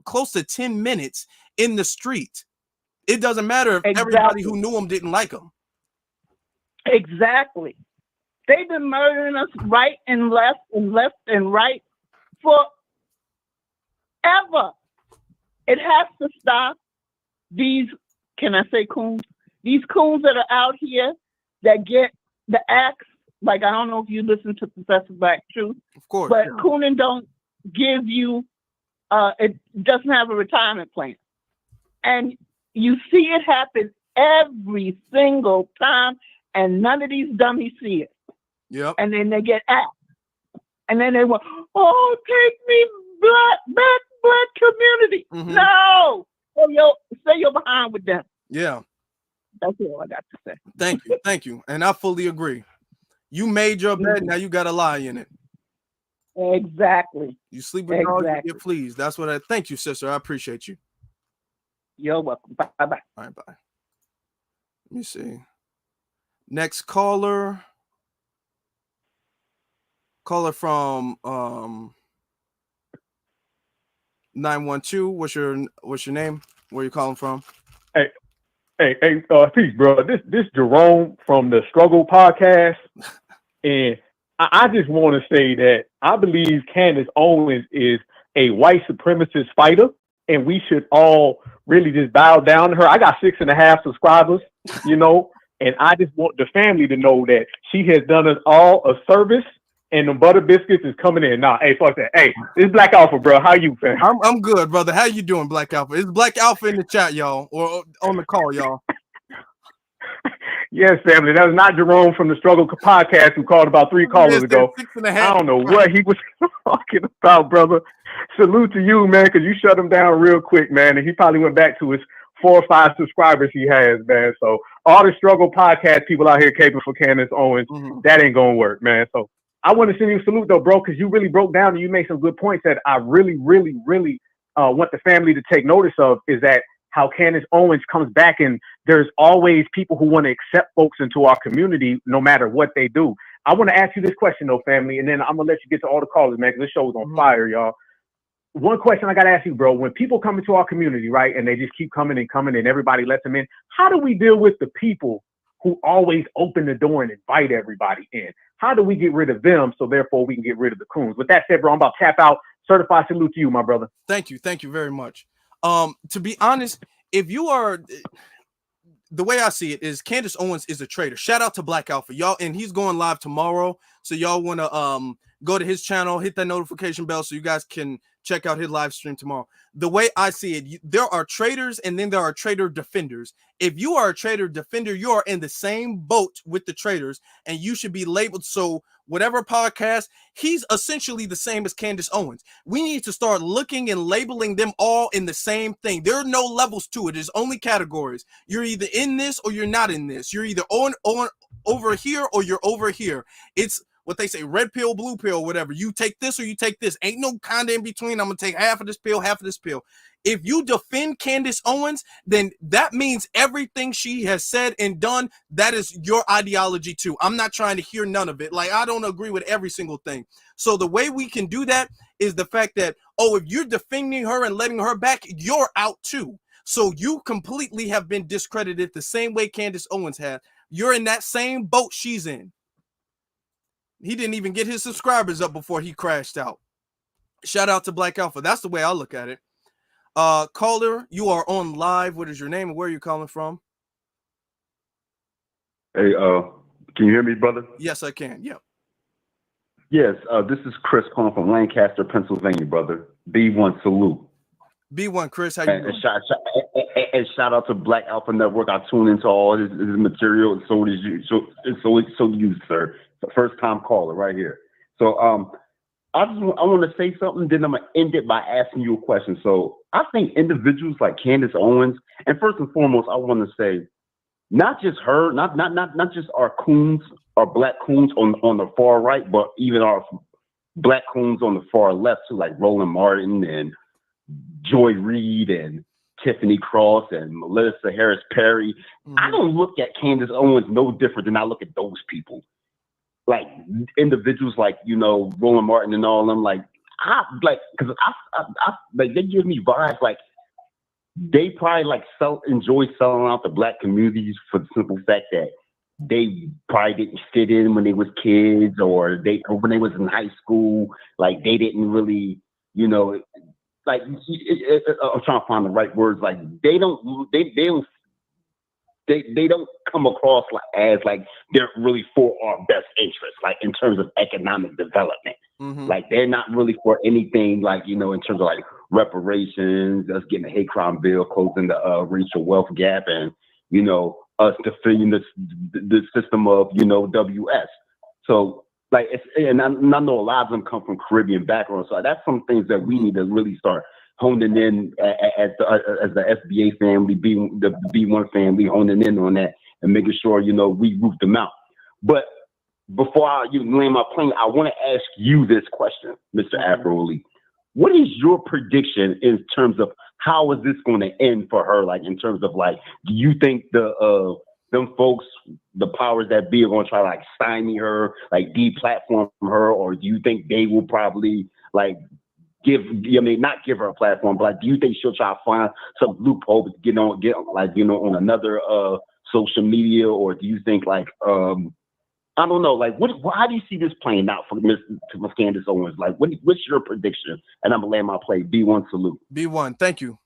close to 10 minutes in the street. It doesn't matter if everybody who knew him didn't like him. Exactly. They've been murdering us right and left and right forever. It has to stop. These, can I say coons? These coons that are out here that get the axe. Like, I don't know if you listen to Professor Black Truth. Of course. But Coonan don't give you, it doesn't have a retirement plan. And you see it happen every single time, and none of these dummies see it. Yep. And then they get axed. And then they want, oh, take me black community. No! Stay your behind with them. Yeah. That's all I got to say. Thank you. And I fully agree. You made your bed, now you gotta lie in it. Exactly. You sleep with dogs, you get fleas. That's what thank you, sister. I appreciate you. You're welcome. Bye-bye. All right, bye. Let me see. Next caller. Caller from 912. What's your name? Where you calling from? Hey, peace, bro. This Jerome from the Struggle Podcast, and I just want to say that I believe Candice Owens is a white supremacist fighter, and we should all really just bow down to her. I got 6.5 subscribers, and I just want the family to know that she has done us all a service. And the butter biscuits is coming in. Nah, hey, fuck that. Hey, it's Black Alpha, bro. How you, fam? I'm good, brother. How you doing, Black Alpha? It's Black Alpha in the chat, y'all, or on the call, y'all. Yes, family. That was not Jerome from the Struggle Podcast who called about 3 callers ago. 6.5. I don't know what he was talking about, brother. Salute to you, man, because you shut him down real quick, man. And he probably went back to his 4 or 5 subscribers he has, man. So all the Struggle Podcast people out here caping for Candice Owens, that ain't going to work, man. So I want to send you a salute, though, bro, because you really broke down and you made some good points that I really, really, really want the family to take notice of, is that how Candace Owens comes back, and there's always people who want to accept folks into our community no matter what they do. I want to ask you this question though, family, and then I'm gonna let you get to all the callers, man, because this show is on fire, y'all. One question I gotta ask you, bro, when people come into our community, right, and they just keep coming and everybody lets them in, how do we deal with the people who always open the door and invite everybody in? How do we get rid of them so therefore we can get rid of the coons? With that said, bro, I'm about to tap out. Certified salute to you, my brother. Thank you very much. To be honest, if you are, the way I see it is Candace Owens is a traitor. Shout out to Black Alpha, y'all, and he's going live tomorrow, so y'all want to go to his channel, hit that notification bell so you guys can check out his live stream tomorrow. The way I see it, there are traitors and then there are traitor defenders. If you are a traitor defender, you are in the same boat with the traitors, and you should be labeled. So whatever podcast, he's essentially the same as Candace Owens. We need to start looking and labeling them all in the same thing. There are no levels to it. There's only categories. You're either in this or you're not in this. You're either on over here or you're over here. It's what they say, red pill, blue pill, whatever. You take this or you take this. Ain't no kind of in between. I'm going to take half of this pill, half of this pill. If you defend Candace Owens, then that means everything she has said and done, that is your ideology too. I'm not trying to hear none of it. Like, I don't agree with every single thing. So the way we can do that is the fact that, oh, if you're defending her and letting her back, you're out too. So you completely have been discredited the same way Candace Owens had. You're in that same boat she's in. He didn't even get his subscribers up before he crashed out. Shout out to Black Alpha. That's the way I look at it. Caller, you are on live. What is your name and where are you calling from? Hey, can you hear me, brother? Yes, I can. Yep. Yes, this is Chris calling from Lancaster, Pennsylvania, brother. B1 salute. B1 Chris, how you doing? And shout out to Black Alpha Network. I tune into all his material, and so does you. So do you, sir. The first time caller right here. So I want to say something, then I'm gonna end it by asking you a question. So I think individuals like Candace Owens, and first and foremost, I want to say, not just her, not just our coons, our black coons on the far right, but even our black coons on the far left too, like Roland Martin and Joy Reid and Tiffany Cross and Melissa Harris Perry. I don't look at Candace Owens no different than I look at those people. Like individuals like, you know, Roland Martin and all of them, like they give me vibes like they probably like enjoy selling out the black communities for the simple fact that they probably didn't fit in when they was kids, or when they was in high school, like they didn't really, you know, like I'm trying to find the right words. Like they don't come across as like they're really for our best interest, like in terms of economic development. Like they're not really for anything like, you know, in terms of like reparations, us getting a hate crime bill, closing the racial wealth gap, and, you know, us defending the system of, you know, WS. So like, and I know a lot of them come from Caribbean backgrounds. So that's some things that we need to really start honing in as the SBA family, the B1 family, honing in on that and making sure, you know, we root them out. But before you land my plane, I want to ask you this question, Mr. Afro Elite. What is your prediction in terms of how is this going to end for her? Like in terms of like, do you think them folks, the powers that be, are going to try to like stymie her, like deplatform her, or do you think they will probably like not give her a platform, but like, do you think she'll try to find some loophole to get like, you know, on another social media, or do you think like I don't know, like how do you see this playing out for Miss Candace Owens? Like what's your prediction? And I'm gonna land my play. B1 salute. B1, thank you.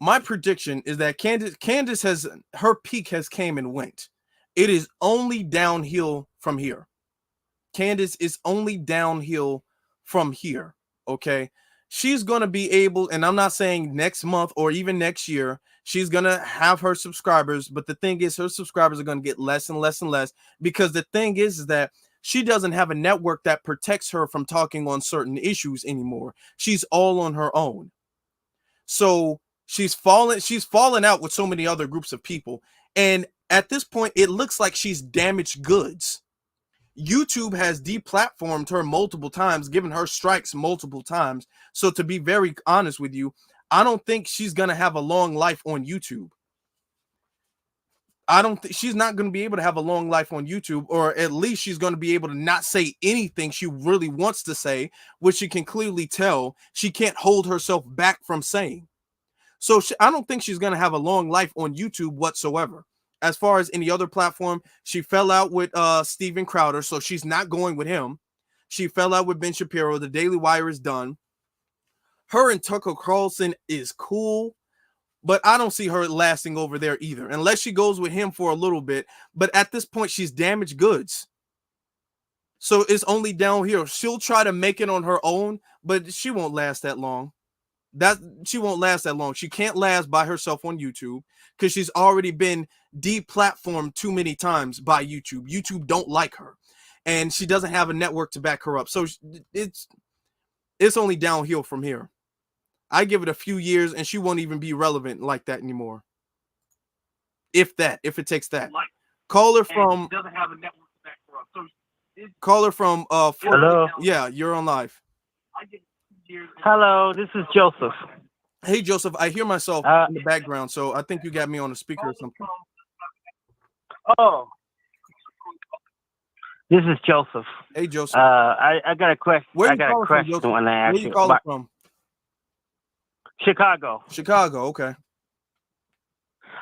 My prediction is that Candace has, her peak has came and went. It is only downhill from here. Candace is only downhill from here. Okay. She's going to be able, and I'm not saying next month or even next year, she's going to have her subscribers. But the thing is, her subscribers are going to get less and less and less, because the thing is that she doesn't have a network that protects her from talking on certain issues anymore. She's all on her own. So she's fallen out with so many other groups of people. And at this point, it looks like she's damaged goods. YouTube has deplatformed her multiple times, given her strikes multiple times. So to be very honest with you, I don't think she's gonna have a long life on YouTube. I don't think she's not going to be able to have a long life on YouTube, or at least she's going to be able to not say anything she really wants to say, which you can clearly tell she can't hold herself back from saying. So I don't think she's going to have a long life on YouTube whatsoever. As far as any other platform, she fell out with Steven Crowder, so she's not going with him. She fell out with Ben Shapiro. The Daily Wire is done. Her and Tucker Carlson is cool, but I don't see her lasting over there either, unless she goes with him for a little bit. But at this point, she's damaged goods. So it's only downhill. She'll try to make it on her own, but she won't last that long. She won't last that long. She can't last by herself on YouTube because she's already been deplatformed too many times by YouTube. YouTube don't like her, and she doesn't have a network to back her up. So it's only downhill from here. I give it a few years and she won't even be relevant like that anymore. If it takes that. Caller from doesn't have a network to back her up. So caller from Hello. Yeah, you're on live. Hello, this is Joseph. Hey Joseph, I hear myself in the background, so I think you got me on a speaker or something. Oh. This is Joseph. Hey Joseph. I got a question. Where I got a question when I ask you calling from? Chicago. Chicago, okay.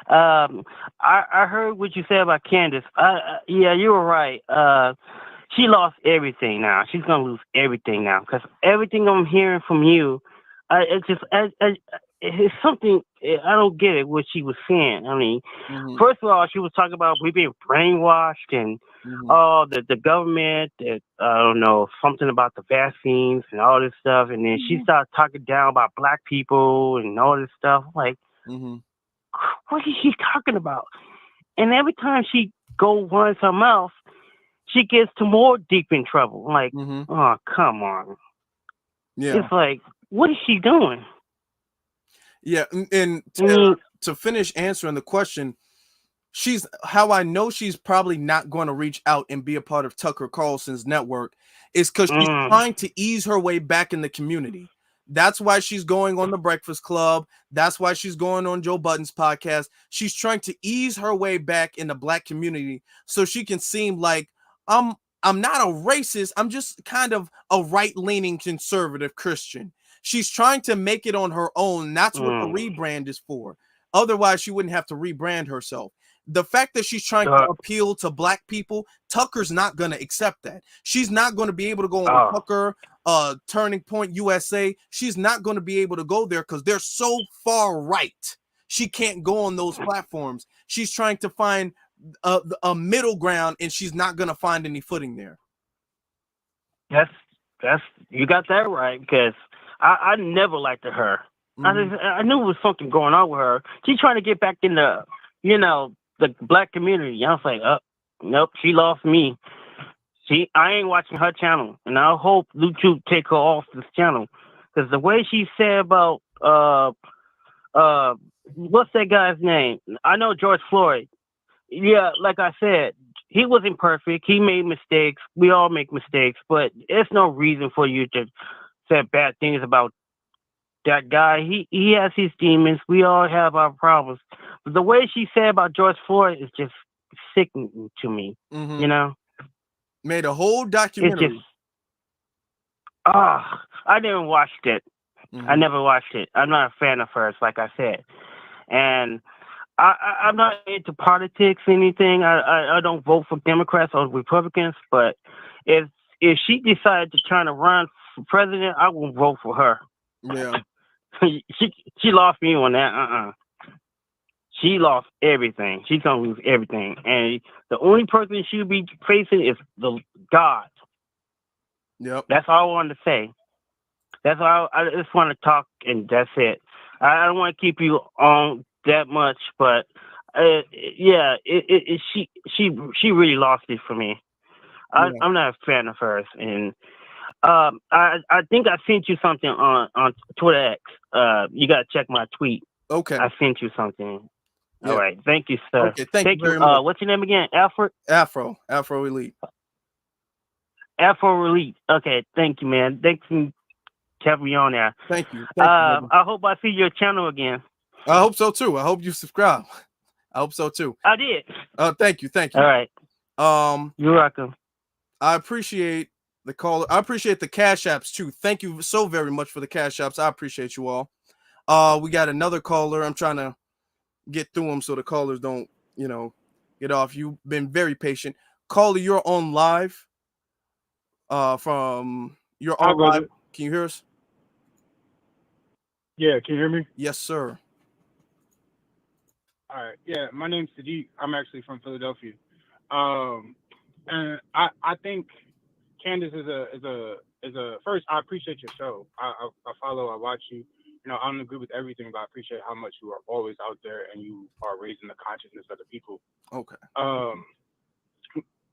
I heard what you said about Candace. Yeah, you were right. She lost everything now. She's gonna lose everything now because everything I'm hearing from you, it's something I don't get it. What she was saying. I mean, first of all, she was talking about we being brainwashed and the government. That I don't know, something about the vaccines and all this stuff. And then she started talking down about black people and all this stuff. Like, what is she talking about? And every time she go run her mouth, she gets to more deep in trouble. Like, oh, come on. Yeah. It's like, what is she doing? Yeah, and to finish answering the question, how I know she's probably not going to reach out and be a part of Tucker Carlson's network is because she's trying to ease her way back in the community. That's why she's going on the Breakfast Club. That's why she's going on Joe Budden's podcast. She's trying to ease her way back in the black community so she can seem like I'm not a racist. I'm just kind of a right-leaning conservative Christian. She's trying to make it on her own. That's what the rebrand is for. Otherwise, she wouldn't have to rebrand herself. The fact that she's trying to appeal to black people, Tucker's not going to accept that. She's not going to be able to go on Tucker, Turning Point USA. She's not going to be able to go there because they're so far right. She can't go on those platforms. She's trying to find a middle ground, and she's not going to find any footing there. That's you got that right, because I never liked her. I knew there was something going on with her. She's trying to get back in the black community. I was like, nope, she lost me. I ain't watching her channel, and I hope YouTube take her off this channel, because the way she said about what's that guy's name? I know George Floyd. Yeah, like I said, he wasn't perfect. He made mistakes. We all make mistakes, but it's no reason for you to say bad things about that guy. He has his demons. We all have our problems. But the way she said about George Floyd is just sickening to me. You know, made a whole documentary. It's just, I didn't watch it. I never watched it. I'm not a fan of hers, like I said, and I'm not into politics or anything. I don't vote for Democrats or Republicans, but if she decided to try to run for president, I won't vote for her. Yeah. She lost me on that. She lost everything. She's gonna lose everything, and the only person she'll be facing is the God. Yep. That's all I wanted to say. That's all. I just want to talk, and that's it. I don't want to keep you on that much, but yeah, she really lost it for me. I'm not a fan of hers, and I think I sent you something on Twitter X. You gotta check my tweet. Okay. I sent you something. Yeah. All right. Thank you, sir. Okay, thank you very much. What's your name again? Afro Elite. Afro Elite. Okay. Thank you, man. Thank you. kept me on there. Thank you. Thank you, I hope I see your channel again. I hope so too. I hope you subscribe. I hope so too. I did. Thank you. Thank you. All right. You're welcome. I appreciate the call. I appreciate the cash apps too. Thank you so very much for the cash apps. I appreciate you all. We got another caller. I'm trying to get through them so the callers don't, get off. You've been very patient. Caller, you're on live. You're on live. Can you hear us? Yeah, can you hear me? Yes, sir. All right. Yeah, my name's Sadiq. I'm actually from Philadelphia. And I think Candace is a first. I appreciate your show. I follow. I watch you. I don't agree with everything, but I appreciate how much you are always out there and you are raising the consciousness of the people. Okay.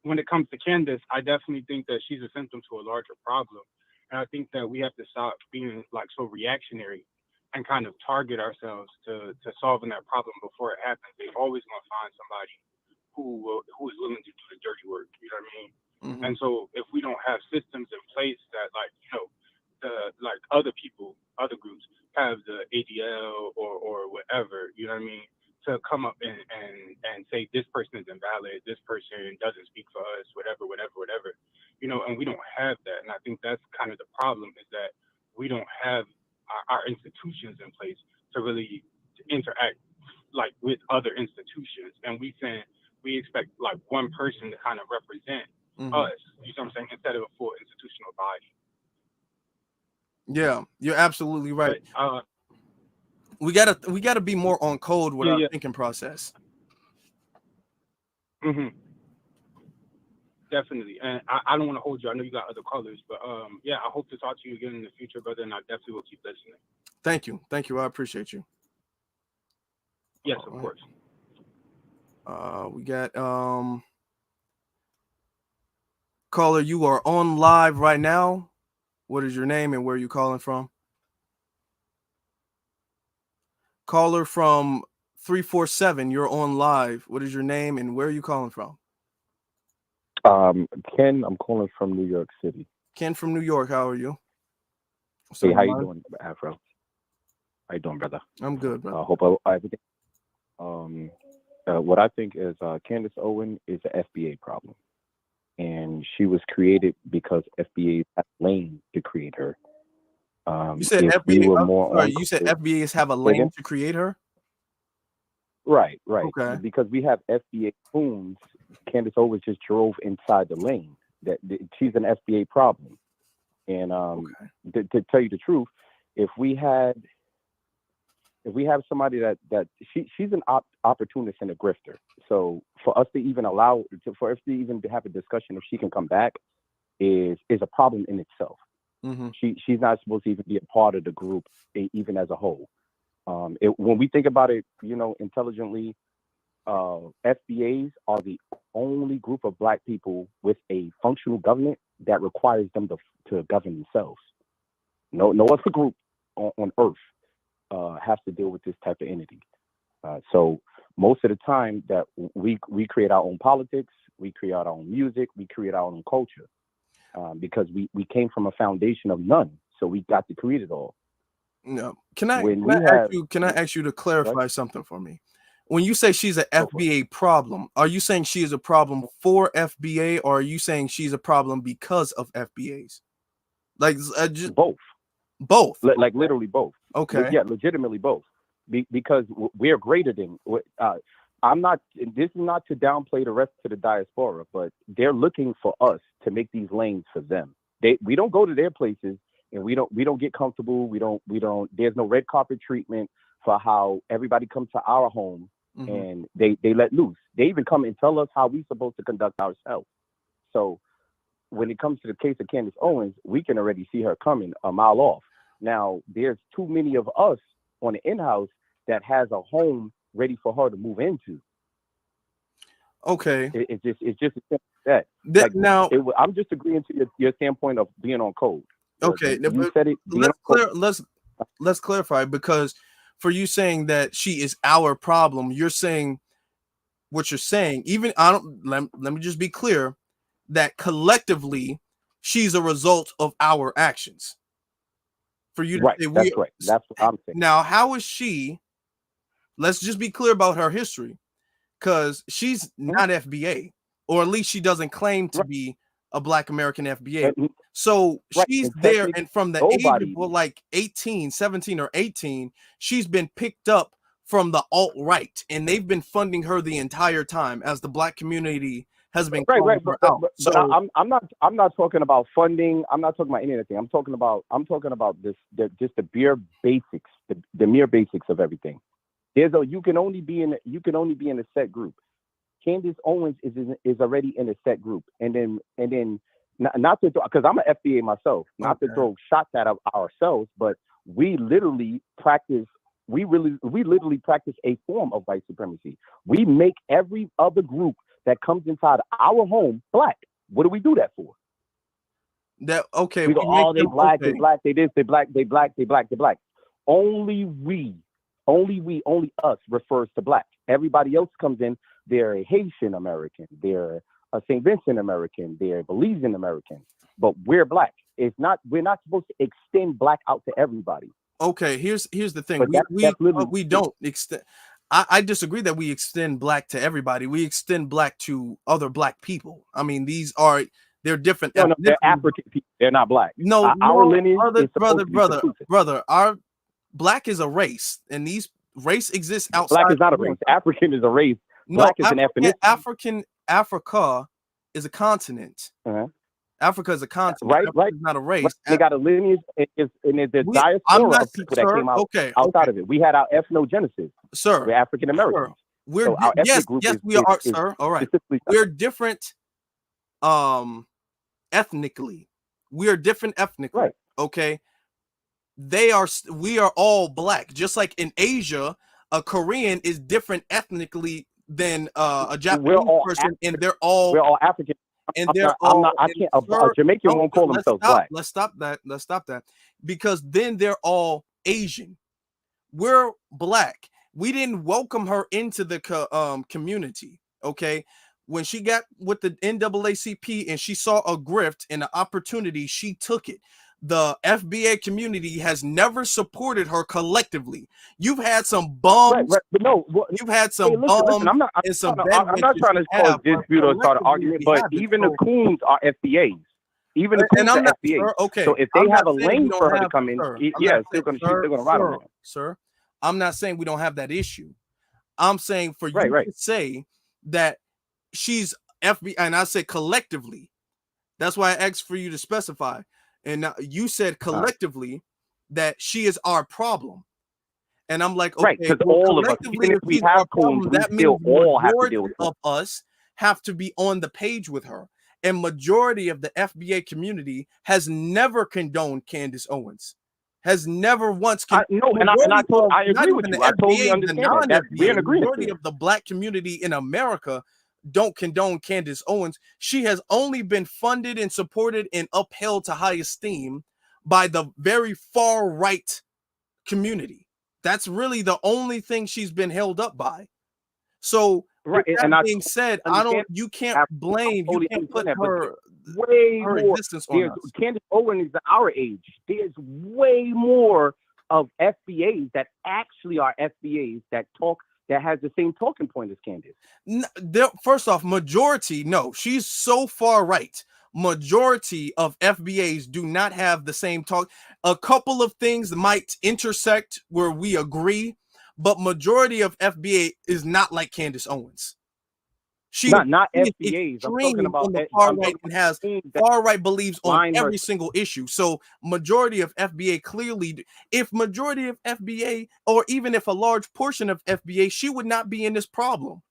When it comes to Candace, I definitely think that she's a symptom to a larger problem, and I think that we have to stop being like so reactionary and kind of target ourselves to solving that problem before it happens. They're always gonna find somebody who is willing to do the dirty work. You know what I mean? Mm-hmm. And so if we don't have systems in place that other people, other groups have the ADL or whatever, you know what I mean, to come up and say this person is invalid, this person doesn't speak for us, whatever, and we don't have that. And I think that's kind of the problem, is that we don't have our institutions in place to really interact like with other institutions, and we expect like one person to kind of represent us, you know what I'm saying, instead of a full institutional body. Yeah, you're absolutely right. But, we gotta be more on code with our thinking process. Mm-hmm. Definitely, and I don't want to hold you. I know you got other callers, but I hope to talk to you again in the future, brother, and I definitely will keep listening. Thank you. I appreciate you. Yes, of course. We got caller. You are on live right now. What is your name and where are you calling from? Caller from 347. You're on live. What is your name and where are you calling from? Ken, I'm calling from New York City. Ken from New York. How are you? Hey, how you doing, Afro? How you doing, brother? I'm good, brother. Hope everything. What I think is Candice Owens is an FBA problem, and she was created because FBA had a lane to create her. You said FBA. You said FBAs have a lane to create her. Right. Okay. Because we have FBA coons. Candice Owens just drove inside the lane. That she's an FBA problem, and to tell you the truth, if we have somebody that she's an opportunist and a grifter. So for us to even have a discussion if she can come back is a problem in itself. Mm-hmm. She's not supposed to even be a part of the group, even as a whole. When we think about it, intelligently, FBAs are the only group of Black people with a functional government that requires them to govern themselves. No other group on earth has to deal with this type of entity. So most of the time that we create our own politics, we create our own music, we create our own culture, because we came from a foundation of none. So we got to create it all. No. Can I ask you to clarify something for me? When you say she's an FBA problem, are you saying she is a problem for FBA, or are you saying she's a problem because of FBAs? Like just both. Both. Like literally both. Okay. Yeah, legitimately both. Because we're greater than. I'm not. This is not to downplay the rest of the diaspora, but they're looking for us to make these lanes for them. We don't go to their places, and we don't get comfortable. We don't. There's no red carpet treatment for how everybody comes to our home, and they let loose. They even come and tell us how we're supposed to conduct ourselves. So when it comes to the case of Candice Owens, we can already see her coming a mile off. Now, there's too many of us on the in-house that has a home ready for her to move into. Okay. It's just that. I'm just agreeing to your standpoint of being on code. Okay. You said it. Let's clarify, because for you saying that she is our problem, you're saying what you're saying. Even let me just be clear that collectively she's a result of our actions. For you to Right. say That's right. That's what I'm saying. Now, how is she? Let's just be clear about her history, because she's not FBA, or at least she doesn't claim to be a Black American FBA. So she's there, and from the age of like 18, 17 or 18, she's been picked up from the alt-right, and they've been funding her the entire time as the Black community has been calling her out. But I'm not talking about funding. I'm not talking about any of that. I'm talking about just the mere basics, the mere basics of everything. You can only be in a set group. Candice Owens is already in a set group, and then not to, because I'm an FBA myself, not to throw shots at ourselves, but we literally practice a form of white supremacy. We make every other group that comes inside our home Black. What do we do that for? We go, oh, they Black, they Black, they this, they Black, they Black, they Black, they Black. Only us refers to Black. Everybody else comes in, they're a Haitian American, they're a St. Vincent American, they're a Belizean American, but we're Black. We're not supposed to extend Black out to everybody. Okay, here's the thing. We don't extend. I disagree that we extend Black to everybody. We extend Black to other Black people. I mean, they're different. No, they're African people. They're not Black. No, our lineage is brother. Our Black is a race, and these race exists outside. Black is not a race. African is a race. Black is an ethnicity. Africa is a continent. Africa is a continent. Right. It's not a race. They got a lineage, and there's the diaspora of people that came out outside of it. We had our ethnogenesis. Sir, we're African Americans. We're we are, sir. All right, we're different. Ethnically, we are different ethnically. Right. Okay. We are all Black. Just like in Asia, a Korean is different ethnically than a Japanese person, and we're all African. And a Jamaican won't call themselves Black. Let's stop that. Because then they're all Asian. We're Black. We didn't welcome her into the community. Okay. When she got with the NAACP and she saw a grift and an opportunity, she took it. The FBA community has never supported her collectively. You've had some bums. Right, but no, you've had some bums. I'm not trying to cause dispute or start an argument, but even the coons are FBAs. Even the coons are FBAs. Okay. So if they have a lane for her to come in, she's still going to ride on it. Sir, I'm not saying we don't have that issue. I'm saying for you to say that she's FBI, and I say collectively. That's why I asked for you to specify. And you said collectively that she is our problem. And I'm like, okay, because all of us, even if we have coons, that means all have to deal with of us have to be on the page with her. And majority of the FBA community has never condoned Candice Owens. Has never once. I agree with you. I totally understand that. We're in agreement. Majority of the Black community in America don't condone Candice Owens. She has only been funded and supported and upheld to high esteem by the very far right community. That's really the only thing she's been held up by. So with that being said, you can't blame, you can't put her existence on us. Candice Owens is our age. There's way more of FBAs that actually are FBAs that has the same talking point as Candice. First off, majority, no, she's so far right. Majority of FBAs do not have the same talk. A couple of things might intersect where we agree, but majority of FBA is not like Candice Owens. She's not FBAs. I'm talking about the far right and has far right beliefs on every single issue. So majority of FBA clearly, if majority of FBA, or even if a large portion of FBA, she would not be in this problem.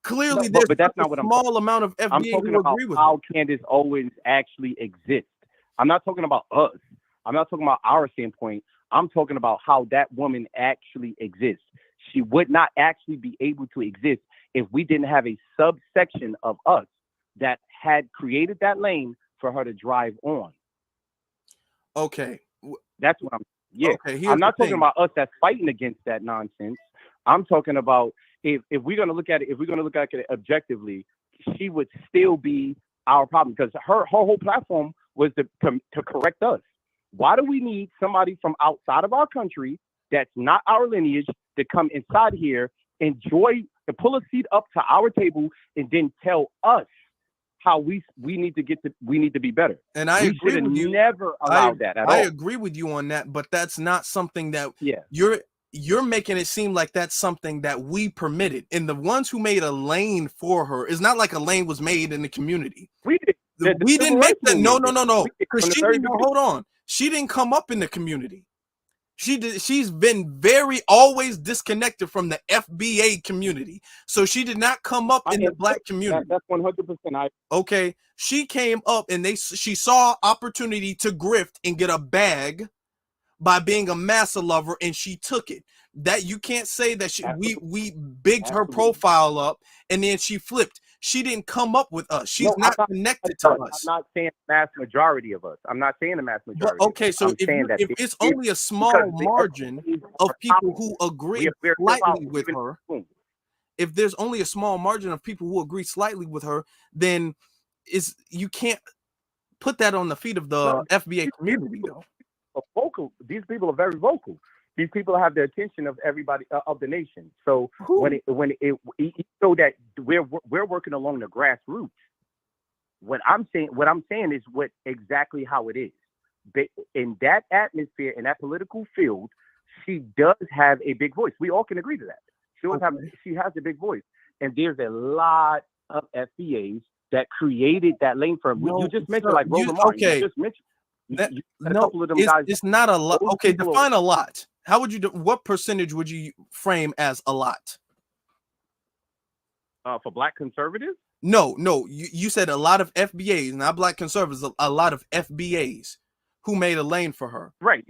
Clearly, there's but that's not what small amount of FBA I'm talking who about agree with how her. Candice Owens actually exists. I'm not talking about us. I'm not talking about our standpoint. I'm talking about how that woman actually exists. She would not actually be able to exist if we didn't have a subsection of us that had created that lane for her to drive on. Okay. That's what Okay, I'm not talking about us that's fighting against that nonsense. I'm talking about if we're gonna look at it, objectively, she would still be our problem because her whole platform was to correct us. Why do we need somebody from outside of our country that's not our lineage to come inside here, enjoy, and pull a seat up to our table, and then tell us how we need to be better? And I agree with you. Never allowed that at all. I agree with you on that, but that's not something that you're making it seem like that's something that we permitted. And the ones who made a lane for her, it's not like a lane was made in the community. We did. We didn't make that. No. Because she didn't. Hold on. She didn't come up in the community. She's been always disconnected from the FBA community. So she did not come up in the black community. That's 100%. Okay. She came up and she saw opportunity to grift and get a bag by being a massa lover, and she took it. That you can't say that we bigged her profile up and then she flipped. She didn't come up with us. She's not connected to us. I'm not saying the mass majority of us. I'm not saying the mass majority. But, okay, so if it's only a small margin of people who agree slightly with her, if there's only a small margin of people who agree slightly with her, then you can't put that on the feet of the FBA community, though. Vocal. These people are very vocal. These people have the attention of everybody of the nation. So when it so that we're working along the grassroots. What I'm saying is exactly how it is. In that atmosphere, in that political field, she does have a big voice. We all can agree to that. She has a big voice, and there's a lot of FBAs that created that lane for him. You just mentioned like Roland Martin. You just mentioned. It's not a lot. Okay, define a lot. How would you what percentage would you frame as a lot? For black conservatives? No. You said a lot of FBAs, not black conservatives, a lot of FBAs who made a lane for her. Right.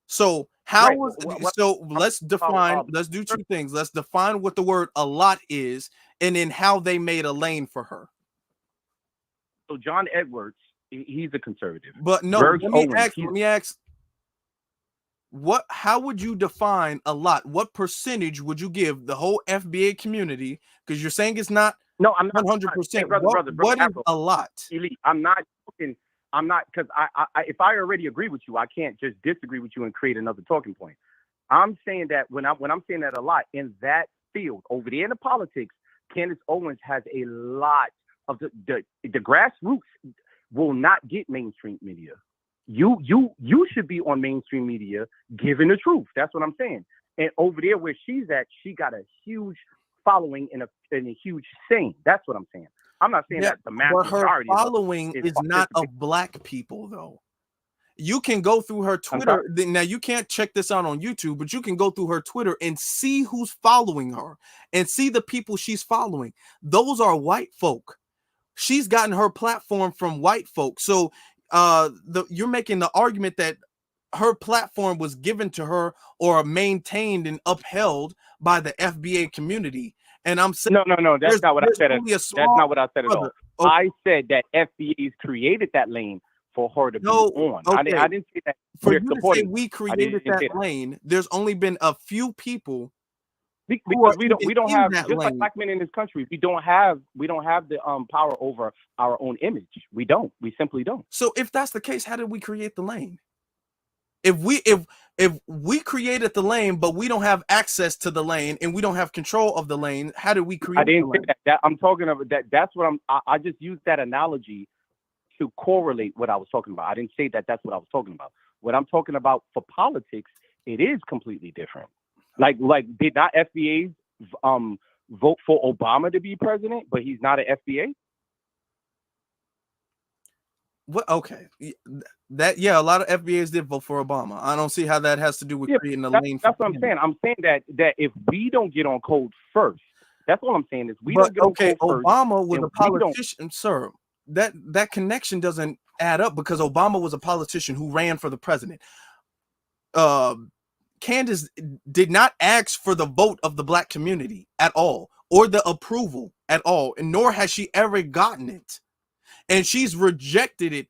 So let's define, let's do two things. Let's define what the word a lot is and then how they made a lane for her. So John Edwards, he's a conservative. But no, let me ask, how would you define a lot? What percentage would you give the whole FBA community? Because you're saying it's not. No, I'm not 100%. What is a lot? Elite. I'm not, because if I already agree with you, I can't just disagree with you and create another talking point. I'm saying that when I'm saying that a lot in that field over there in the politics, Candice Owens has a lot of the grassroots will not get mainstream media. You should be on mainstream media giving the truth. That's what I'm saying. And over there where she's at, she got a huge following and a huge saying. That's what I'm saying. I'm not saying that the mass majority. Her following is not of black people, though. You can go through her Twitter. Now, you can't check this out on YouTube, but you can go through her Twitter and see who's following her and see the people she's following. Those are white folk. She's gotten her platform from white folk. So you're making the argument that her platform was given to her or maintained and upheld by the FBA community. And I'm saying no, that's not what I said. That's not what I said at all. Okay. I said that FBA's created that lane for her to be on. Okay. I didn't say that. For you to say we created that lane, there's only been a few people. Because we don't have, just like black men in this country, we don't have the power over our own image. We simply don't. So if that's the case, how did we create the lane? If we created the lane, but we don't have access to the lane and we don't have control of the lane, how did we create? I didn't say that. I'm talking about that. That's what I just used that analogy to correlate what I was talking about. I didn't say that that's what I was talking about. What I'm talking about for politics, it is completely different. Like did not FBAs vote for Obama to be president, but he's not an FBA? What? Okay, a lot of FBAs did vote for Obama. I don't see how that has to do with creating a lane. That's what I'm saying. I'm saying that if we don't get on code first, that's what I'm saying is we don't get on code first. Obama was a politician, sir. That connection doesn't add up because Obama was a politician who ran for the president. Candace did not ask for the vote of the black community at all, or the approval at all, and nor has she ever gotten it. And she's rejected it.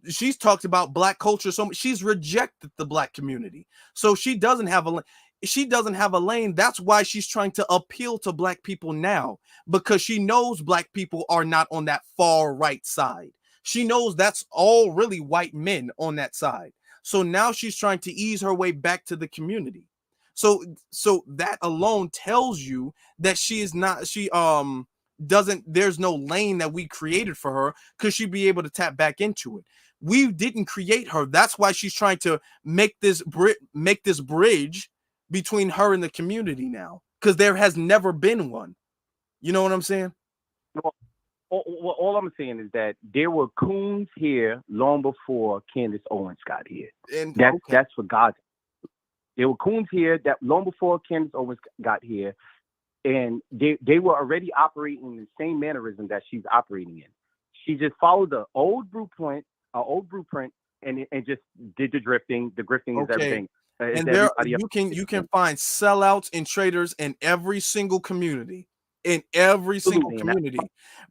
She's talked about black culture so much. She's rejected the black community. So she doesn't have a lane. That's why she's trying to appeal to black people now, because she knows black people are not on that far right side. She knows that's all really white men on that side. So now she's trying to ease her way back to the community. So that alone tells you that there's no lane that we created for her, because she'd be able to tap back into it. We didn't create her. That's why she's trying to make this bridge between her and the community now, because there has never been one. You know what I'm saying? Well, all I'm saying is that there were coons here long before Candace Owens got here. And that's for God's. There were coons here that long before Candace Owens got here, and they were already operating in the same mannerism that she's operating in. She just followed the old blueprint, and just did the grifting. The grifting is everything. And there you can find sellouts and traitors in every single community. In every single community.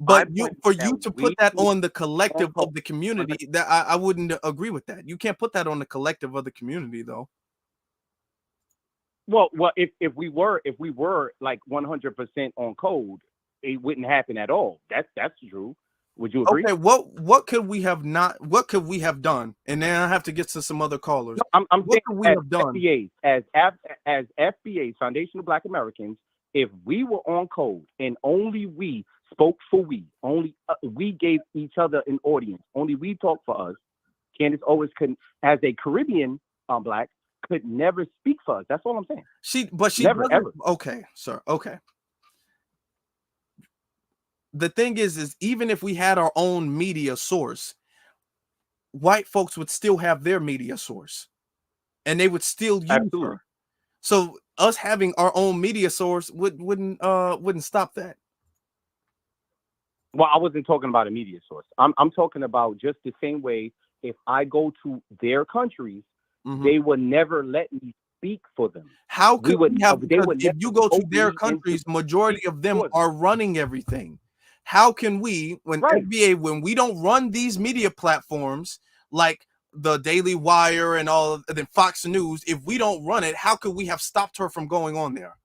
But for you to put that on the collective of the community, that I wouldn't agree with that. You can't put that on the collective of the community, though. Well, if we were like 100% on code, it wouldn't happen at all. That's true. Would you agree? Okay, what could we have done? And then I have to get to some other callers. No, I'm what saying could we have done? FBAs, as FBAs, Foundational Black Americans, if we were on code and only we spoke for only we gave each other an audience, only we talked for us, Candace Owens couldn't, as a Caribbean Black, could never speak for us. That's all I'm saying. She never ever. Okay, sir. Okay. The thing is even if we had our own media source, white folks would still have their media source, and they would still use her. So us having our own media source wouldn't stop that. Well, I wasn't talking about a media source. I'm talking about just the same way. If I go to their countries, they would never let me speak for them. How could we have? If you go to their countries, majority of them are running everything. How can we, when FBA, when we don't run these media platforms like the Daily Wire and all, then Fox News, if we don't run it, how could we have stopped her from going on there?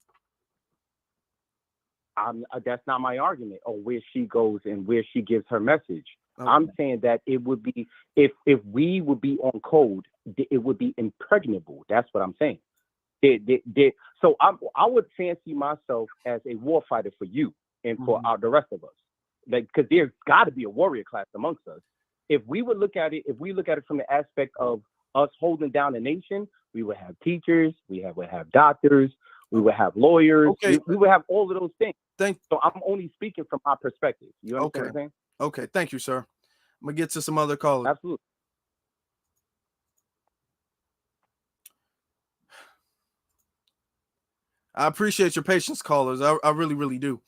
That's not my argument, or where she goes and where she gives her message. Okay. I'm saying that it would be, if we would be on code, it would be impregnable. That's what I'm saying. So I would fancy myself as a war fighter for you and for the rest of us. Like, because there's got to be a warrior class amongst us. If we would look at it, from the aspect of us holding down a nation, we would have teachers, we would have doctors, we would have lawyers, we would have all of those things. So I'm only speaking from my perspective. You understand what I'm saying? Okay, thank you, sir. I'm gonna get to some other callers. Absolutely. I appreciate your patience, callers. I really, really do.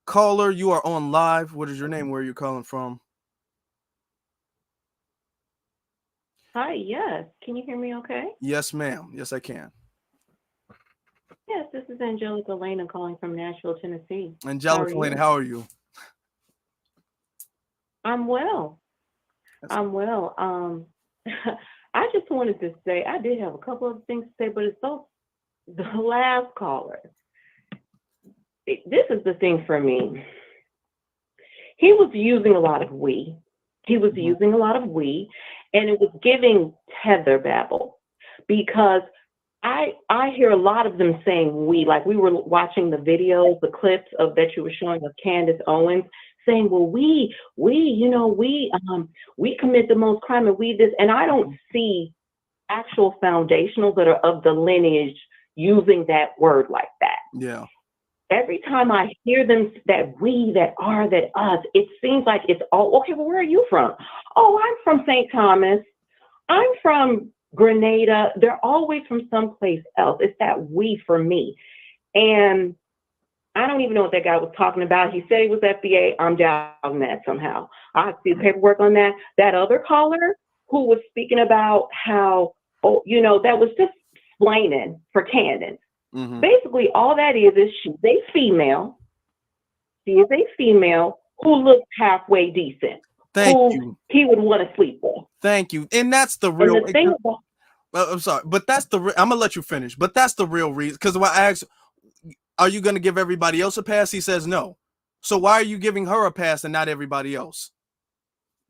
Caller, you are on live. What is your name? Where are you calling from? Hi, yes. Can you hear me okay? Yes, ma'am. Yes, I can. Yes, this is Angelica Lena calling from Nashville, Tennessee. Angelica Lena, how are you? I'm well. I'm well. I just wanted to say, I did have a couple of things to say, but it's the last caller. This is the thing for me. He was using a lot of we. And it was giving tether babble, because I hear a lot of them saying we, like we were watching the videos, the clips of that you were showing of Candace Owens saying, well, we commit the most crime and we this, and I don't see actual foundationals that are of the lineage using that word like that. Yeah. Every time I hear them, that we, that are, that us, it seems like it's all, okay, well, where are you from? Oh, I'm from St. Thomas. I'm from Grenada. They're always from someplace else. It's that we for me. And I don't even know what that guy was talking about. He said he was FBA. I'm doubting that somehow. I see the paperwork on that. That other caller who was speaking about how, that was just explaining for Candace. Basically, all that is she's a female. She is a female who looks halfway decent. Thank you. He would want to sleep with. Thank you. And that's the real. I'm sorry, but that's the. I'm gonna let you finish. But that's the real reason. Because when I asked, "Are you gonna give everybody else a pass?" He says no. So why are you giving her a pass and not everybody else?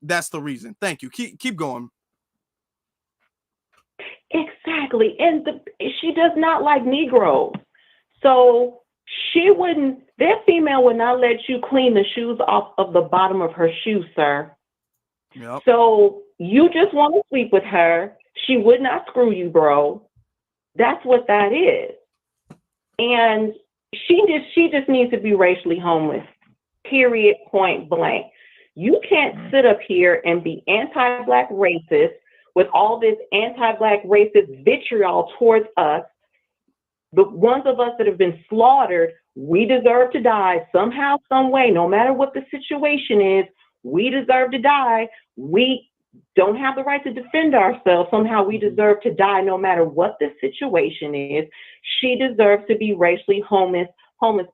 That's the reason. Thank you. Keep going. Exactly. And she does not like Negroes. So she wouldn't, that female would not let you clean the shoes off of the bottom of her shoe, sir. Yep. So you just want to sleep with her. She would not screw you, bro. That's what that is. And she just needs to be racially homeless. Period, point blank. You can't sit up here and be anti-Black racist with all this anti-Black racist vitriol towards us. The ones of us that have been slaughtered, we deserve to die somehow, some way, no matter what the situation is. We deserve to die. We don't have the right to defend ourselves. Somehow we deserve to die no matter what the situation is. She deserves to be racially homeless,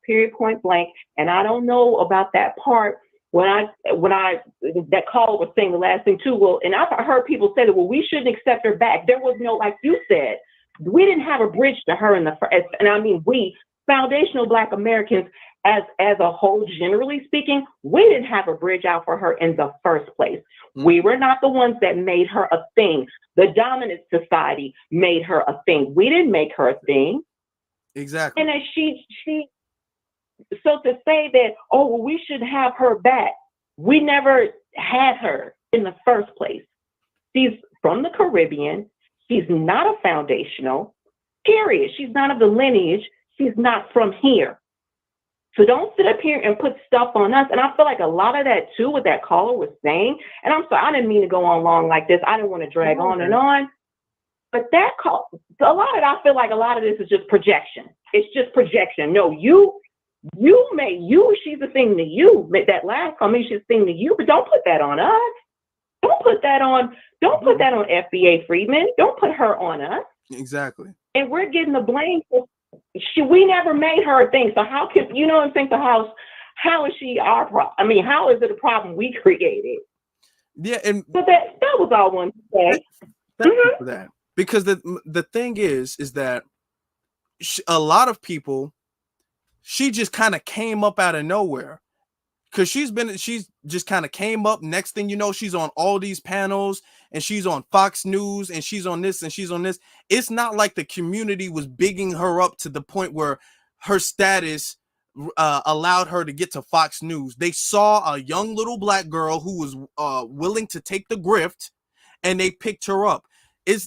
period, point blank. And I don't know about that part when I that caller was saying the last thing too. Well, and I've heard people say that, well, we shouldn't accept her back. There was no, like you said, we didn't have a bridge to her in the first, and I mean, we foundational Black Americans as a whole, generally speaking, we didn't have a bridge out for her in the first place. We were not the ones that made her a thing. The dominant society made her a thing. We didn't make her a thing. Exactly. And as so to say that, oh, well, we should have her back, we never had her in the first place. She's from the Caribbean. She's not a foundational, period. She's not of the lineage. She's not from here. So don't sit up here and put stuff on us. And I feel like a lot of that too, what that caller was saying, and I'm sorry, I didn't mean to go on long like this. I didn't want to drag on and on. But that call, I feel like a lot of this is just projection. It's just projection. No, she's a thing to you. That last call, she's a thing to you, but don't put that on us. Don't put that on FBA Freedman. Don't put her on us. Exactly. And we're getting the blame for we never made her a thing. So how can, you know what I'm saying, how is she our problem? I mean, how is it a problem we created? Yeah, and so that was all I wanted to say. Thank you for that. Because the thing is that a lot of people, she just kind of came up out of nowhere. Because she's just kind of came up. Next thing you know, she's on all these panels and she's on Fox News and she's on this and she's on this. It's not like the community was bigging her up to the point where her status allowed her to get to Fox News. They saw a young little Black girl who was willing to take the grift and they picked her up.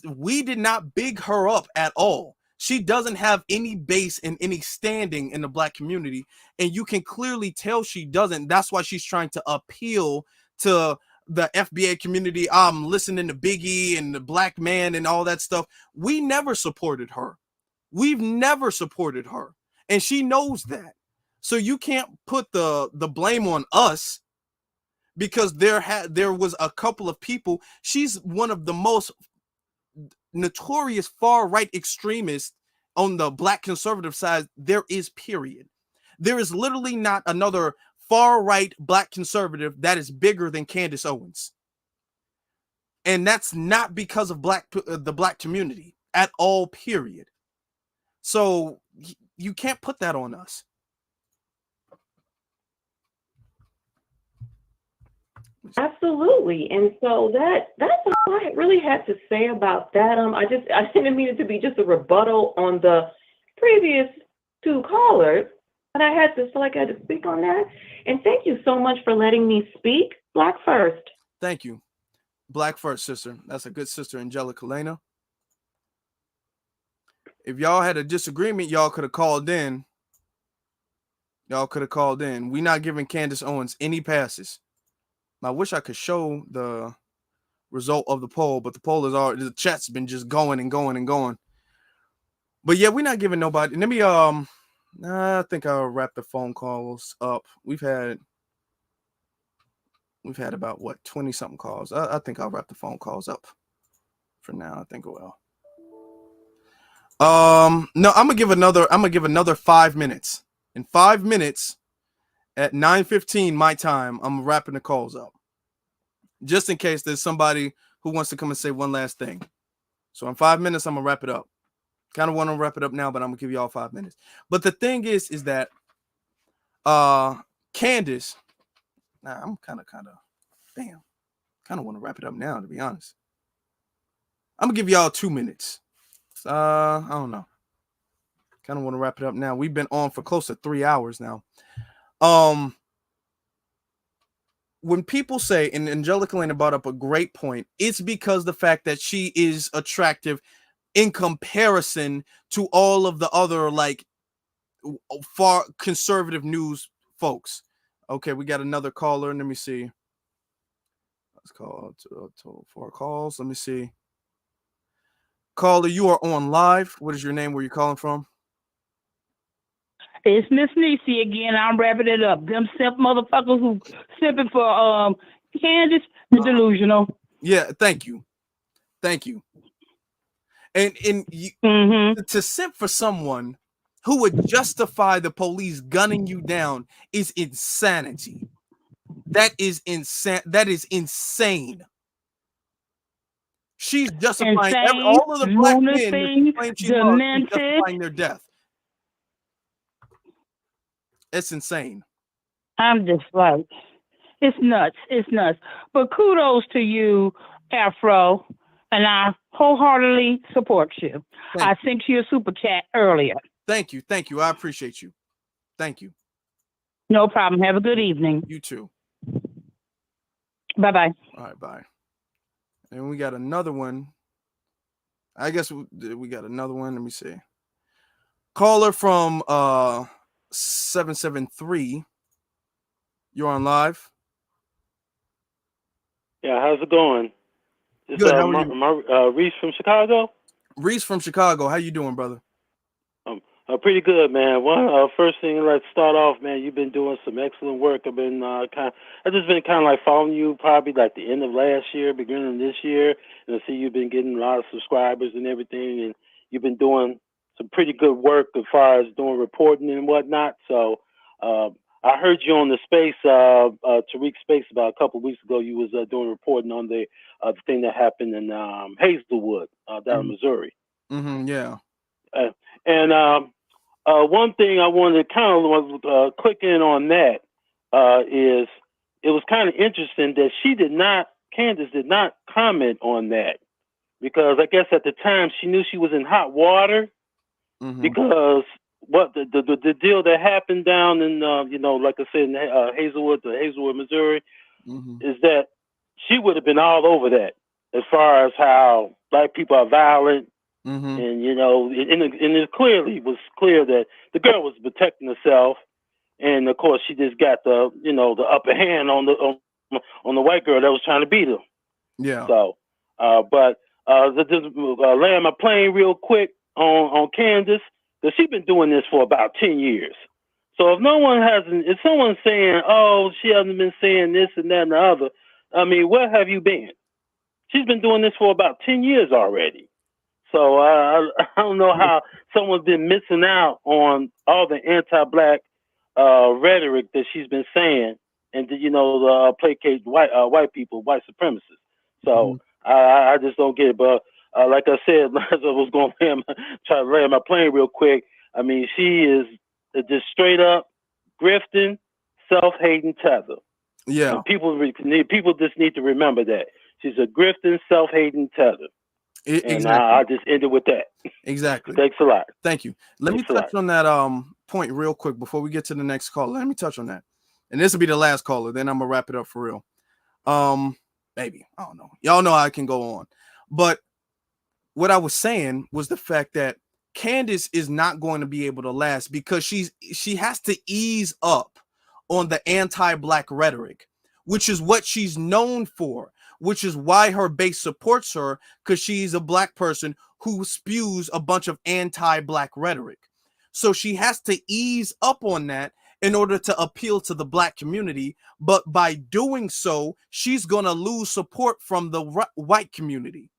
We did not big her up at all. She doesn't have any base and any standing in the Black community. And you can clearly tell she doesn't. That's why she's trying to appeal to the FBA community. I'm listening to Biggie and the Black man and all that stuff. We never supported her. We've never supported her. And she knows that. So you can't put the blame on us because there was a couple of people. She's one of the most notorious far-right extremists on the Black conservative side there is, period. There is literally not another far-right Black conservative that is bigger than Candice Owens. And that's not because of the Black community at all, period. So you can't put that on us. Absolutely. And so that's all I really had to say about that. I didn't mean it to be just a rebuttal on the previous two callers, but I had to speak on that. And thank you so much for letting me speak. Black first. Thank you. Black first, sister. That's a good sister, Angelica Lena. If y'all had a disagreement, y'all could have called in. We not giving Candace Owens any passes. I wish I could show the result of the poll, but the poll is already, the chat's been just going and going and going. But yeah, we're not giving nobody. Let me I think I'll wrap the phone calls up. We've had about 20 something calls. I think I'll wrap the phone calls up for now. I think it will. No, I'm gonna give another 5 minutes. In 5 minutes at 9:15 my time, I'm wrapping the calls up. Just in case there's somebody who wants to come and say one last thing. So in 5 minutes, I'm gonna wrap it up. Kind of want to wrap it up now, but I'm gonna give you all 5 minutes. But the thing is that Candace, I'm kind of want to wrap it up now, to be honest. I'm gonna give y'all 2 minutes. I don't know. Kind of want to wrap it up now. We've been on for close to 3 hours now. When people say, and Angelica Lena brought up a great point, it's because the fact that she is attractive in comparison to all of the other like far conservative news folks. Okay, we got another caller. Let me see. Let's call to 4 calls. Let me see. Caller, you are on live. What is your name? Where you calling from? It's Miss Neely again. I'm wrapping it up. Them simp motherfuckers who simping for Candace, the delusional. Yeah, thank you. And you, to simp for someone who would justify the police gunning you down is insanity. That is insane. She's justifying all of the black men that she claims she loves, she's justifying their death. It's insane. I'm just like, it's nuts. But kudos to you, Afro, and I wholeheartedly support you. I sent you a super chat earlier. Thank you. I appreciate you. Thank you. No problem. Have a good evening. You too. Bye-bye. All right, bye. And we got another one. I guess we got another one. Let me see. Caller from 773. You're on live. Yeah, how's it going? It's, Good. How are you? Reese from Chicago. Reese from Chicago. How you doing, brother? Pretty good, man. First thing, let's start off, man. You've been doing some excellent work. I've just been kind of like following you, probably like the end of last year, beginning of this year, and I see you've been getting a lot of subscribers and everything, and you've been doing some pretty good work as far as doing reporting and whatnot. So, I heard you on the space, Tariq Space, about a couple of weeks ago. You was doing reporting on the thing that happened in Hazelwood, down in Missouri. Yeah. One thing I wanted to kind of click in on that is it was kind of interesting that Candace did not comment on that, because I guess at the time she knew she was in hot water because what the deal that happened down in like I said in Hazelwood, Missouri, is that she would have been all over that as far as how black people are violent. And it clearly was clear that the girl was protecting herself, and of course she just got the upper hand on the white girl that was trying to beat her. Yeah. So, just land my plane real quick on Candace, because she's been doing this for about 10 years. So if someone's saying, oh, she hasn't been saying this and that and the other, I mean, where have you been? She's been doing this for about 10 years already. So I don't know how someone's been missing out on all the anti-black rhetoric that she's been saying, and the placate white people, white supremacists. So I just don't get it. But like I said, as I was going to try to land my plane real quick, I mean, she is just straight up grifting, self-hating tether. Yeah. And people just need to remember that she's a grifting, self-hating tether. And I'll just end it with that. Exactly. Thanks a lot. Thank you. Let me touch on that point real quick before we get to the next caller. Let me touch on that. And this will be the last caller. Then I'm gonna wrap it up for real. Maybe. I don't know. Y'all know I can go on. But what I was saying was the fact that Candace is not going to be able to last because she has to ease up on the anti-black rhetoric, which is what she's known for, which is why her base supports her, because she's a black person who spews a bunch of anti-black rhetoric. So she has to ease up on that in order to appeal to the black community. But by doing so, she's going to lose support from the white community.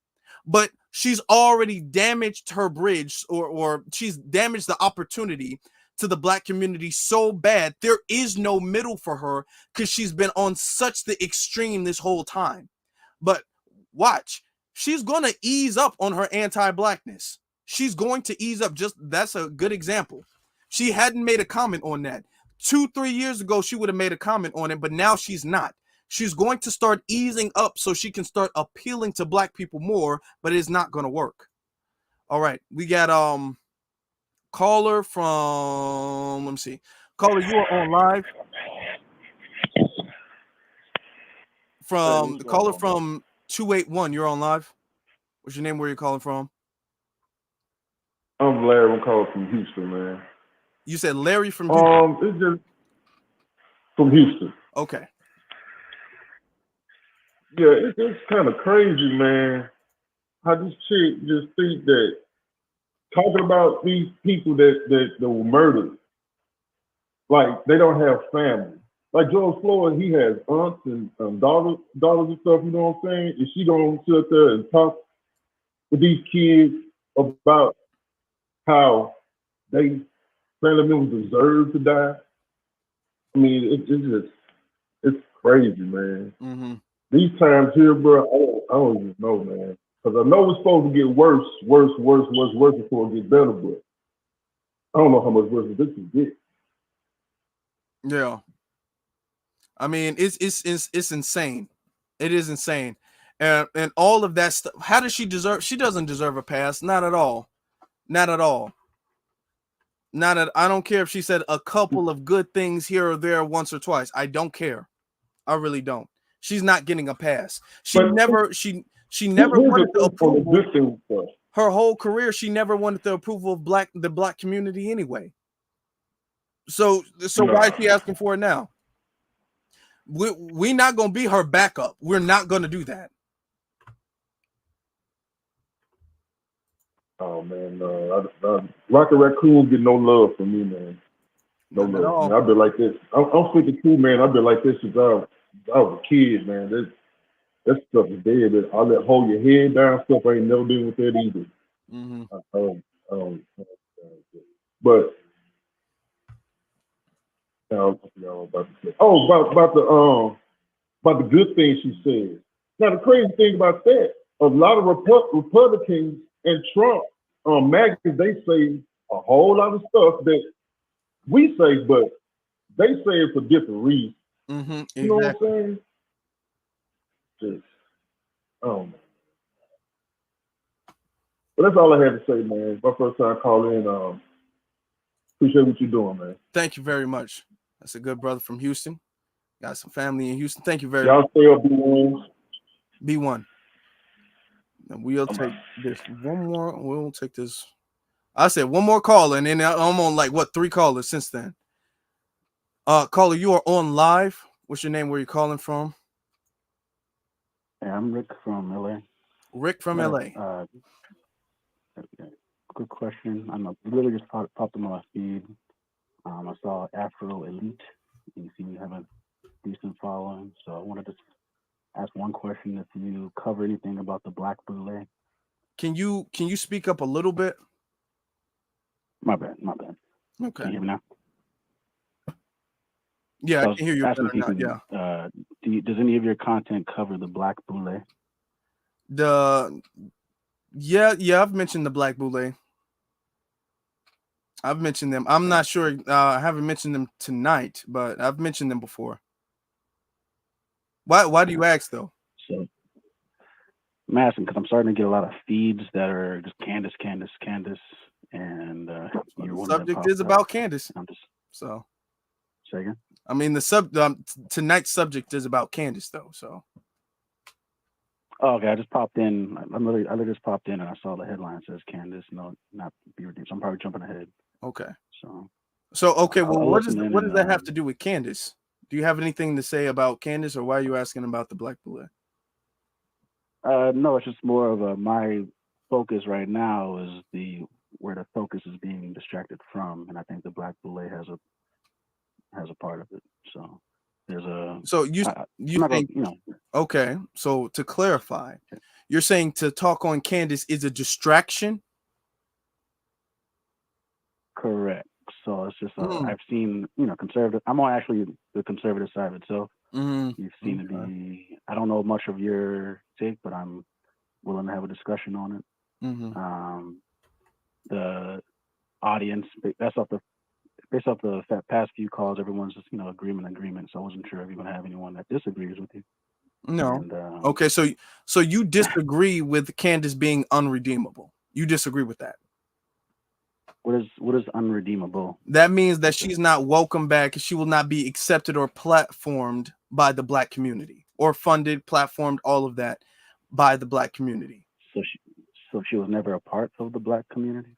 But she's already damaged her bridge, or she's damaged the opportunity to the black community so bad. There is no middle for her because she's been on such the extreme this whole time. But watch, she's going to ease up on her anti-blackness. She's going to ease up. That's a good example. She hadn't made a comment on that. 2-3 years ago, she would have made a comment on it, but now she's not. She's going to start easing up so she can start appealing to black people more, but it's not going to work. All right, we got caller from, let me see. Caller, you are on live. From the caller from 281, you're on live. What's your name? Where you calling from? I'm Larry. I'm calling from Houston, man. You said Larry from Houston? It's just from Houston. Okay. Yeah, it's kind of crazy, man. How this chick just think that talking about these people that were murdered, like they don't have family. Like George Floyd, he has aunts and daughters and stuff. You know what I'm saying? Is she gonna sit there and talk with these kids about how they family members deserve to die? I mean, it's crazy, man. Mm-hmm. These times here, bro, I don't even know, man. Because I know it's supposed to get worse before it gets better, but I don't know how much worse this can get. Yeah. I mean, it's insane. It is insane. And all of that stuff. How does she deserve? She doesn't deserve a pass. Not at all. Not at all. I don't care if she said a couple of good things here or there once or twice. I don't care. I really don't. She's not getting a pass. She never wanted the approval. Her whole career, she never wanted the approval of the black community anyway. So why is she asking for it now? We're not gonna be her backup. We're not gonna do that. Oh man, Rocket Raccoon get no love from me, man. No love. Man, I've been like this. I'm 52, man. I've been like this since I was a kid, man. That stuff is dead. I'll let hold your head down. Stuff I ain't never been with that either. Mm-hmm. But about the good things she said. Now the crazy thing about that, a lot of Republicans and Trump, MAGA, they say a whole lot of stuff that we say, but they say it for different reasons. Mm-hmm, exactly. You know what I'm saying? Just, but that's all I had to say, man. My first time calling in. Appreciate what you're doing, man. Thank you very much. That's a good brother from Houston. Got some family in Houston. Thank you very much. Y'all stay up, B1. B1. And we'll take this one more. We'll take this. I said one more caller, and then I'm on like 3 callers since then. Caller, you are on live. What's your name? Where you calling from? Hey, I'm Rick from LA. Rick from LA. Good question. I know it literally just popped up on my feed. I saw Afro Elite. You see me have a decent following, so I wanted to ask one question: if you cover anything about the Black Boule. Can you speak up a little bit? My bad. Okay. Can you hear me now? Yeah, I can hear you better now. Yeah. Does any of your content cover the Black Boule? Yeah, I've mentioned the Black Boule. I've mentioned them. I'm not sure. I haven't mentioned them tonight, but I've mentioned them before. Why do you ask though? So I'm asking because I'm starting to get a lot of feeds that are just Candice, and the subject is about Candice. I'm just so. Say again? I mean, tonight's subject is about Candice though. So. Oh, okay, I just popped in. I literally just popped in and I saw the headline says Candice, no, not be redeemed. So I'm probably jumping ahead. Okay. So okay. Well, what does that have to do with Candice? Do you have anything to say about Candice, or why are you asking about the Black Boule? No, it's just more of my focus right now is where the focus is being distracted from, and I think the Black Boule has a part of it. So there's a. So you think okay? So to clarify, you're saying to talk on Candice is a distraction? Correct. So it's just I've seen conservative. I'm on actually the conservative side of itself. You've seen to be. I don't know much of your take, but I'm willing to have a discussion on it. The audience, that's off the based off the past few calls, everyone's just agreement. So I wasn't sure if you're gonna have anyone that disagrees with you. No. And, Okay, so you disagree with Candace being unredeemable. You disagree with that. What is unredeemable? That means that she's not welcome back. She will not be accepted or platformed by the Black community, or funded, platformed, all of that by the Black community. So she was never a part of the Black community?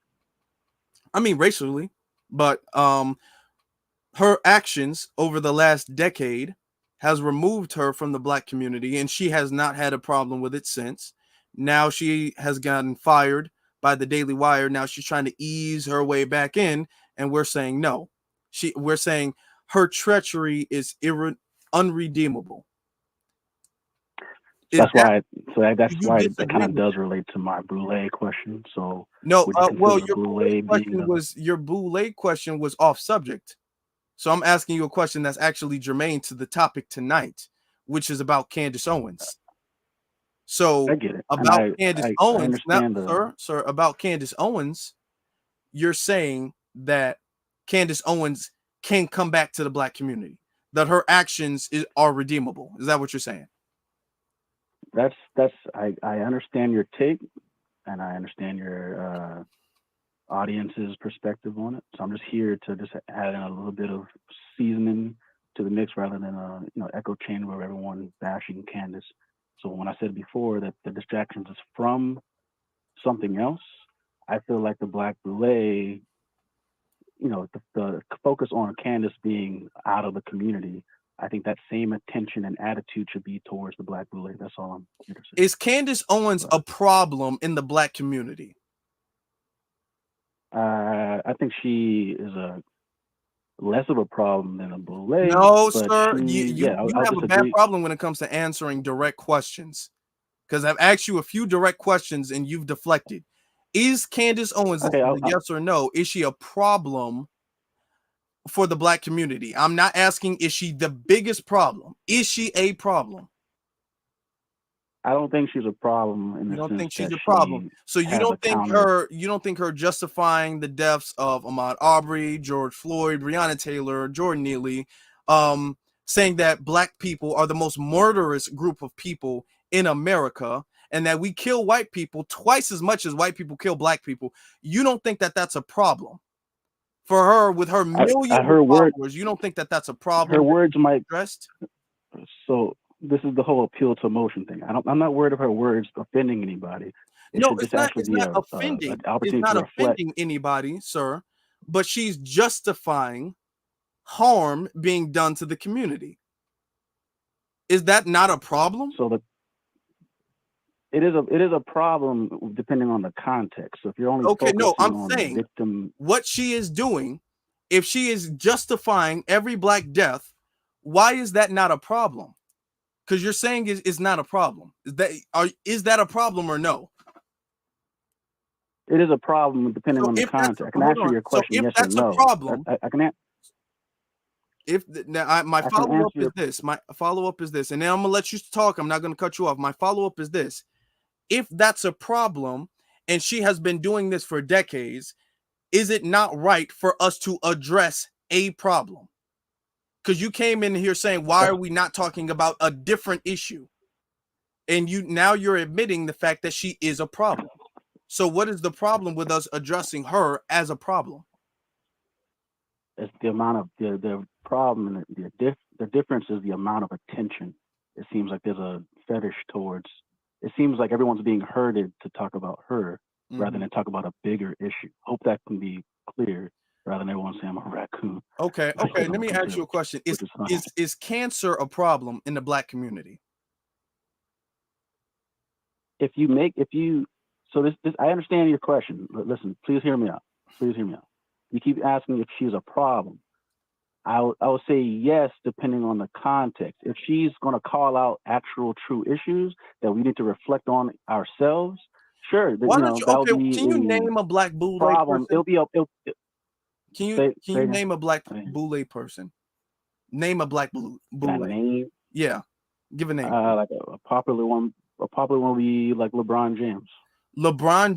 I mean, racially, but her actions over the last decade has removed her from the Black community, and she has not had a problem with it since. Now she has gotten fired by the Daily Wire. Now she's trying to ease her way back in, and we're saying no. We're saying her treachery is unredeemable. That's why that kind of does relate to my Boulay question. So no, well, your Boulay question was off subject. So I'm asking you a question that's actually germane to the topic tonight, which is about Candice Owens. So I get it. About Candice Owens, sir, about Candice Owens, you're saying that Candice Owens can come back to the Black community, that her actions are redeemable. Is that what you're saying? I understand your take, and I understand your audience's perspective on it. So I'm just here to just add in a little bit of seasoning to the mix rather than a echo chamber of everyone bashing Candace. So when I said before that the distractions is from something else, I feel like the Black Boulay, the focus on Candace being out of the community, I think that same attention and attitude should be towards the Black Boulay. That's all I'm here to say. Is Candice Owens a problem in the Black community? I think she is less of a problem than a Boulay. No, sir. You have a bad problem when it comes to answering direct questions, because I've asked you a few direct questions and you've deflected. Is Candice Owens, yes or no, is she a problem for the Black community? I'm not asking, is she the biggest problem? Is she a problem? I don't think she's a problem. You don't think she's a problem. So you don't think her justifying the deaths of Ahmaud Arbery, George Floyd, Breonna Taylor, Jordan Neely, saying that Black people are the most murderous group of people in America, and that we kill white people twice as much as white people kill Black people. You don't think that that's a problem for her with her million followers? You don't think that that's a problem? Her words might addressed. So this is the whole appeal to emotion thing. I'm not worried of her words offending anybody. It's not offending anybody, sir, but she's justifying harm being done to the community. Is that not a problem? So it is a problem depending on the context. So if you're only I'm saying the victim, what she is doing, if she is justifying every Black death, why is that not a problem? Because you're saying it's not a problem. Is that a problem or no? It is a problem depending on the context. I can answer your question yes or no. A problem, I can answer. My follow-up is this. My follow-up is this, and then I'm gonna let you talk. I'm not gonna cut you off. My follow-up is this: if that's a problem, and she has been doing this for decades, is it not right for us to address a problem? Because you came in here saying, why are we not talking about a different issue? And you're admitting the fact that she is a problem. So what is the problem with us addressing her as a problem? It's the amount of the problem, and the difference is the amount of attention. It seems like there's a fetish towards, it seems like everyone's being herded to talk about her rather than talk about a bigger issue. Hope that can be clear. Rather than everyone saying I'm a raccoon. Okay. Let me ask you a question. Is cancer a problem in the Black community? I understand your question. But listen, please hear me out. You keep asking if she's a problem. I would say yes, depending on the context. If she's going to call out actual true issues that we need to reflect on ourselves, sure. Can you name a Black Boulay person? Can you name a Black Boulay person? Name a Black Boulay. Name? Yeah, give a name. Like a popular one. A popular one would be like LeBron James. LeBron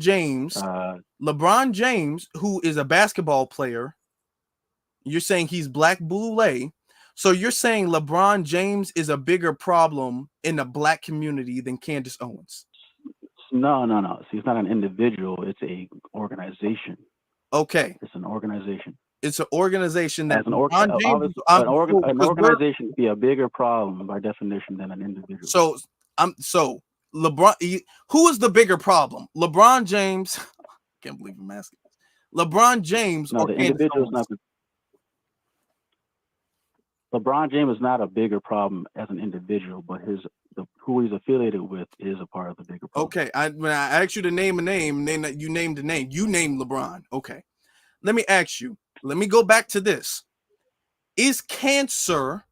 James, who is a basketball player. You're saying he's black boule. So you're saying LeBron James is a bigger problem in the black community than Candace Owens? No. See, it's not an individual. It's a organization. Okay. It's an organization. It's an organization that As an organization can be a bigger problem by definition than an individual. So LeBron, who is the bigger problem? LeBron James. Can't believe I'm asking. LeBron James or the individual is not. LeBron James is not a bigger problem as an individual, but who he's affiliated with is a part of the bigger problem. Okay, when I asked you to name a name, you named a name. You named LeBron. Okay, let me ask you. Let me go back to this. Is cancer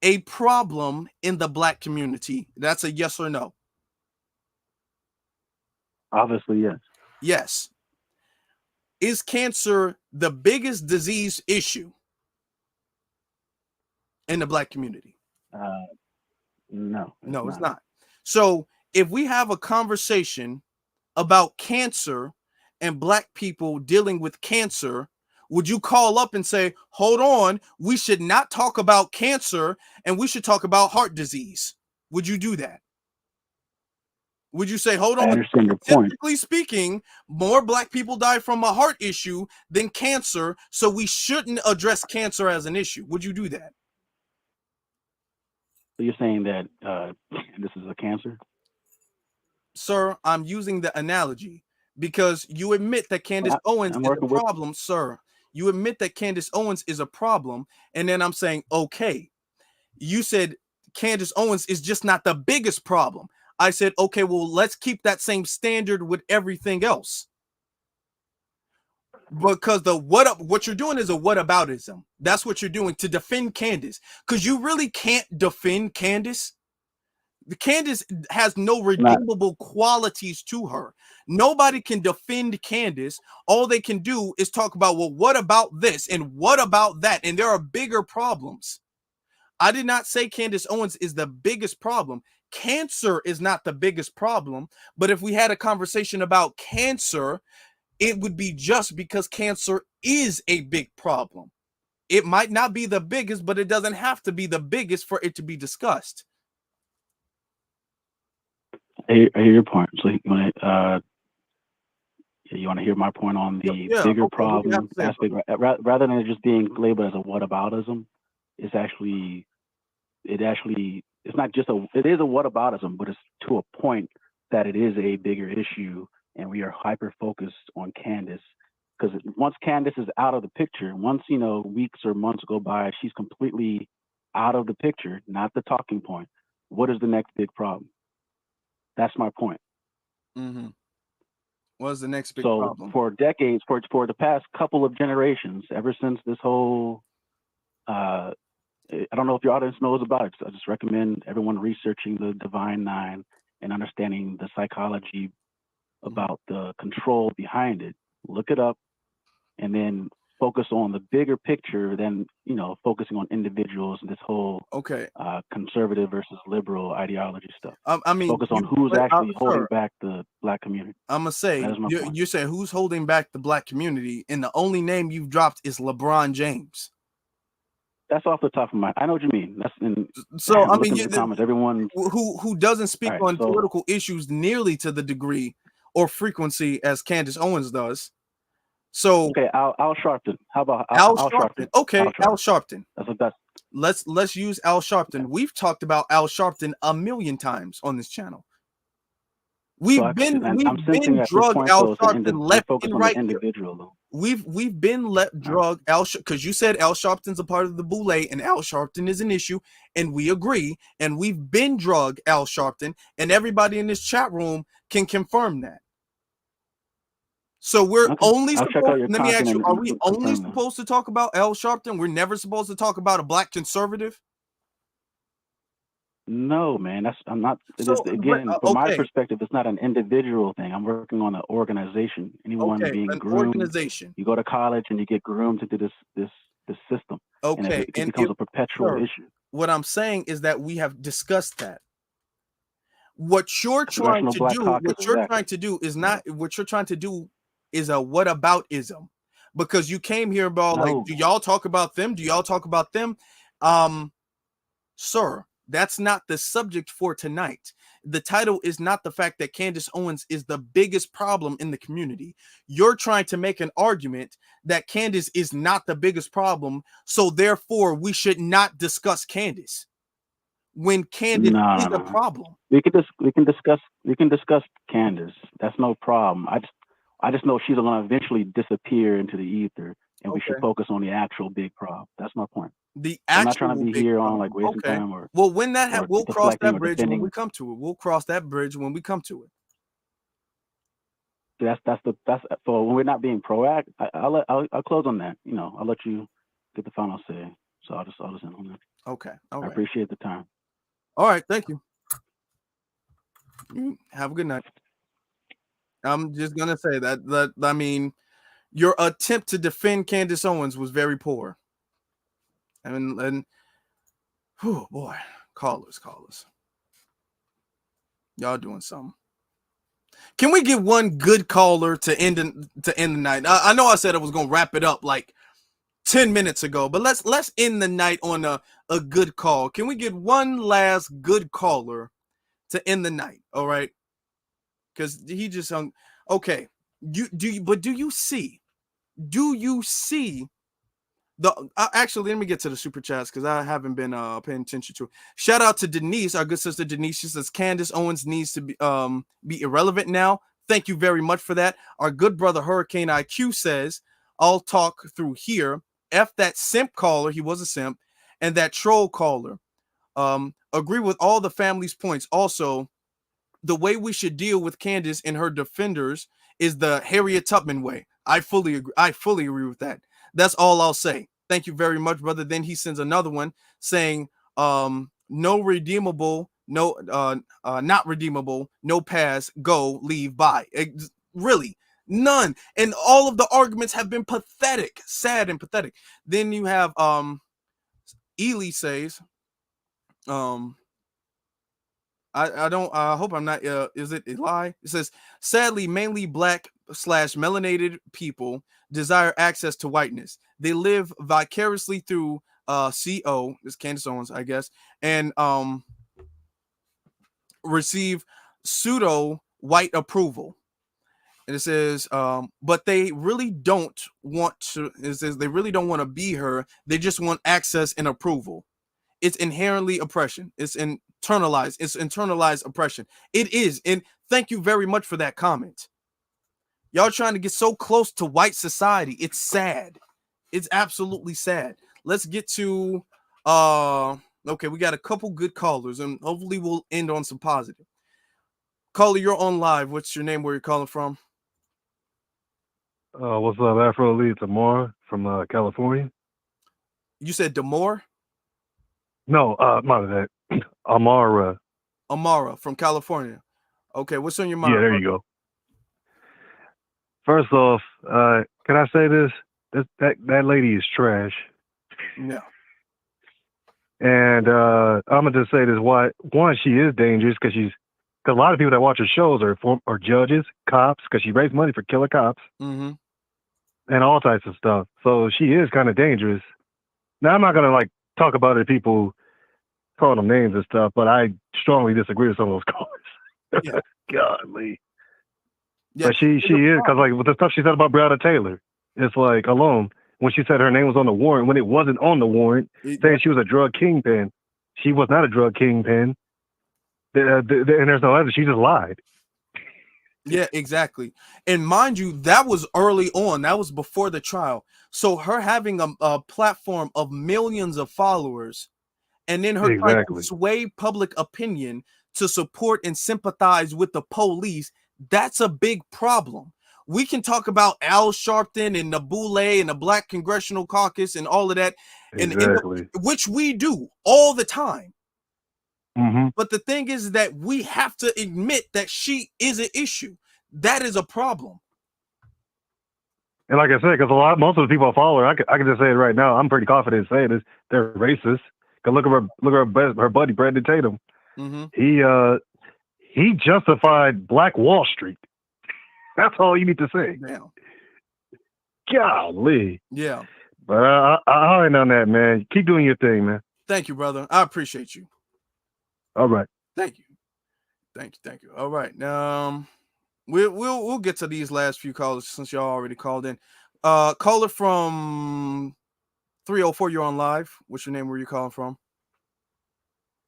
a problem in the black community? That's a yes or no. Obviously, yes. Yes. Is cancer the biggest disease issue in the black community? No. It's not. So if we have a conversation about cancer and black people dealing with cancer, would you call up and say, hold on, we should not talk about cancer and we should talk about heart disease? Would you do that? Would you say, hold on, I understand your point. Typically speaking, more black people die from a heart issue than cancer, so we shouldn't address cancer as an issue? Would you do that? So you're saying that this is a cancer? Sir, I'm using the analogy because you admit that Candace Owens is a problem, sir. You admit that Candace Owens is a problem, and then I'm saying, okay, you said Candace Owens is just not the biggest problem. I said, okay, well, let's keep that same standard with everything else. Because what you're doing is a whataboutism. That's what you're doing to defend Candace. Because you really can't defend Candace. Candace has no redeemable qualities to her. Nobody can defend Candace. All they can do is talk about, well, what about this and what about that? And there are bigger problems. I did not say Candace Owens is the biggest problem. Cancer is not the biggest problem. But if we had a conversation about cancer, it would be just because cancer is a big problem. It might not be the biggest, but it doesn't have to be the biggest for it to be discussed. I hear your point. So you want to hear my point on the bigger problem aspect, rather than it just being labeled as a whataboutism. It's not just it is a whataboutism, but it's to a point that it is a bigger issue, and we are hyper focused on Candace, because once Candace is out of the picture, once weeks or months go by, she's completely out of the picture, not the talking point. What is the next big problem? That's my point. Mm-hmm. What's the next big problem? For decades, for the past couple of generations, ever since this whole, I don't know if your audience knows about it. So I just recommend everyone researching the Divine Nine and understanding the psychology about the control behind it. Look it up, and then focus on the bigger picture than focusing on individuals and this whole conservative versus liberal ideology stuff. I mean, focus on who's actually holding back the black community. I'm gonna say you're saying who's holding back the black community, and the only name you've dropped is LeBron James. That's off the top of my. I know what you mean. That's in. So I mean, the comments, everyone who doesn't speak on political issues nearly to the degree or frequency as Candace Owens does. So okay, Al Sharpton. How about Al Sharpton? Okay, Al Sharpton. That's the best. Let's use Al Sharpton. We've talked about Al Sharpton a million times on this channel. We've been drug Al Sharpton left and right. We've been drug Al, because you said Al Sharpton's a part of the boule and Al Sharpton is an issue, and we agree. And we've been drug Al Sharpton, and everybody in this chat room can confirm that. So we're only supposed, let me ask you, are we only supposed to talk about Al Sharpton? We're never supposed to talk about a black conservative? No, man, I'm not. Again, from my perspective, it's not an individual thing. I'm working on an organization. Anyone being groomed. Organization. You go to college and you get groomed into this system. Okay, and it becomes a perpetual issue. What I'm saying is that we have discussed that. What you're trying to do, is not what you're trying to do is a whataboutism. because you came here about like, No. do y'all talk about them? Do y'all talk about them? Sir, that's not the subject for tonight. The title is not the fact that Candace Owens is the biggest problem in the community. You're trying to make an argument that Candace is not the biggest problem, so therefore we should not discuss Candace when Candace is a problem. We can discuss Candace. That's no problem. I just know she's gonna eventually disappear into the ether, and we should focus on the actual big problem. That's my point. I'm not trying to be here on like wasting time or. Well, when that we'll cross that bridge when defending. we come to it. We'll cross that bridge when we come to it. That's so when we're not being proactive. I'll close on that. You know, I'll let you get the final say. So I'll just end on that. Okay. All right. I appreciate the time. All right. Thank you. Have a good night. I'm just gonna say that I mean, your attempt to defend Candace Owens was very poor. And oh boy, callers. Y'all doing something. Can we get one good caller to end the night? I know I said I was gonna wrap it up like 10 minutes ago, but let's end the night on a good call. Can we get one last good caller to end the night? All right. Because he just hung. Okay. Do you see the actually, let me get to the super chats because I haven't been paying attention to it. Shout out to Denise, our good sister Denise. She says Candace Owens needs to be irrelevant now. Thank you very much for that. Our good brother Hurricane IQ says, I'll talk through here. F that simp caller, he was a simp, and that troll caller. Agree with all the family's points. Also, the way we should deal with Candace and her defenders is the Harriet Tubman way. I fully agree with that. That's all I'll say. Thank you very much, brother. Then he sends another one saying, no redeemable, not redeemable, no pass, go, leave, bye. Really, none. And all of the arguments have been pathetic, sad and pathetic. Then you have Neely says, I hope I'm not, is it Eli? It says, sadly, mainly black / melanated people desire access to whiteness. They live vicariously through CO, this Candace Owens, I guess, and receive pseudo white approval. And it says, but they really don't want to, it says they really don't want to be her. They just want access and approval. It's inherently oppression. It's internalized oppression. It is. And thank you very much for that comment. Y'all trying to get so close to white society. It's sad. It's absolutely sad. Let's get to okay, we got a couple good callers and hopefully we'll end on some positive. Caller, you're on live. What's your name? Where you're calling from? What's up, Afro Elite? Amar from California. You said Demore? No, not that. Amara. Amara from California. Okay, what's on your mind? Yeah, there you go. First off, can I say this? That lady is trash. Yeah. And I'm gonna just say this: why? One, she is dangerous because a lot of people that watch her shows are judges, cops, because she raised money for killer cops, and all types of stuff. So she is kind of dangerous. Now, I'm not gonna like talk about it, people calling them names and stuff, but I strongly disagree with some of those callers. Yeah. Godly. Yeah, but she is, because like with the stuff she said about Breonna Taylor, it's like alone when she said her name was on the warrant when it wasn't on the warrant, saying she was a drug kingpin. She was not a drug kingpin. And there's no evidence. She just lied. Yeah, exactly. And mind you, that was early on. That was before the trial. So her having a platform of millions of followers and then her trying to sway public opinion to support and sympathize with the police, that's a big problem. We can talk about Al Sharpton and Nabule and the Black Congressional Caucus and all of that, which we do all the time. But the thing is that we have to admit that she is an issue. That is a problem. And like I said, because most of the people I follow her, I can just say it right now. I'm pretty confident in saying this. They're racist. Cause look at her buddy Brandon Tatum. He justified Black Wall Street. That's all you need to say. Damn. Golly. Yeah. But I ain't on that, man. Keep doing your thing, man. Thank you, brother. I appreciate you. All right. Thank you. Thank you. All right. We'll get to these last few callers since y'all already called in. Caller from 304, you're on live. What's your name? Where you calling from?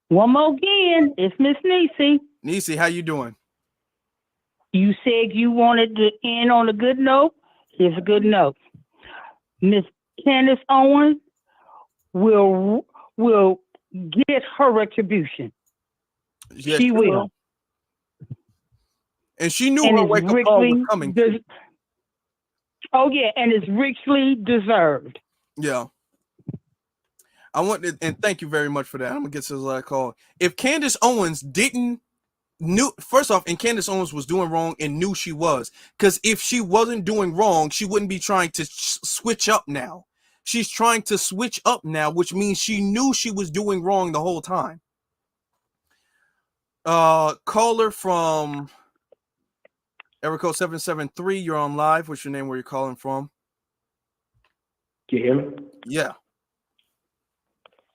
One more again. It's Miss Neely. Neely, how you doing? You said you wanted to end on a good note. Here's a good note. Miss Candice Owens will get her retribution. Yes, she will. And she knew her wake-up call was coming. Oh, yeah, and it's richly deserved. Yeah. And thank you very much for that. I'm going to get to this last call. If Candace Owens first off, and Candace Owens was doing wrong and knew she was, because if she wasn't doing wrong, she wouldn't be trying to switch up now. She's trying to switch up now, which means she knew she was doing wrong the whole time. Caller from area code 773, you're on live. What's your name? Where you calling from? Can you hear me? Yeah.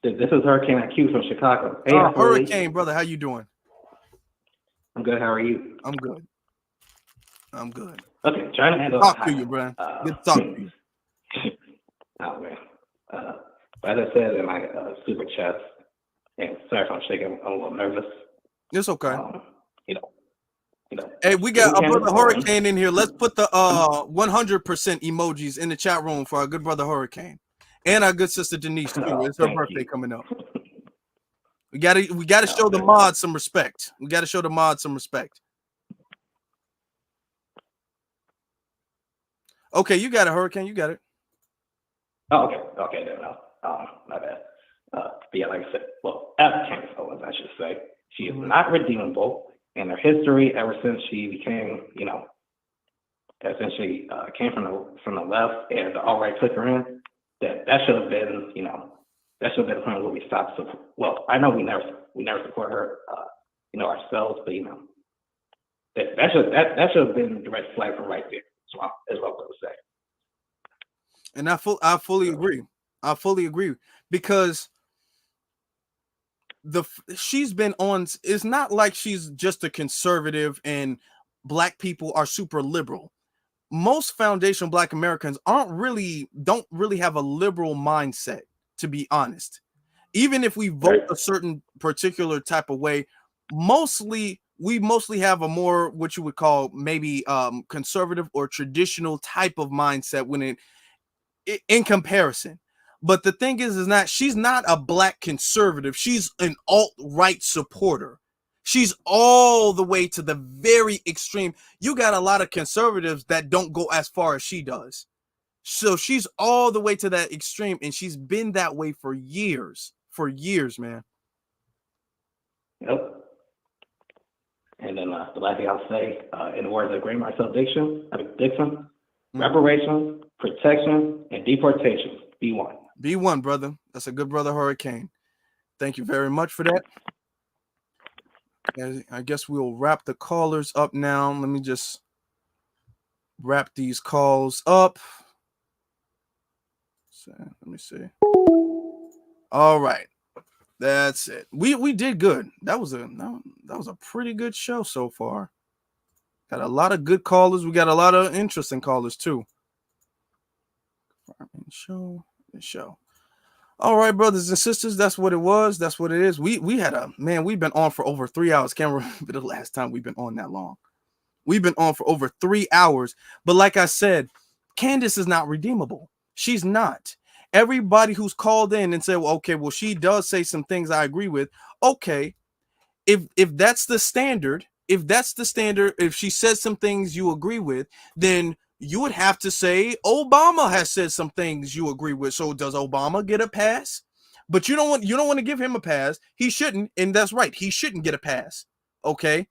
This is Hurricane IQ from Chicago. Hey, Hurricane, brother, how you doing? I'm good. How are you? I'm good. Okay, trying to handle. Talk to you, bro. Good to talk to you. Oh man. As I said in my super chat, and sorry if I'm shaking. I'm a little nervous. It's okay. You know. Hey, we got a brother Hurricane in here. Let's put the 100% emojis in the chat room for our good brother Hurricane and our good sister Denise too. It's her birthday coming up. We gotta show the mods some respect. Okay, you got it, Hurricane. You got it. Oh, okay, then my bad. But yeah, like I said, well, as Candice Owens, I should say, she is not redeemable. And her history, ever since she became, essentially came from the left, and the alt-right took her in, that should have been, that should have been the point where we stopped. Well, I know we never support her, ourselves, but that should have been the red flag from right there. Is what I was going to say. And I fully agree. I fully agree because she's been on. It's not like she's just a conservative and black people are super liberal. Most foundational black Americans don't really have a liberal mindset, to be honest. Even if we vote a certain particular type of way, we mostly have a more what you would call maybe conservative or traditional type of mindset when in comparison. But the thing is she's not a black conservative. She's an alt-right supporter. She's all the way to the very extreme. You got a lot of conservatives that don't go as far as she does. So she's all the way to that extreme, and she's been that way for years. For years, man. Yep. And then the last thing I'll say, in the words of Great Marcel Dixon, reparations, protection, and deportation. B1. B1, brother. That's a good brother, Hurricane. Thank you very much for that. And I guess we'll wrap the callers up now. Let me just wrap these calls up. So, let me see. All right. That's it. We did good. That was a pretty good show so far. Got a lot of good callers. We got a lot of interesting callers too. Show. All right, brothers and sisters, that's what it was. That's what it is. We've been on for over 3 hours. Can't remember the last time we've been on that long. We've been on for over 3 hours. But like I said, Candace is not redeemable. She's not. Everybody who's called in and said, well, okay, well, she does say some things I agree with. Okay, if that's the standard, if she says some things you agree with, then you would have to say Obama has said some things you agree with. So does Obama get a pass? But you don't want to give him a pass. He shouldn't, and that's right. He shouldn't get a pass. Okay.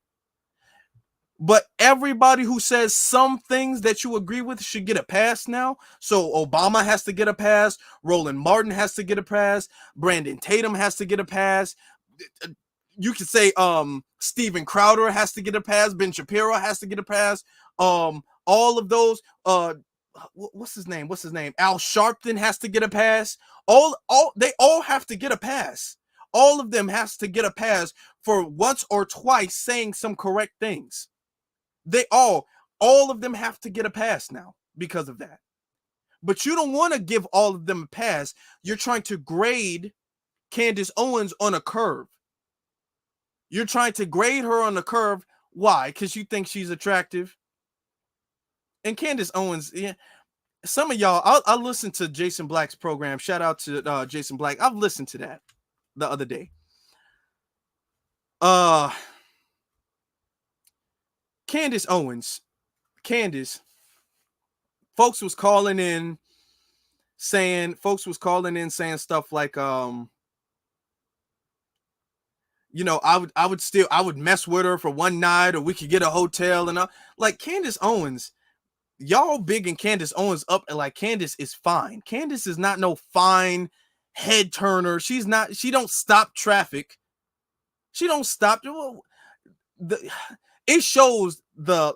But everybody who says some things that you agree with should get a pass now. So Obama has to get a pass. Roland Martin has to get a pass. Brandon Tatum has to get a pass. You could say Steven Crowder has to get a pass. Ben Shapiro has to get a pass. All of those what's his name? Al Sharpton has to get a pass. They all have to get a pass. All of them has to get a pass for once or twice saying some correct things. All of them have to get a pass now because of that. But you don't want to give all of them a pass. You're trying to grade Candice Owens on a curve. You're trying to grade her on the curve. Why? Because you think she's attractive. And Candice Owens, yeah, some of y'all, I listened to Jason Black's program. Shout out to Jason Black. I've listened to that the other day. Candice Owens, folks was calling in saying stuff like, you know, I would mess with her for one night, or we could get a hotel and like Candice Owens. Y'all bigging Candice Owens up and like Candice is fine. Candice is not no fine head turner. She don't stop traffic. She don't stop. It shows the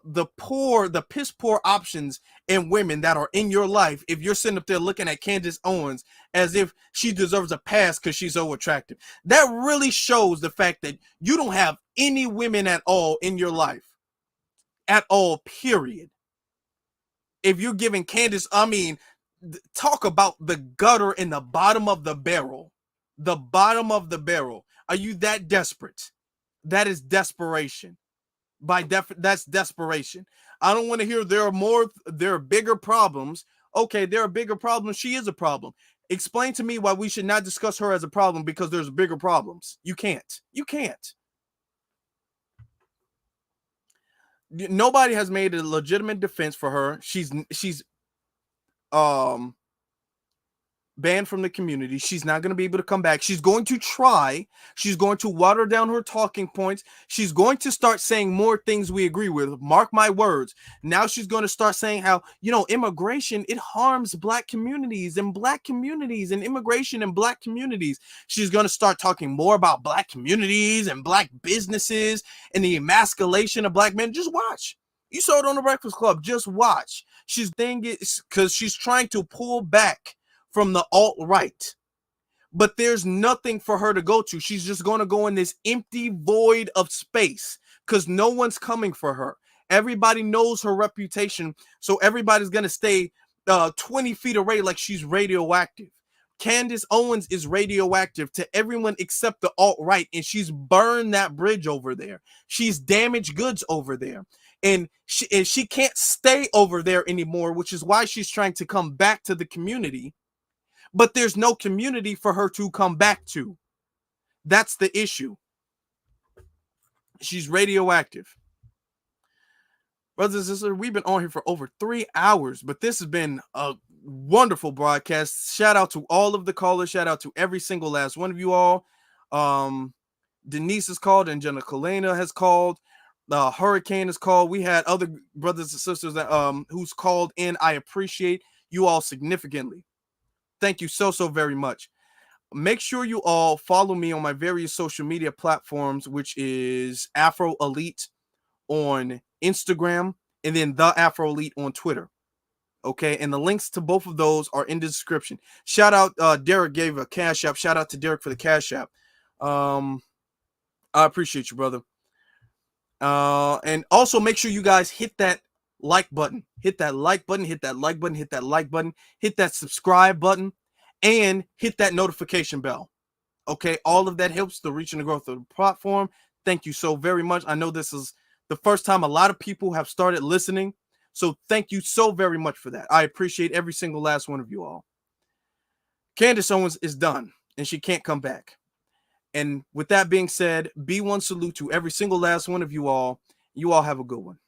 piss poor options in women that are in your life if you're sitting up there looking at Candice Owens as if she deserves a pass because she's so attractive. That really shows the fact that you don't have any women at all in your life. At all, period. If you're giving Candice, talk about the gutter in the bottom of the barrel. The bottom of the barrel. Are you that desperate? That is desperation. That's desperation. I don't want to hear there are bigger problems. Okay, there are bigger problems. She is a problem. Explain to me why we should not discuss her as a problem because there's bigger problems. You can't. Nobody has made a legitimate defense for her. She's banned from the community. She's not going to be able to come back. She's going to try. She's going to water down her talking points. She's going to start saying more things we agree with. Mark my words. Now she's going to start saying how, immigration, it harms black communities and immigration and black communities. She's going to start talking more about black communities and black businesses and the emasculation of black men. Just watch. You saw it on the Breakfast Club. Just watch. She's because she's trying to pull back from the alt-right, but there's nothing for her to go to. She's just going to go in this empty void of space because no one's coming for her. Everybody knows her reputation, so everybody's going to stay 20 feet away like she's radioactive. Candice Owens is radioactive to everyone except the alt-right, and she's burned that bridge over there. She's damaged goods over there. And she can't stay over there anymore, which is why she's trying to come back to the community. But there's no community for her to come back to. That's the issue. She's radioactive. Brothers and sisters, we've been on here for over 3 hours, but this has been a wonderful broadcast. Shout out to all of the callers. Shout out to every single last one of you all. Denise has called. Angelica Lena has called. Hurricane has called. We had other brothers and sisters that who's called in. I appreciate you all significantly. Thank you so very much. Make sure you all follow me on my various social media platforms, which is Afro Elite on Instagram and then The Afro Elite on Twitter. Okay, and the links to both of those are in the description. Shout out, Derek gave a cash app. Shout out to Derek for the cash app. I appreciate you, brother. And also make sure you guys hit that like button. Hit that like button. Hit that like button. Hit that like button. Hit that subscribe button. And hit that notification bell. Okay, all of that helps the reach and the growth of the platform. Thank you so very much. I know this is the first time a lot of people have started listening. So thank you so very much for that. I appreciate every single last one of you all. Candice Owens is done, and she can't come back. And with that being said, B1 salute to every single last one of you all. You all have a good one.